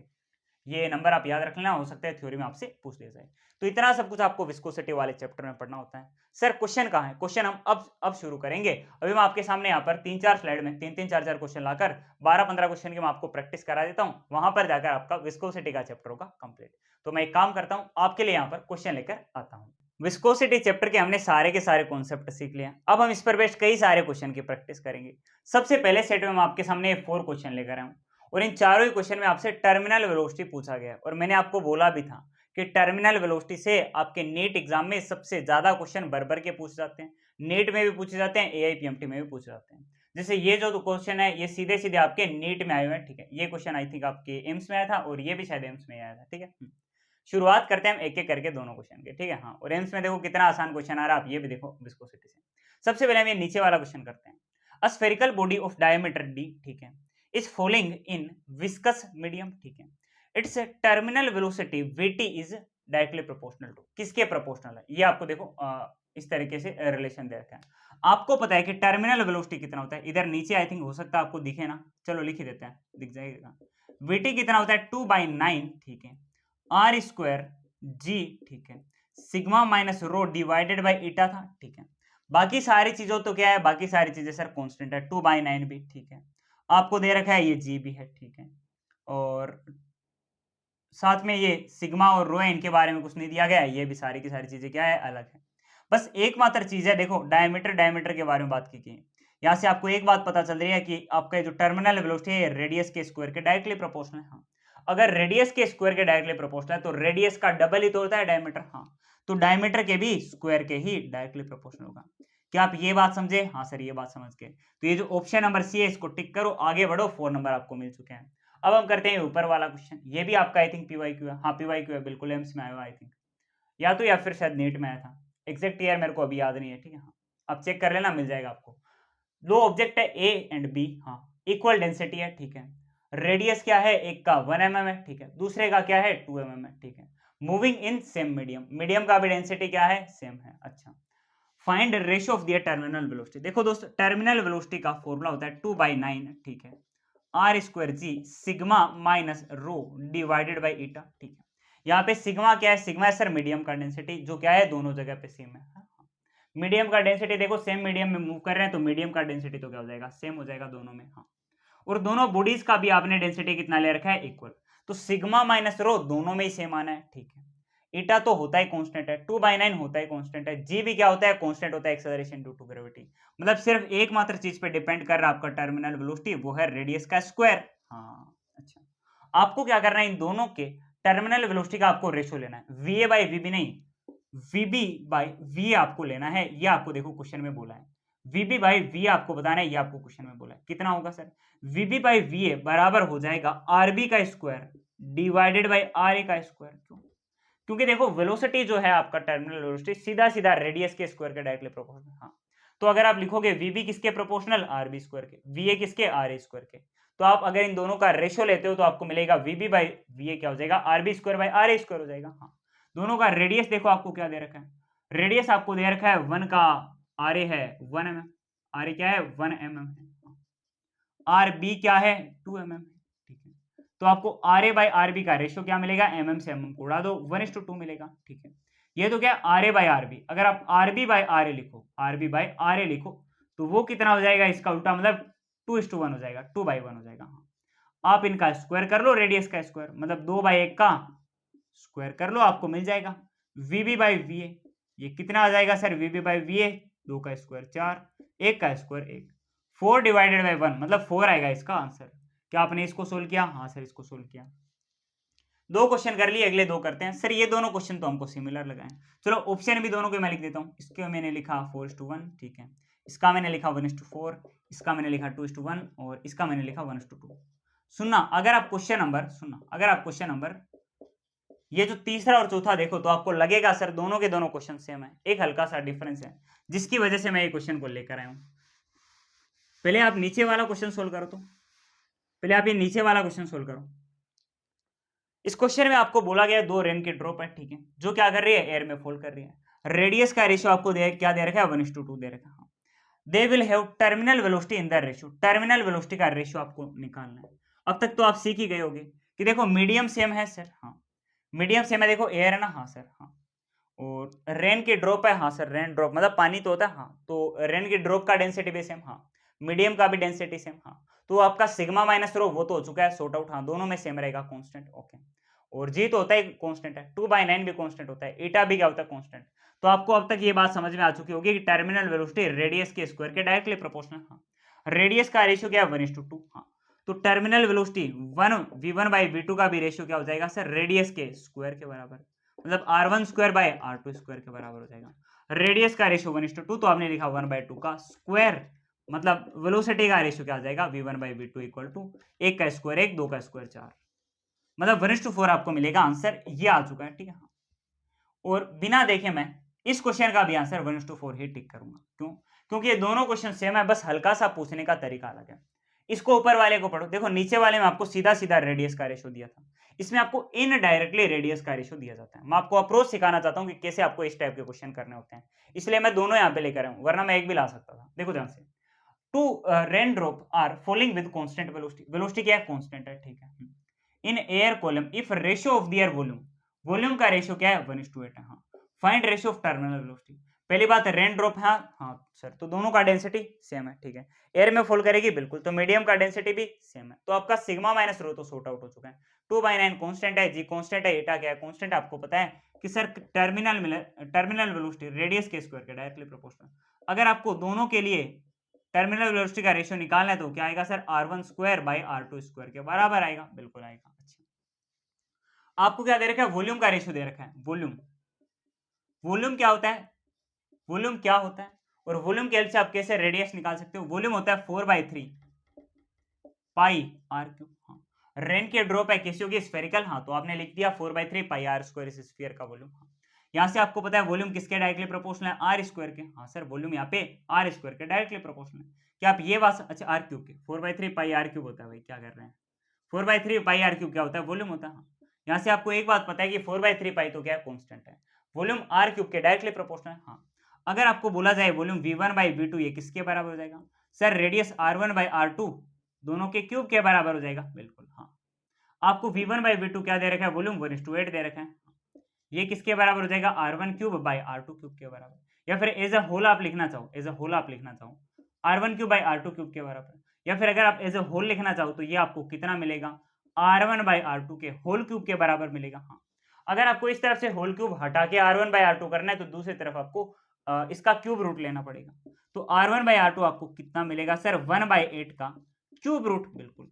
ये नंबर आप याद रख लेना, हो सकता है थ्योरी में आपसे पूछ लिया जाए। तो इतना सब कुछ आपको विस्कोसिटी वाले चैप्टर में पढ़ना होता है। सर क्वेश्चन कहाँ है, क्वेश्चन हम अब शुरू करेंगे। अभी मैं आपके सामने यहाँ पर 3-4 स्लाइड में 3-3 4-4 क्वेश्चन लाकर 12-15 क्वेश्चन की मैं आपको प्रैक्टिस करा देता हूँ, वहां पर जाकर आपका विस्कोसिटी का चैप्टर होगा कंप्लीट। तो मैं एक काम करता हूँ, आपके लिए यहाँ पर क्वेश्चन लेकर आता हूँ। विस्कोसिटी चैप्टर के हमने सारे के सारे कॉन्सेप्ट सीख लिए, अब हम इस पर बेस्ड कई सारे क्वेश्चन की प्रैक्टिस करेंगे। सबसे पहले सेट में मैं आपके सामने 4 क्वेश्चन लेकर आया हूँ, और इन चारों ही क्वेश्चन में आपसे टर्मिनल वेलोसिटी पूछा गया है, और मैंने आपको बोला भी था कि टर्मिनल वेलोसिटी से आपके नीट एग्जाम में सबसे ज्यादा क्वेश्चन भर के पूछ जाते हैं, नीट में भी पूछे जाते हैं, एआईपीएमटी में भी पूछे जाते हैं। जैसे ये जो क्वेश्चन है ये सीधे सीधे आपके नीट में आए हुए हैं, ठीक है। ये क्वेश्चन आई थिंक आपके एम्स में आया था, और ये भी शायद एम्स में आया था, ठीक है। शुरुआत करते हैं हम एक एक करके दोनों क्वेश्चन के, ठीक है। हाँ, और एम्स में देखो कितना आसान क्वेश्चन आ रहा है, आप ये भी देखो विस्कोसिटी से। सबसे पहले हम ये नीचे वाला क्वेश्चन करते हैं। A spherical body of diameter d, ठीक है, is falling in viscous medium, ठीक है, its terminal velocity vt is directly proportional to, किसके प्रोपोर्शनल है, ये आपको देखो इस तरीके से रिलेशन दे रखा है। आपको पता है कि टर्मिनल वेलोसिटी कितना होता है, इधर नीचे आई थिंक हो सकता है आपको दिखे ना, चलो लिख ही देते हैं, दिख जाएगा। vt कितना होता है 2/9, ठीक है, आर स्क्वायर जी, ठीक है, sigma minus rho divided by ईटा था, ठीक है। बाकी सारी चीजों तो क्या है, बाकी सारी चीजें सर कांस्टेंट है, 2/9 भी, ठीक है, आपको दे रखा है ये जी भी है, ठीक है, और साथ में ये सिग्मा और रो है, इनके बारे में कुछ नहीं दिया गया है, ये भी सारी की सारी चीजें क्या है, अलग है। बस एकमात्र चीज है, देखो डायमीटर के बारे में बात की गई, यहाँ से आपको एक बात पता चल रही है कि आपका जो टर्मिनल वेलोसिटी है रेडियस के स्क्वायर के डायरेक्टली प्रोपोर्शनल है। हाँ, अगर रेडियस के स्क्वायर के डायरेक्टली प्रोपोर्शनल है तो रेडियस का डबल ही तो होता है डायमीटर, हाँ, तो डायमीटर के भी स्क्वायर के ही डायरेक्टली प्रोपोर्शनल होगा। क्या आप ये बात समझे, हाँ सर ये बात समझ गए। तो ये जो ऑप्शन नंबर सी है इसको टिक करो, आगे बढ़ो, 4 नंबर आपको मिल चुके हैं। अब हम करते हैं ऊपर वाला क्वेश्चन, ये भी आपका आई थिंक पीवाईक्यू है, हाँ पीवाईक्यू है, बिल्कुल एम्स में आया हुआ आई थिंक, या तो या फिर शायद नीट में आया था, एग्जैक्ट ईयर मेरे को अभी याद नहीं है, ठीक है। हाँ, आप चेक कर लेना, मिल जाएगा आपको। दो ऑब्जेक्ट है ए एंड बी, हाँ, इक्वल डेंसिटी है, ठीक है, रेडियस क्या है, एक का 1 mm है, ठीक है, दूसरे का क्या है 2 mm है, ठीक है, moving in same medium, medium का भी डेंसिटी क्या है, सेम है। अच्छा, find ratio of their terminal velocity. देखो दोस्तों, टर्मिनल वेलोसिटी का फॉर्मूला होता है 2/9, ठीक है, are square ji sigma minus rho divided by eta, ठीक है। यहाँ पे सिग्मा क्या है, सिग्मा है सर मीडियम का डेंसिटी, जो क्या है दोनों जगह पे सेम है। मीडियम का डेंसिटी देखो, सेम मीडियम में मूव कर रहे हैं तो मीडियम का डेंसिटी तो क्या हो जाएगा, सेम हो जाएगा दोनों में, हाँ। और दोनों बॉडीज का भी आपने डेंसिटी कितना ले रखा है, इक्वल, तो सिग्मा माइनस रो दोनों में ही सेम आना है, ठीक है। ईटा तो होता ही कांस्टेंट है, 2/9 होता ही कांस्टेंट है, जी भी क्या होता है, कांस्टेंट होता है, एक्सेलरेशन ड्यू टू ग्रेविटी। मतलब सिर्फ एकमात्र चीज पे डिपेंड कर रहा है आपका टर्मिनल वेलोसिटी, वो है रेडियस का स्क्वायर। हाँ, अच्छा, आपको क्या करना है, इन दोनों के टर्मिनल वेलोसिटी का आपको रेशियो लेना है, वीए बाई वीबी नहीं, वीबी बाई वी आपको लेना है, ये आपको देखो क्वेश्चन में बोला है, वीबी बाई वी आपको बताना है, ये आपको क्वेश्चन में बोला है। कितना होगा सर, वीबी बाई वीए बराबर हो जाएगा आरबी का स्क्वायर डिवाइडेड बाई आर ए का स्क्वायर। क्यों, क्योंकि देखो वेलोसिटी जो है आपका टर्मिनल वेलोसिटी सीधा सीधा रेडियस के स्क्वायर के डायरेक्टली प्रोपोर्शनल, हाँ। तो अगर आप लिखोगे वीबी किसके प्रोपोर्शनल, आरबी स्क्वायर के, वीए किसके, आर ए स्क्वायर के, तो आप अगर इन दोनों का रेशियो लेते हो तो आपको मिलेगा वीबी बाई वीए क्या हो जाएगा, R B square by R A square हो जाएगा। हाँ, दोनों का रेडियस देखो आपको क्या दे रखा है, रेडियस आपको दे रखा है 1 का, आर ए है 1 mm, आर ए क्या है 1 mm है, आर बी क्या है 2 mm, ठीक है। तो आपको R A by R B का रेशियो क्या मिलेगा, mm से mm को उड़ा दो, 1:2 मिलेगा, ठीक है। ये तो क्या R A by R B, अगर आप R B by R A लिखो, R B by R A लिखो तो वो कितना हो जाएगा, इसका उल्टा मतलब 2:1 हो जाएगा, 2/1 हो जाएगा। हाँ, आप इनका स्क्वायर कर लो, रेडियस का स्क्वायर मतलब 2/1 का स्क्वायर कर लो, आपको मिल जाएगा वीबी बाई वी ए। ये कितना आ जाएगा sir, VB by V A, 2 का स्क्वायर 4, 1 का स्क्वायर 1, 4 डिवाइडेड बाई 1 मतलब 4 आएगा इसका आंसर। क्या आपने इसको सोल्व किया, हाँ सर इसको सोल्व किया। दो क्वेश्चन कर लिए, अगले दो करते हैं। सर ये दोनों क्वेश्चन तो हमको सिमिलर लगाए, चलो ऑप्शन भी दोनों के मैं लिख देता हूँ। इसके मैंने लिखा 4:1, ठीक है, इसका मैंने लिखा 1:4, इसका मैंने लिखा 2:1 और इसका मैंने लिखा 1:2। सुनना, अगर आप क्वेश्चन नंबर ये जो तीसरा और चौथा देखो तो आपको लगेगा सर दोनों के दोनों क्वेश्चन सेम है, एक हल्का सा डिफरेंस है, जिसकी वजह से मैं ये क्वेश्चन को लेकर आया हूं। पहले आप नीचे वाला क्वेश्चन सोल्व करो, तो पहले आप ये नीचे वाला क्वेश्चन सोल्व करो। इस क्वेश्चन में आपको बोला गया दो रेन की ड्रॉप है, ठीक है, जो क्या कर रही है, एयर में फॉल कर रही है। रेडियस का रेशियो आपको क्या दे रखा है, 1:2 दे रखा है। They will have terminal velocity in the ratio, terminal velocity का रेशियो आपको निकालना है। अब तक तो आप सीख ही गए होंगे कि देखो मीडियम सेम है सर, हाँ मीडियम सेम है, देखो एयर है ना, हाँ सर, हाँ, और रेन की ड्रॉप है, हाँ सर, रेन ड्रॉप मतलब पानी तो होता है, हाँ, तो रेन की ड्रॉप का डेंसिटी भी सेम, हाँ, मीडियम का भी डेंसिटी सेम, हाँ, तो आपका सिग्मा माइनस रो वो तो हो चुका है सॉर्ट आउट, हाँ, दोनों में सेम रहेगा कांस्टेंट, ओके। और जी तो होता है कांस्टेंट है, 2/9 भी कांस्टेंट होता है, ईटा भी क्या होता है, कांस्टेंट। तो आपको अब तक ये बात समझ में आ चुकी होगी कि टर्मिनल वेलोसिटी रेडियस के स्क्वायर के डायरेक्टली प्रोपोर्शनल, हाँ, रेडियस का रेशियो क्या है, 1:2, हाँ, तो टर्मिनल वेलोसिटी v1/v2 का भी रेशियो क्या हो जाएगा सर, रेडियस के स्क्वायर के बराबर, मतलब r1 square by r2 square के बराबर हो जाएगा। रेडियस का रेशियो 1:2, तो आपने लिखा 1/2 का स्क्वायर, मतलब वेलोसिटी का रेशियो क्या आ जाएगा, v1/v2 इक्वल टू 1 का स्क्वायर 1, 2 का स्क्वायर 4, मतलब 1:4 आपको मिलेगा आंसर, ये आ चुका है, ठीक है। और बिना देखे मैं इस क्वेश्चन का भी आंसर 1:4 ही टिक करूंगा, क्यों, क्योंकि ये दोनों क्वेश्चन सेम है, बस हल्का सा पूछने का तरीका अलग है। इसको ऊपर वाले को पढ़ो, देखो नीचे वाले में आपको सीधा सीधा रेडियस का रेशियो दिया था, इसमें आपको इनडायरेक्टली रेडियस का रेशियो दिया जाता है। मैं आपको अप्रोच सिखाना चाहता हूं कि कैसे आपको इस टाइप के क्वेश्चन करने होते हैं, इसलिए मैं दोनों यहां पे लेकर आया हूं, वरना मैं एक भी ला सकता था। देखो ध्यान से, two rain drop are falling with constant velocity, velocity क्या है, कांस्टेंट है, ठीक है, in air column if ratio of their volume, volume का रेशियो क्या है, 1:8 है, हाँ, find ratio of terminal velocity. पहली बात रेन ड्रॉप है, हाँ सर, तो दोनों का डेंसिटी सेम है, ठीक है, एयर में फॉल करेगी बिल्कुल, तो मीडियम का डेंसिटी भी सेम है, तो आपका सिग्मा माइनस रो तो सॉर्ट आउट हो चुका है। 2/9 कांस्टेंट है, जी कांस्टेंट है, एटा क्या है, कांस्टेंट, आपको पता है कि सर टर्मिनल वेलोसिटी रेडियस के स्क्वायर के डायरेक्टली प्रोपोर्शनल। अगर आपको दोनों के लिए टर्मिनल वेलोसिटी का रेशियो निकालना है तो क्या आएगा sir, r1 square by r2 square के बराबर आएगा, बिल्कुल आएगा। अच्छा, आपको क्या दे रखा है, वॉल्यूम का रेशियो दे रखा है, वॉल्यूम, वॉल्यूम क्या होता है, वॉल्यूम क्या होता है, और वॉल्यूम के हेल्प से आप कैसे रेडियस निकाल सकते हो, वॉल्यूम होता है 4/3 पाई आर क्यूब, हाँ, रेन की ड्रॉप है कैसी होगी, स्फेरिकल, हाँ, तो आपने लिख दिया 4/3 पाई आर स्क्वायर इस स्फीयर का वॉल्यूम, हाँ। यहाँ से आपको पता है वॉल्यूम किसके डायरेक्टली प्रोपोर्शनल है, आर स्क्वायर के, हाँ सर, वॉल्यूम यहाँ पे आर स्क्वायर के डायरेक्टली प्रोपोर्शनल है। क्या आप ये बात, अच्छा आर क्यूब के 4/3 पाई आर क्यूब होता है, भाई क्या कर रहे हैं, 4/3 पाई आर क्यूब क्या होता है, वॉल्यूम होता है, हाँ। यहाँ से आपको एक बात पता है कि 4/3 पाई तो क्या है, कांस्टेंट है, वॉल्यूम आर क्यूब के डायरेक्टली प्रोपोर्शनल है, हाँ। अगर आपको बोला जाए वॉल्यूम v1/v2 ये किसके बराबर हो जाएगा सर, रेडियस r1/r2 दोनों के क्यूब के बराबर हो जाएगा, बिल्कुल, हाँ। आपको v1/v2 क्या दे रखा है, वॉल्यूम 1:8 दे रखा है, ये किसके बराबर हो जाएगा, r1 cube by r2 cube के बराबर, या फिर एज अ होल आप लिखना चाहो, एज अ होल आप लिखना चाहो r1 cube by r2 cube के बराबर, या फिर अगर आप एज अ होल लिखना चाहो तो ये आपको कितना मिलेगा, r1/r2 के होल क्यूब के बराबर मिलेगा, हाँ। अगर आपको इस तरफ से होल क्यूब हटा के r1/r2 करना है तो दूसरी तरफ आपको इसका क्यूब रूट लेना पड़ेगा, तो r1/r2 आपको कितना मिलेगा सर, 1/8 का क्यूब रूट, बिल्कुल,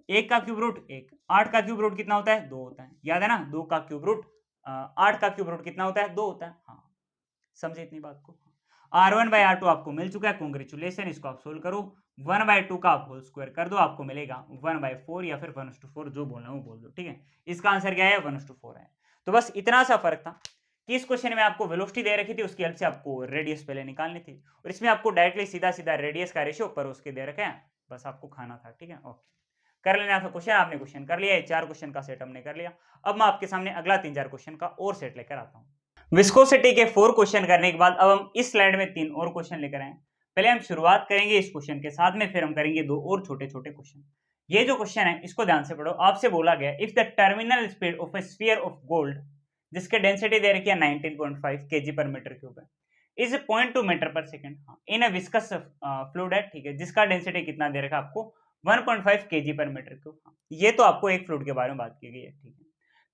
एक का क्यूब रूट एक, 8 का क्यूब रूट कितना होता है, 2 होता है, याद है ना, 2 का क्यूब रूट 8 का क्यूब रूट कितना होता है, 2 होता है, हाँ, समझे इतनी बात को। r1/r2 आपको मिल चुका है, कॉन्ग्रेचुलेशन, इसको आप सोल्व करो, 1/2 का आप होल स्क्वायर कर दो, आपको मिलेगा 1/4 या फिर 1:4, जो बोलना है वो बोल दो, ठीक है। इसका आंसर क्या है, 1:4 है। तो बस इतना सा फर्क था कि इस क्वेश्चन में आपको वेलोसिटी दे रखी थी, उसकी हेल्प से आपको रेडियस पहले निकालनी थी, और इसमें आपको डायरेक्टली सीधा सीधा रेडियस का रेशियो पर उसके दे रखे हैं, बस आपको खाना था, ठीक है, ओके, कर लेना था क्वेश्चन, आपने क्वेश्चन कर लिया, 4 क्वेश्चन का सेट हमने कर लिया। अब मैं आपके सामने अगला 3-4 क्वेश्चन का और सेट लेकर आता हूँ। विस्कोसिटी के 4 क्वेश्चन करने के बाद अब हम इस स्लाइड में 3 और क्वेश्चन लेकर आए। पहले हम शुरुआत करेंगे इस क्वेश्चन के साथ में, फिर हम करेंगे 2 और छोटे छोटे क्वेश्चन। ये जो क्वेश्चन है इसको ध्यान से पढ़ो, आपसे बोला गया if the terminal speed of a sphere of gold, जिसके डेंसिटी दे रखी है 19.5 kg पर मीटर क्यूब है, इज 0.2 मीटर पर सेकंड, इन अ विस्कस फ्लूइड है, ठीक है, जिसका डेंसिटी कितना दे रखा है आपको 1.5 kg पर मीटर क्यूब। ये तो आपको एक फ्लूइड के बारे में बात की गई है, ठीक है।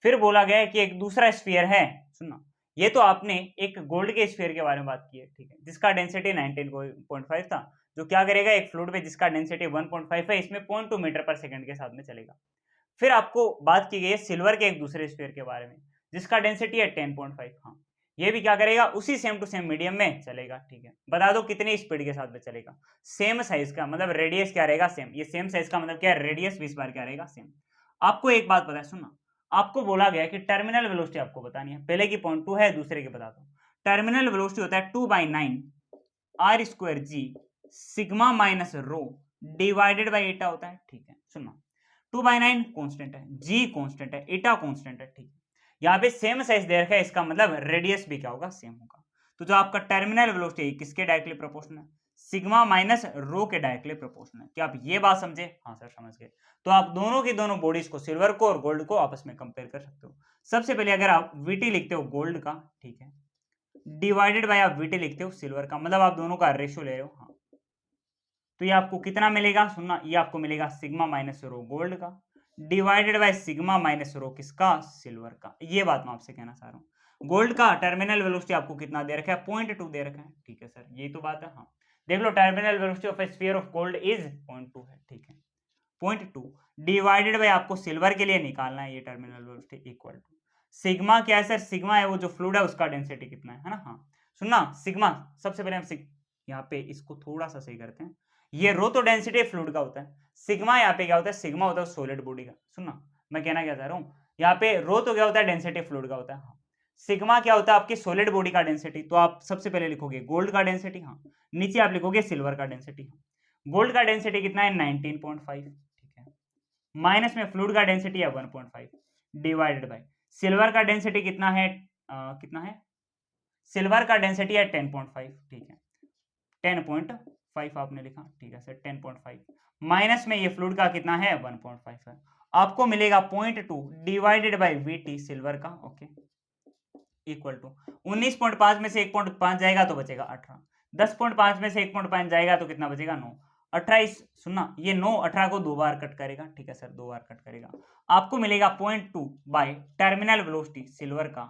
फिर बोला गया है कि एक दूसरा स्फीयर है, सुनना, ये तो आपने एक गोल्ड के स्फीयर के बारे में बात की है, ठीक है, जिसका डेंसिटी 19.5 था, जो क्या करेगा एक फ्लूइड में जिसका डेंसिटी 1.5 है, इसमें 0.2 मीटर पर सेकंड के साथ में चलेगा। फिर आपको बात की गई है सिल्वर के एक दूसरे स्फीयर के बारे में, जिसका डेंसिटी है 10.5, हाँ, ये भी क्या करेगा उसी सेम टू सेम मीडियम में चलेगा, ठीक है। बता दो कितनी स्पीड के साथ में चलेगा, सेम साइज का, मतलब रेडियस क्या रहेगा सेम, ये सेम साइज का मतलब क्या है, रेडियस 20 बार क्या रहेगा सेम। आपको एक बात पता है, सुनना, आपको बोला गया कि टर्मिनल वेलोसिटी आपको बतानी है। पहले की 0.2 है, दूसरे की बताता हूँ। टर्मिनल वेलोसिटी होता है 2/9 are square ji sigma minus rho divided by eta होता है। ठीक है, सुनना 2/9 कॉन्स्टेंट है, जी कॉन्स्टेंट है, एटा कॉन्स्टेंट है। ठीक है, यहाँ पे सेम साइज दे रखा है, इसका मतलब रेडियस भी क्या होगा, सेम होगा। तो जो आपका टर्मिनल वेलोसिटी किसके डायरेक्टली प्रोपोर्शनल है, सिग्मा माइनस रो के डायरेक्टली प्रोपोर्शनल है। क्या आप ये बात समझे? हाँ सर समझ गए। तो आप दोनों की दोनों बॉडीज को, सिल्वर को और गोल्ड को आपस में कंपेयर कर सकते हो। सबसे पहले अगर आप वीटी लिखते हो गोल्ड का, ठीक है, डिवाइडेड बाय आप वीटी लिखते हो सिल्वर का, मतलब आप दोनों का रेशियो ले रहे हो। हाँ, तो ये आपको कितना मिलेगा, सुनना, ये आपको मिलेगा सिग्मा माइनस रो गोल्ड का डिवाइडेड बाय सिग्मा माइनस रो किसका, सिल्वर का। ये बात मैं आपसे कहना चाह रहा हूँ। गोल्ड का टर्मिनल वेलोसिटी आपको कितना दे रखा है, 0.2 दे रखा है। ठीक है सर, यही तो बात है। हाँ, देख लो, terminal velocity of a sphere of gold is 0.2 है। ठीक है, 0.2 डिवाइडेड बाय आपको सिल्वर के लिए निकालना है ये terminal velocity equal to sigma. क्या है सर, सिग्मा है वो जो फ्लूइड है उसका डेंसिटी कितना है ना। हाँ, सुनना, सिग्मा, सबसे पहले हम यहाँ पे इसको थोड़ा सा सही करते हैं। ये रो तो डेंसिटी फ्लूइड का होता है, सिग्मा यहाँ पे क्या होता है, सिग्मा होता है सॉलिड बॉडी का। सुनना, मैं कहना क्या चाह रहा हूँ, यहाँ पे रो तो क्या होता है, डेंसिटी फ्लूइड का होता है। हाँ, सिग्मा क्या होता है, आपकी सॉलिड बॉडी का डेंसिटी। तो आप सबसे पहले लिखोगे गोल्ड का डेंसिटी, हाँ, नीचे आप लिखोगे सिल्वर का डेंसिटी। हाँ, गोल्ड का डेंसिटी कितना है, 19.5। ठीक है, माइनस में फ्लूइड का डेंसिटी है 1.5 डिवाइडेड बाय सिल्वर का डेंसिटी कितना है, कितना है, सिल्वर का डेंसिटी है 10.5। ठीक है, 10.5 आपने लिखा। ठीक है सर, 10.5 माइनस में ये फ्लूइड का कितना है, 1.5 है। आपको मिलेगा 0.2 डिवाइडेड बाय वीटी सिल्वर का, ओके, इक्वल टू 19.5 में से 1.5 जाएगा तो बचेगा 18, 10.5 में से 1.5 जाएगा तो कितना बचेगा, 9, 18। सुनना, ये 9 18 को दो बार कट करेगा। ठीक है सर, दो बार कट करेगा। आपको मिलेगा 0.2 बाय टर्मिनल वेलोसिटी सिल्वर का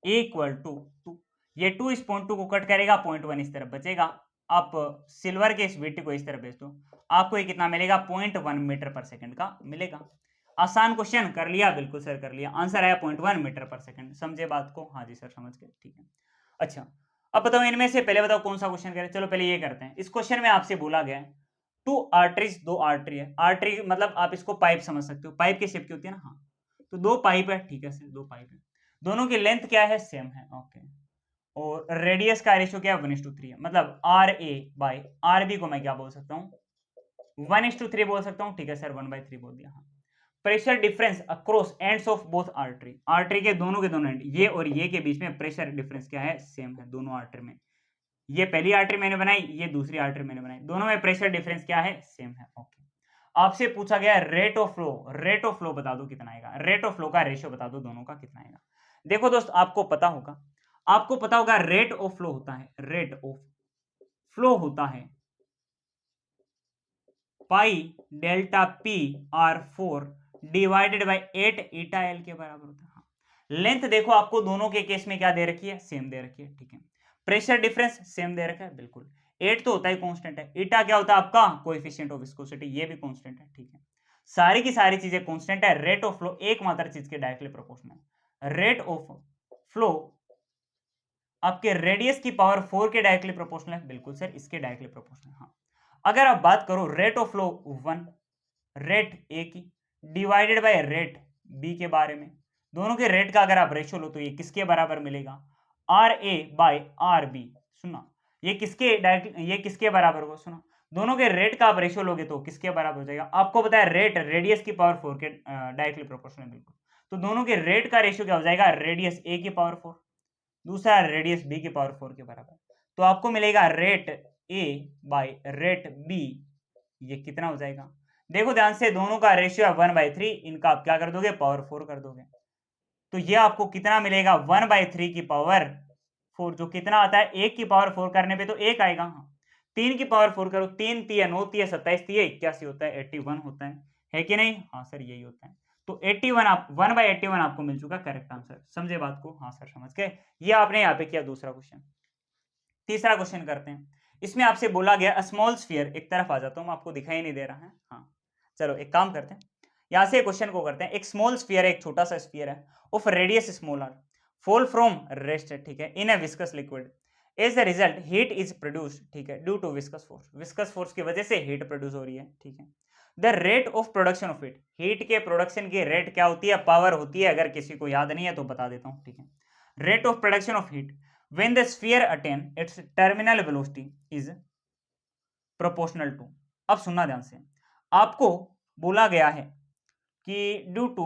इक्वल टू 2। ये 2 इस 0.2 को कट करेगा, 0.1 इस तरफ बचेगा। आप सिल्वर के इस वीटी को इस तरफ भेज दो, आपको ये कितना मिलेगा, 0.1 मीटर पर सेकंड का मिलेगा। आसान क्वेश्चन कर लिया, बिल्कुल सर कर लिया। आंसर आया 0.1 मीटर पर सेकंड। समझे बात को? हाँ जी सर समझ गए। ठीक है, अच्छा, अब बताओ इनमें से पहले बताओ कौन सा क्वेश्चन करें। चलो पहले ये करते हैं। इस क्वेश्चन में आपसे बोला गया है टू आर्टरीज, दो आर्टरी है। आर्टरी मतलब आप इसको पाइप समझ सकते हो, पाइप की शेप की होती है ना। हाँ, तो दो पाइप है। ठीक है सर, दो पाइप है, दोनों की लेंथ क्या है, सेम है, ओके। और रेडियस का रेशियो क्या है, 1:3 है। मतलब R A by R B को मैं क्या बोल सकता हूँ, 1:3 बोल सकता हूँ। ठीक है सर, 1/3 बोल दिया। हाँ, pressure difference across ends of both artery, artery के दोनों एंड, ये और ये के बीच में प्रेशर डिफरेंस क्या है, सेम है दोनों आर्टरी में। ये पहली आर्टरी मैंने बनाई, ये दूसरी आर्टरी मैंने बनाई, दोनों में प्रेशर डिफरेंस क्या है, सेम है, ओके। आपसे पूछा गया rate of flow, rate of flow बता दो कितना आएगा, रेट ऑफ फ्लो का रेशियो बता दो दोनों का कितना आएगा। देखो दोस्त, आपको पता होगा रेट ऑफ फ्लो होता है, रेट ऑफ फ्लो होता है pi delta P R 4 divided by 8 eta L के बराबर होता है। हाँ, लेंथ देखो आपको दोनों के केस में क्या दे रखी है, सेम दे रखी है। ठीक है, प्रेशर डिफरेंस सेम दे रखा है, बिल्कुल। 8 तो होता ही कांस्टेंट है, ईटा क्या होता है आपका, कोएफिशिएंट ऑफ विस्कोसिटी, ये भी कांस्टेंट है। ठीक है, सारी की सारी चीजें कांस्टेंट है। रेट ऑफ फ्लो एकमात्र चीज के directly proportional. Rate of flow आपके रेडियस की पावर 4 के डायरेक्टली प्रोपोर्शनल है, बिल्कुल सर, इसके डायरेक्टली प्रोपोर्शनल। हाँ, अगर आप बात करो rate of flow 1, rate A की डिवाइडेड बाय रेट बी के बारे में, दोनों के रेट का अगर आप रेशियो लो तो ये किसके बराबर मिलेगा, R A by R B. सुना, ये किसके डायरेक्ट, ये किसके बराबर होगा, सुना, दोनों के रेट का आप रेशियो लोगे तो किसके बराबर हो जाएगा, आपको बताया रेट रेडियस की पावर 4 के डायरेक्टली प्रोपोर्शनल, बिल्कुल। तो दोनों के रेट का रेशियो क्या हो जाएगा, रेडियस ए की पावर 4, दूसरा रेडियस बी की पावर 4 के बराबर। तो आपको मिलेगा rate A by rate B, ये कितना हो जाएगा, देखो ध्यान से, दोनों का रेशियो है 1/3, इनका आप क्या कर दोगे, पावर 4 कर दोगे। तो ये आपको कितना मिलेगा, 1/3 की पावर 4, जो कितना आता है, 1 की पावर 4 करने पे तो 1 आएगा। हाँ, 3 की पावर 4 करो, 3 3 9 3 27 3 81 होता है, 81 होता है कि नहीं। हाँ सर, यही होता है। तो 81 आप 1/81 आपको मिल चुका करेक्ट आंसर। समझे बात को? हाँ सर समझ गए। ये आपने यहाँ पे किया दूसरा क्वेश्चन। तीसरा क्वेश्चन करते हैं। इसमें आपसे बोला गया स्मॉल स्फीयर, एक तरफ आ जाता हूँ, आपको दिखाई नहीं दे रहा है। हाँ, चलो एक काम करते हैं, यहां से क्वेश्चन को करते हैं। एक स्मॉल स्फीयर है, एक छोटा सा स्फीयर है, of radius smaller, fall from rest, ठीक है, in a viscous liquid, as the result heat is produce, ठीक है, due to viscous force, viscous force की वजह से हीट प्रोड्यूस हो रही है। ठीक है, the rate of production of heat, heat के प्रोडक्शन की रेट क्या होती है, पावर होती है। अगर किसी को याद नहीं है तो बता देता हूं, ठीक है। Rate of production of heat when the sphere attain its terminal velocity is proportional to. अब सुनना ध्यान से, आपको बोला गया है कि ड्यू टू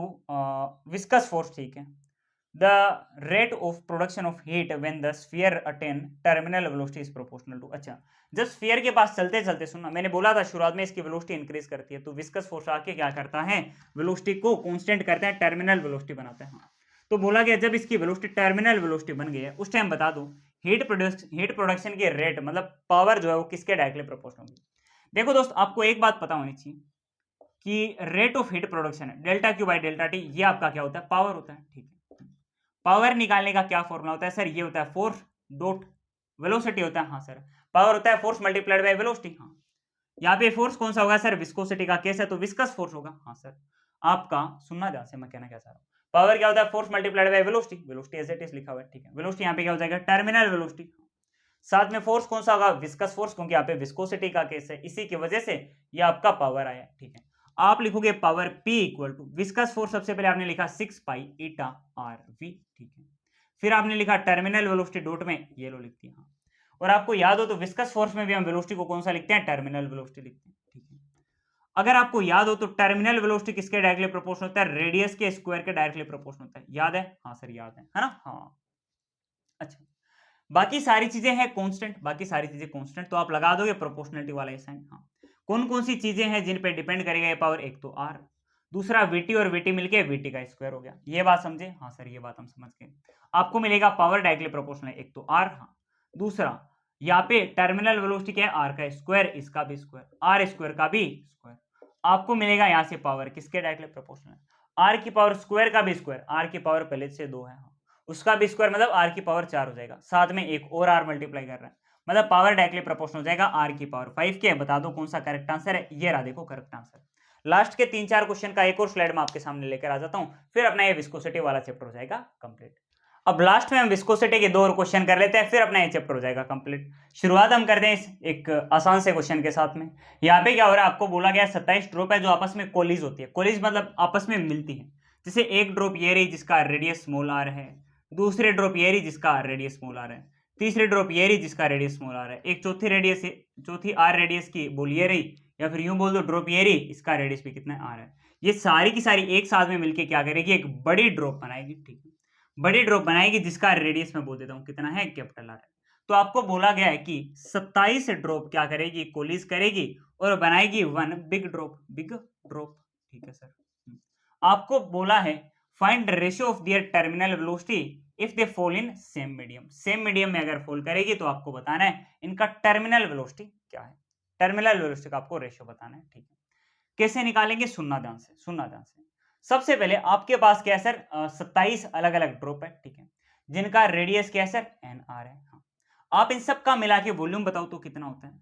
विस्कस फोर्स, ठीक है, the rate of production of heat when the sphere attain terminal velocity is proportional to. अच्छा, जब स्फीयर के पास चलते चलते, सुनना, मैंने बोला था शुरुआत में इसकी वेलोसिटी इंक्रीज करती है, तो विस्कस फोर्स आके क्या करता है, वेलोसिटी को कांस्टेंट करता है, टर्मिनल वेलोसिटी बनाता है। हाँ, तो बोला गया जब इसकी वेलोसिटी टर्मिनल वेलोसिटी बन गई है, उस टाइम बता दो हीट प्रोडक्शन की रेट मतलब पावर जो है वो किसके डायरेक्टली प्रोपोर्शनल होगी। देखो दोस्त, आपको एक बात पता होनी चाहिए कि रेट ऑफ हीट प्रोडक्शन है delta Q by delta T, ये आपका क्या होता है, पावर होता है, ठीक है। पावर निकालने का क्या फॉर्मूला होता है सर, ये होता है फोर्स डॉट वेलोसिटी होता है। हाँ सर, पावर होता है फोर्स मल्टीप्लाइड बाय वेलोसिटी। हाँ, यहाँ पे फोर्स कौन सा होगा सर, विस्कोसिटी का केस है तो विस्कस फोर्स होगा। हाँ सर, आपका सुनना ध्यान से, मैं कहना क्या चाह रहा हूँ, पावर क्या होता है, force multiplied by velocity, velocity as it is लिखा हुआ है, ठीक है। वेलोसिटी यहाँ पे क्या हो जाएगा, टर्मिनल वेलोसिटी। साथ में फोर्स कौन सा होगा, विस्कस फोर्स, क्योंकि यहाँ पे विस्कोसिटी का केस है, इसी की वजह से ये आपका पावर आया, ठीक है। आप लिखोगे power P equal to viscous force, सबसे पहले आपने लिखा 6 पाई ईटा आर वी, ठीक है। फिर आपने लिखा टर्मिनल वेलोसिटी डॉट में ये लो लिख दिया। हाँ, और आपको याद हो तो विस्कस फोर्स में भी हम वेलोसिटी को कौन सा लिखते हैं, टर्मिनल वेलोसिटी लिखते हैं, ठीक है। अगर आपको याद हो तो टर्मिनल वेलोसिटी किसके डायरेक्टली प्रोपोर्शनल होता है, रेडियस के स्क्वायर के डायरेक्टली प्रोपोर्शनल होता है, याद है। हाँ सर याद है ना। हाँ, अच्छा, बाकी सारी चीजें हैं कांस्टेंट, बाकी सारी चीजें कांस्टेंट, तो आप लगा दोगे प्रोपोर्शनलिटी वाला साइन। हाँ, कौन कौन सी चीजें हैं जिन पे डिपेंड करेगा ये पावर, एक तो आर, दूसरा वीटी और वीटी मिलके वीटी का स्क्वायर हो गया, ये बात समझे। हाँ सर, ये बात हम समझ गए। आपको मिलेगा पावर डायरेक्टली प्रोपोर्शनल, एक तो आर, हाँ, दूसरा यहाँ पे टर्मिनल वेलोसिटी क्या है, आर का स्क्वायर, इसका भी स्क्वायर, आर स्क्वायर का भी स्क्वायर। आपको मिलेगा यहाँ से पावर किसके डायरेक्टली प्रोपोर्शनल, आर की पावर स्क्वायर का भी स्क्वायर, आर की पावर पहले से 2 है, हाँ, उसका भी स्क्वायर, मतलब आर की पावर 4 हो जाएगा, साथ में एक और आर मल्टीप्लाई कर रहा है, मतलब पावर डायरेक्टली प्रोपोर्शनल हो जाएगा आर की पावर 5 के। बता दो कौन सा करेक्ट आंसर है, ये रहा देखो करेक्ट आंसर। लास्ट के 3-4 क्वेश्चन का एक और स्लाइड में आपके सामने लेकर आ जाता हूं, फिर अपना ये विस्कोसिटी वाला चैप्टर हो जाएगा कंप्लीट। अब लास्ट में हम विस्कोसिटी के 2 और क्वेश्चन कर लेते हैं, फिर अपना ये चैप्टर हो जाएगा कंप्लीट। शुरुआत हम करते हैं इस एक आसान से क्वेश्चन के साथ में। यहाँ पे क्या हो रहा है, आपको बोला गया 27 ड्रॉप है जो आपस में कोलिज होती है, कोलिज मतलब आपस में मिलती है। जैसे एक ड्रॉप ये रही जिसका रेडियस स्मॉल आर है, दूसरे ड्रॉप ये रही जिसका रेडियस स्मॉल आर है, तीसरे ड्रॉप ये रही जिसका रेडियस स्मॉल आर है, एक चौथी रेडियस, चौथी आर रेडियस की बोल ये रही, या फिर यूं बोल दो ड्रॉप ये रही, इसका रेडियस भी कितना आर है। ये सारी की सारी एक साथ में मिलके क्या करेगी, एक बड़ी ड्रॉप बनाएगी, ठीक है, बड़ी ड्रॉप बनाएगी जिसका रेडियस मैं बोल देता हूं कितना है, कैपिटल आर है। तो आपको बोला गया है कि 27 ड्रॉप क्या करेगी, कोलिज करेगी और बनाएगी one big drop, big drop, ठीक है सर। आपको बोला है find ratio of their terminal velocity if they fall in same medium, same medium में अगर फॉल करेगी तो आपको बताना है इनका टर्मिनल वेलोसिटी क्या है, टर्मिनल वेलोसिटी का आपको रेशियो बताना है, ठीक है। कैसे निकालेंगे, सुनना ध्यान से, सुनना ध्यान से। सबसे पहले आपके पास क्या है सर, 27 अलग अलग ड्रॉप है, ठीक है, जिनका रेडियस क्या है सर, एन आर है। हाँ, आप इन सब का मिला के वॉल्यूम बताओ तो कितना होता है।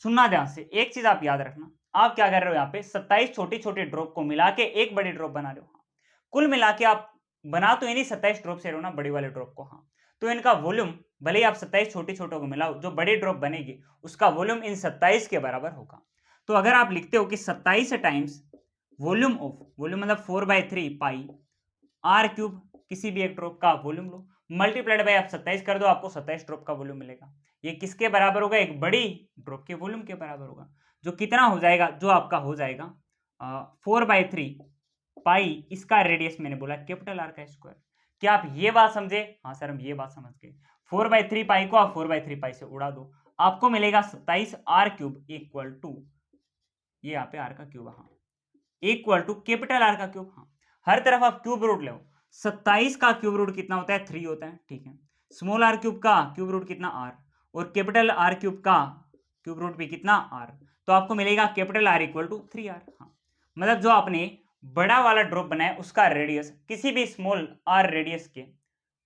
सुनना ध्यान से, एक चीज आप याद रखना, आप क्या कर रहे हो, यहाँ पे 27 छोटी छोटी ड्रॉप को मिला के एक बड़ी ड्रॉप बना रहे हो। हाँ, कुल मिला के आप बना तो इन्हीं 27 ड्रॉप से रहो ना, बड़ी वाले ड्रॉप को। हाँ, तो इनका वॉल्यूम भले ही आप 27 छोटी छोटों को मिलाओ, जो बड़ी ड्रॉप बनेगी उसका वॉल्यूम इन 27 के बराबर होगा। तो अगर आप लिखते हो कि 27 टाइम्स वॉल्यूम ऑफ, वॉल्यूम मतलब 4/3 पाई आर क्यूब, किसी भी एक ड्रॉप का वॉल्यूम लो, मल्टीप्लाइड बाय आप 27 कर दो, आपको 27 ड्रॉप का वॉल्यूम मिलेगा। ये किसके बराबर होगा, एक बड़ी ड्रॉप के वॉल्यूम के बराबर होगा, जो कितना हो जाएगा, जो आपका हो जाएगा 4/3 पाई, इसका रेडियस मैंने बोला कैपिटल आर का स्क्वायर। क्या आप ये बात समझे, हाँ सर हम ये बात समझ गए। 4/3 पाई को आप 4/3 पाई से उड़ा दो, आपको मिलेगा 27 आर क्यूब इक्वल टू, ये यहाँ पे आर का क्यूब, हाँ, इक्वल टू कैपिटल आर का क्यूब। हाँ, हर तरफ आप क्यूब रूट ले, 27 का क्यूब रूट कितना होता है, 3 होता है, ठीक है। स्मॉल आर क्यूब का क्यूब रूट कितना, आर, और कैपिटल आर क्यूब का क्यूब रूट भी कितना, आर। तो आपको मिलेगा capital R equal to 3r। हाँ, मतलब जो आपने बड़ा वाला ड्रॉप बनाया उसका रेडियस किसी भी स्मॉल आर रेडियस के,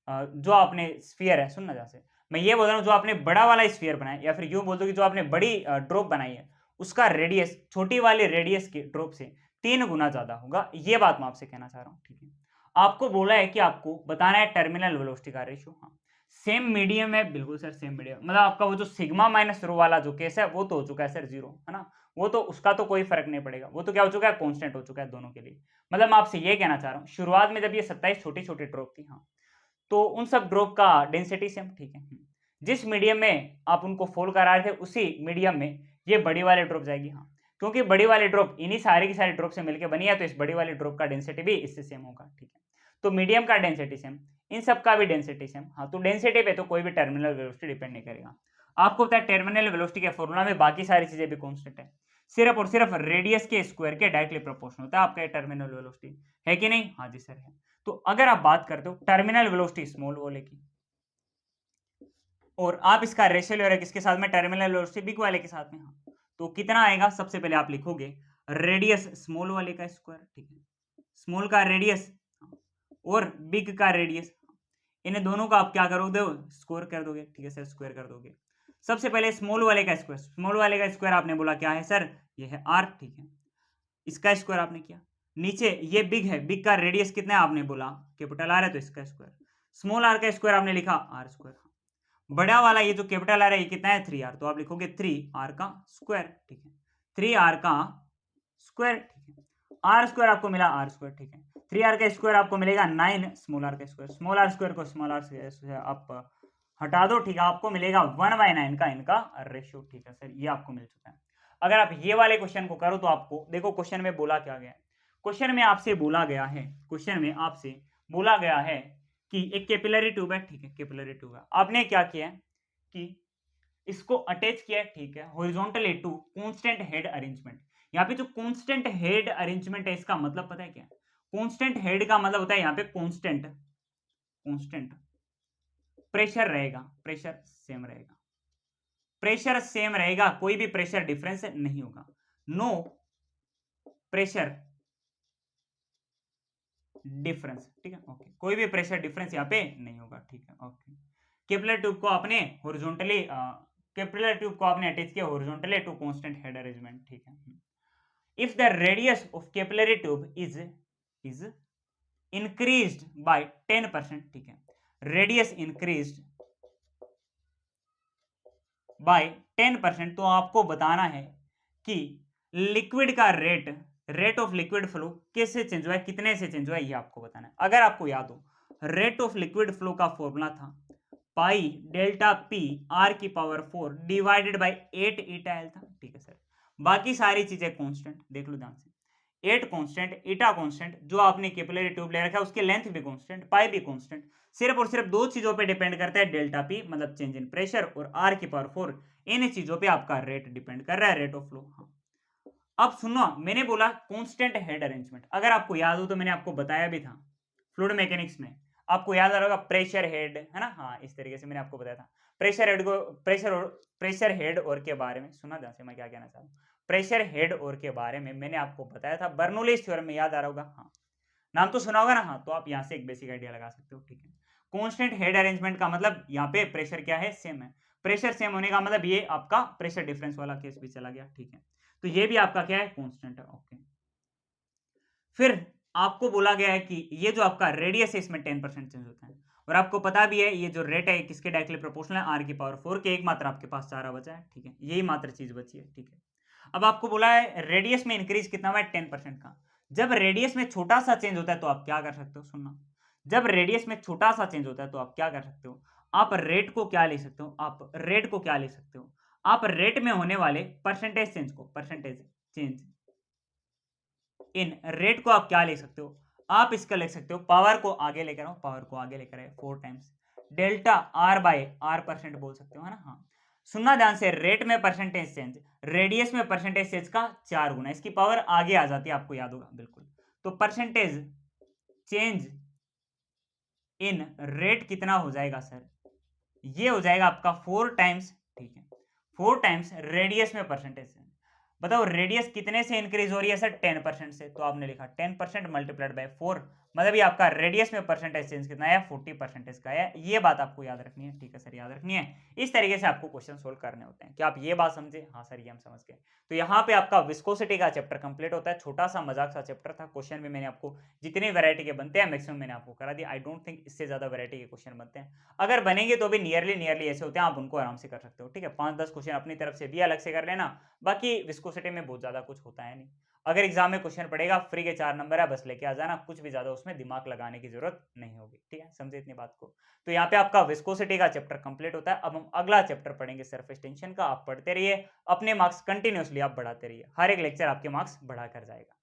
जो आपने स्फीयर है, सुनना जैसे मैं ये बोल रहा हूँ, जो आपने बड़ा वाला स्फीयर बनाया, या फिर यूं बोल दो कि जो आपने बड़ी ड्रॉप बनाई है उसका रेडियस छोटी वाले रेडियस के ड्रॉप से 3 गुना ज्यादा होगा, ये बात मैं आपसे कहना चाह रहा हूँ, ठीक है। आपको बोला है कि आपको बताना है टर्मिनल वेलोसिटी का रेशियो। हाँ, सेम मीडियम है, बिल्कुल सर सेम मीडियम, मतलब आपका वो जो सिग्मा माइनस रो वाला जो केस है वो तो हो चुका है सर जीरो, है ना, वो तो उसका तो कोई फर्क नहीं पड़ेगा, वो तो क्या हो चुका है, कांस्टेंट हो चुका है दोनों के लिए। मतलब मैं आपसे ये कहना चाह रहा हूँ, शुरुआत में जब ये 27 छोटी छोटी ड्रॉप थी, हाँ, तो उन सब ड्रॉप का डेंसिटी सेम, ठीक है। जिस मीडियम में आप उनको फॉल करा रहे थे उसी मीडियम में ये बड़ी वाली ड्रॉप जाएगी, हाँ, क्योंकि बड़ी वाली ड्रॉप इन्हीं सारी की सारी ड्रॉप से मिलकर बनी है, तो इस बड़ी वाली ड्रॉप का डेंसिटी भी इससे सेम होगा, ठीक है। तो मीडियम का डेंसिटी सेम, इन सब का भी डेंसिटी सेम, हाँ, तो डेंसिटी पे तो कोई भी टर्मिनल वेलोसिटी डिपेंड नहीं करेगा। आपको पता है टर्मिनल वेलोसिटी के फॉर्मूला में बाकी सारी चीजें भी कांस्टेंट है, सिर्फ और सिर्फ रेडियस के स्क्वायर के डायरेक्टली प्रोपोर्शनल होता है आपका टर्मिनल वेलोसिटी, है कि नहीं, हाँ जी सर है। तो अगर आप बात करते हो टर्मिनल वेलोसिटी स्मॉल वाले की, और आप इसका रेशियो ले रहे हो किसके साथ में, टर्मिनल वेलोसिटी बिग वाले के साथ में, हाँ, तो कितना आएगा, सबसे पहले आप लिखोगे रेडियस स्मॉल वाले का स्क्वायर, ठीक है, स्मॉल का रेडियस और बिग का रेडियस, इन्हें दोनों का आप क्या करोगे, स्क्वायर कर दोगे, ठीक है सर, स्क्वायर कर दोगे। सबसे पहले स्मॉल वाले का स्क्वायर, स्मॉल वाले का स्क्वायर आपने बोला क्या है सर, ये है आर, ठीक है, इसका स्क्वायर आपने किया। नीचे ये बिग है, बिग का रेडियस कितना है आपने बोला कैपिटल आर है, तो इसका स्क्वायर। स्मॉल आर का स्क्वायर आपने लिखा आर स्क्वायर। बड़ा वाला ये जो कैपिटल आर है ये कितना है, 3r, तो आप लिखोगे 3r का स्क्वायर, ठीक है, 3r का स्क्वायर, ठीक है, आर स्क्वायर आपको मिला आर स्क्वायर, ठीक है, 3r का स्क्वायर आपको मिलेगा 9 स्मॉल आर का स्क्वायर, स्मॉल आर स्क्वायर को स्मॉल आर से आप हटा दो, ठीक है, आपको मिलेगा 1/9 का इनका रेशियो, ठीक है सर, ये आपको मिल चुका है। अगर आप ये वाले क्वेश्चन को करो तो आपको देखो क्वेश्चन में बोला क्या गया है, क्वेश्चन में आपसे बोला गया है, क्वेश्चन में आपसे बोला गया है कि एक कैपिलरी ट्यूब है, ठीक है, कैपिलरी ट्यूब है, आपने क्या किया है कि इसको अटैच किया है, ठीक है, horizontally to constant head arrangement. यहाँ पे जो कांस्टेंट हेड अरेंजमेंट है इसका मतलब पता है क्या, कांस्टेंट हेड का मतलब होता है यहाँ पे कांस्टेंट, कांस्टेंट प्रेशर रहेगा, प्रेशर सेम रहेगा, प्रेशर सेम रहेगा, कोई भी प्रेशर डिफरेंस नहीं होगा, नो प्रेशर डिफरेंस, ठीक है, ओके, कोई भी प्रेशर डिफरेंस यहाँ पे नहीं होगा, ठीक है, ओके। कैपिलरी ट्यूब को आपने हॉरिजॉन्टली कैपिलरी ट्यूब को आपने अटैच किया horizontally to constant head arrangement, ठीक है। If the radius of capillary tube is increased by 10%, ठीक है, रेडियस इंक्रीज्ड बाय 10%, तो आपको बताना है कि लिक्विड का रेट ऑफ लिक्विड फ्लो कैसे चेंज हुआ है, कितने से चेंज हुआ है, ये आपको बताना है। अगर आपको याद हो रेट ऑफ लिक्विड फ्लो का फॉर्मूला था पाई डेल्टा पी आर की power 4 divided by 8 eta L था, ठीक है सर। बाकी सारी चीजें कांस्टेंट देख लो ध्यान से, 8 कांस्टेंट, ईटा कांस्टेंट, जो आपने कैपिलरी ट्यूब ले रखा है उसकी लेंथ भी कांस्टेंट, पाई भी कांस्टेंट, सिर्फ और सिर्फ दो चीजों पे डिपेंड करता है, डेल्टा पी मतलब चेंज इन प्रेशर और आर की पावर 4, इन चीजों पे आपका रेट डिपेंड कर रहा है, रेट ऑफ फ्लो। हाँ, अब सुनो, मैंने बोला कांस्टेंट हेड अरेंजमेंट, अगर आपको याद हो तो मैंने आपको बताया भी था फ्लूइड मैकेनिक्स में, आपको याद आ रहा होगा प्रेशर हेड, है ना, हाँ, इस तरीके से मैंने आपको बताया था प्रेशर हेड को, प्रेशर हेड और के बारे में सुना ध्यान से मैं क्या कहना चाहता हूँ, प्रेशर हेड और के बारे में मैंने आपको बताया था बर्नौलीज थ्योरम में, याद आ रहा होगा, हाँ, नाम तो सुना होगा ना, हाँ, तो आप यहाँ से एक बेसिक आइडिया लगा सकते हो, ठीक है। कांस्टेंट हेड अरेंजमेंट का मतलब यहाँ पे प्रेशर क्या है, सेम है, प्रेशर सेम होने का मतलब ये आपका प्रेशर डिफरेंस वाला केस भी चला गया, ठीक है, तो ये भी आपका क्या है, कांस्टेंट है, ओके। फिर आपको बोला गया है कि ये जो आपका रेडियस है इसमें 10% चेंज होता है, और आपको पता भी है ये जो रेट है किसके डायरेक्टली प्रोपोर्शनल है, आर की पावर 4 के, एक मात्र आपके पास सारा बचा है, ठीक है, यही मात्र चीज बची है, ठीक है। अब आपको बोला है रेडियस में इंक्रीज कितना हुआ है, 10% का। जब रेडियस में छोटा सा चेंज होता है तो आप क्या कर सकते हो, सुनना, जब रेडियस में छोटा सा चेंज होता है तो आप क्या कर सकते हो, आप रेट को क्या ले सकते हो, आप रेट को क्या ले सकते हो, आप रेट में होने वाले परसेंटेज चेंज को, परसेंटेज चेंज इन रेट को आप क्या ले सकते हो, आप इसका लिख सकते हो, पावर को आगे लेकर आओ, पावर को आगे लेकर आए 4 times delta R by R percent बोल सकते हो, है ना, हाँ। सुनना ध्यान से, रेट में परसेंटेज चेंज, रेडियस में परसेंटेज चेंज का 4 गुना, इसकी पावर आगे आ जाती है, आपको याद होगा बिल्कुल। तो परसेंटेज चेंज इन रेट कितना हो जाएगा सर, ये हो जाएगा आपका 4 टाइम्स, ठीक है, 4 टाइम्स रेडियस में परसेंटेज। बताओ रेडियस कितने से इंक्रीज हो रही है सर, 10% से, तो आपने लिखा 10% मल्टीप्लाइड बाय 4 मतलब ये आपका रेडियस में परसेंटेज चेंज कितना है, 40% का है। ये बात आपको याद रखनी है। ठीक है सर, याद रखनी है। इस तरीके से आपको क्वेश्चन सोल्व करने होते हैं। क्या आप ये बात समझे? हाँ सर, ये हम समझ गए। तो यहाँ पे आपका विस्कोसिटी का चैप्टर कंप्लीट होता है। छोटा-सा मज़ाक सा चैप्टर था। क्वेश्चन भी मैंने आपको जितने वैरायटी के बनते हैं मैक्सिमम मैंने आपको करा दिया। आई डोंट थिंक इससे ज़्यादा वैरायटी के क्वेश्चन बनते हैं। अगर बनेंगे तो भी नियरली ऐसे होते हैं, आप उनको आराम से कर सकते हो। ठीक है? 5-10 क्वेश्चन अपनी तरफ से भी अलग से कर लेना। बाकी विस्कोसिटी में बहुत ज़्यादा कुछ होता है नहीं। अगर एग्जाम में क्वेश्चन पड़ेगा, फ्री के 4 नंबर है, बस लेके आ जाना, कुछ भी ज़्यादा उसमें दिमाग लगाने की ज़रूरत नहीं होगी, ठीक है? समझे इतनी बात को? तो यहाँ पे आपका विस्कोसिटी का चैप्टर कंप्लीट होता है। अब हम अगला चैप्टर पढ़ेंगे सरफेस टेंशन का। आप पढ़ते रहिए, अपने मार्क्स कंटिन्यूअसली आप बढ़ाते रहिए। हर एक लेक्चर आपके मार्क्स बढ़ा कर जाएगा।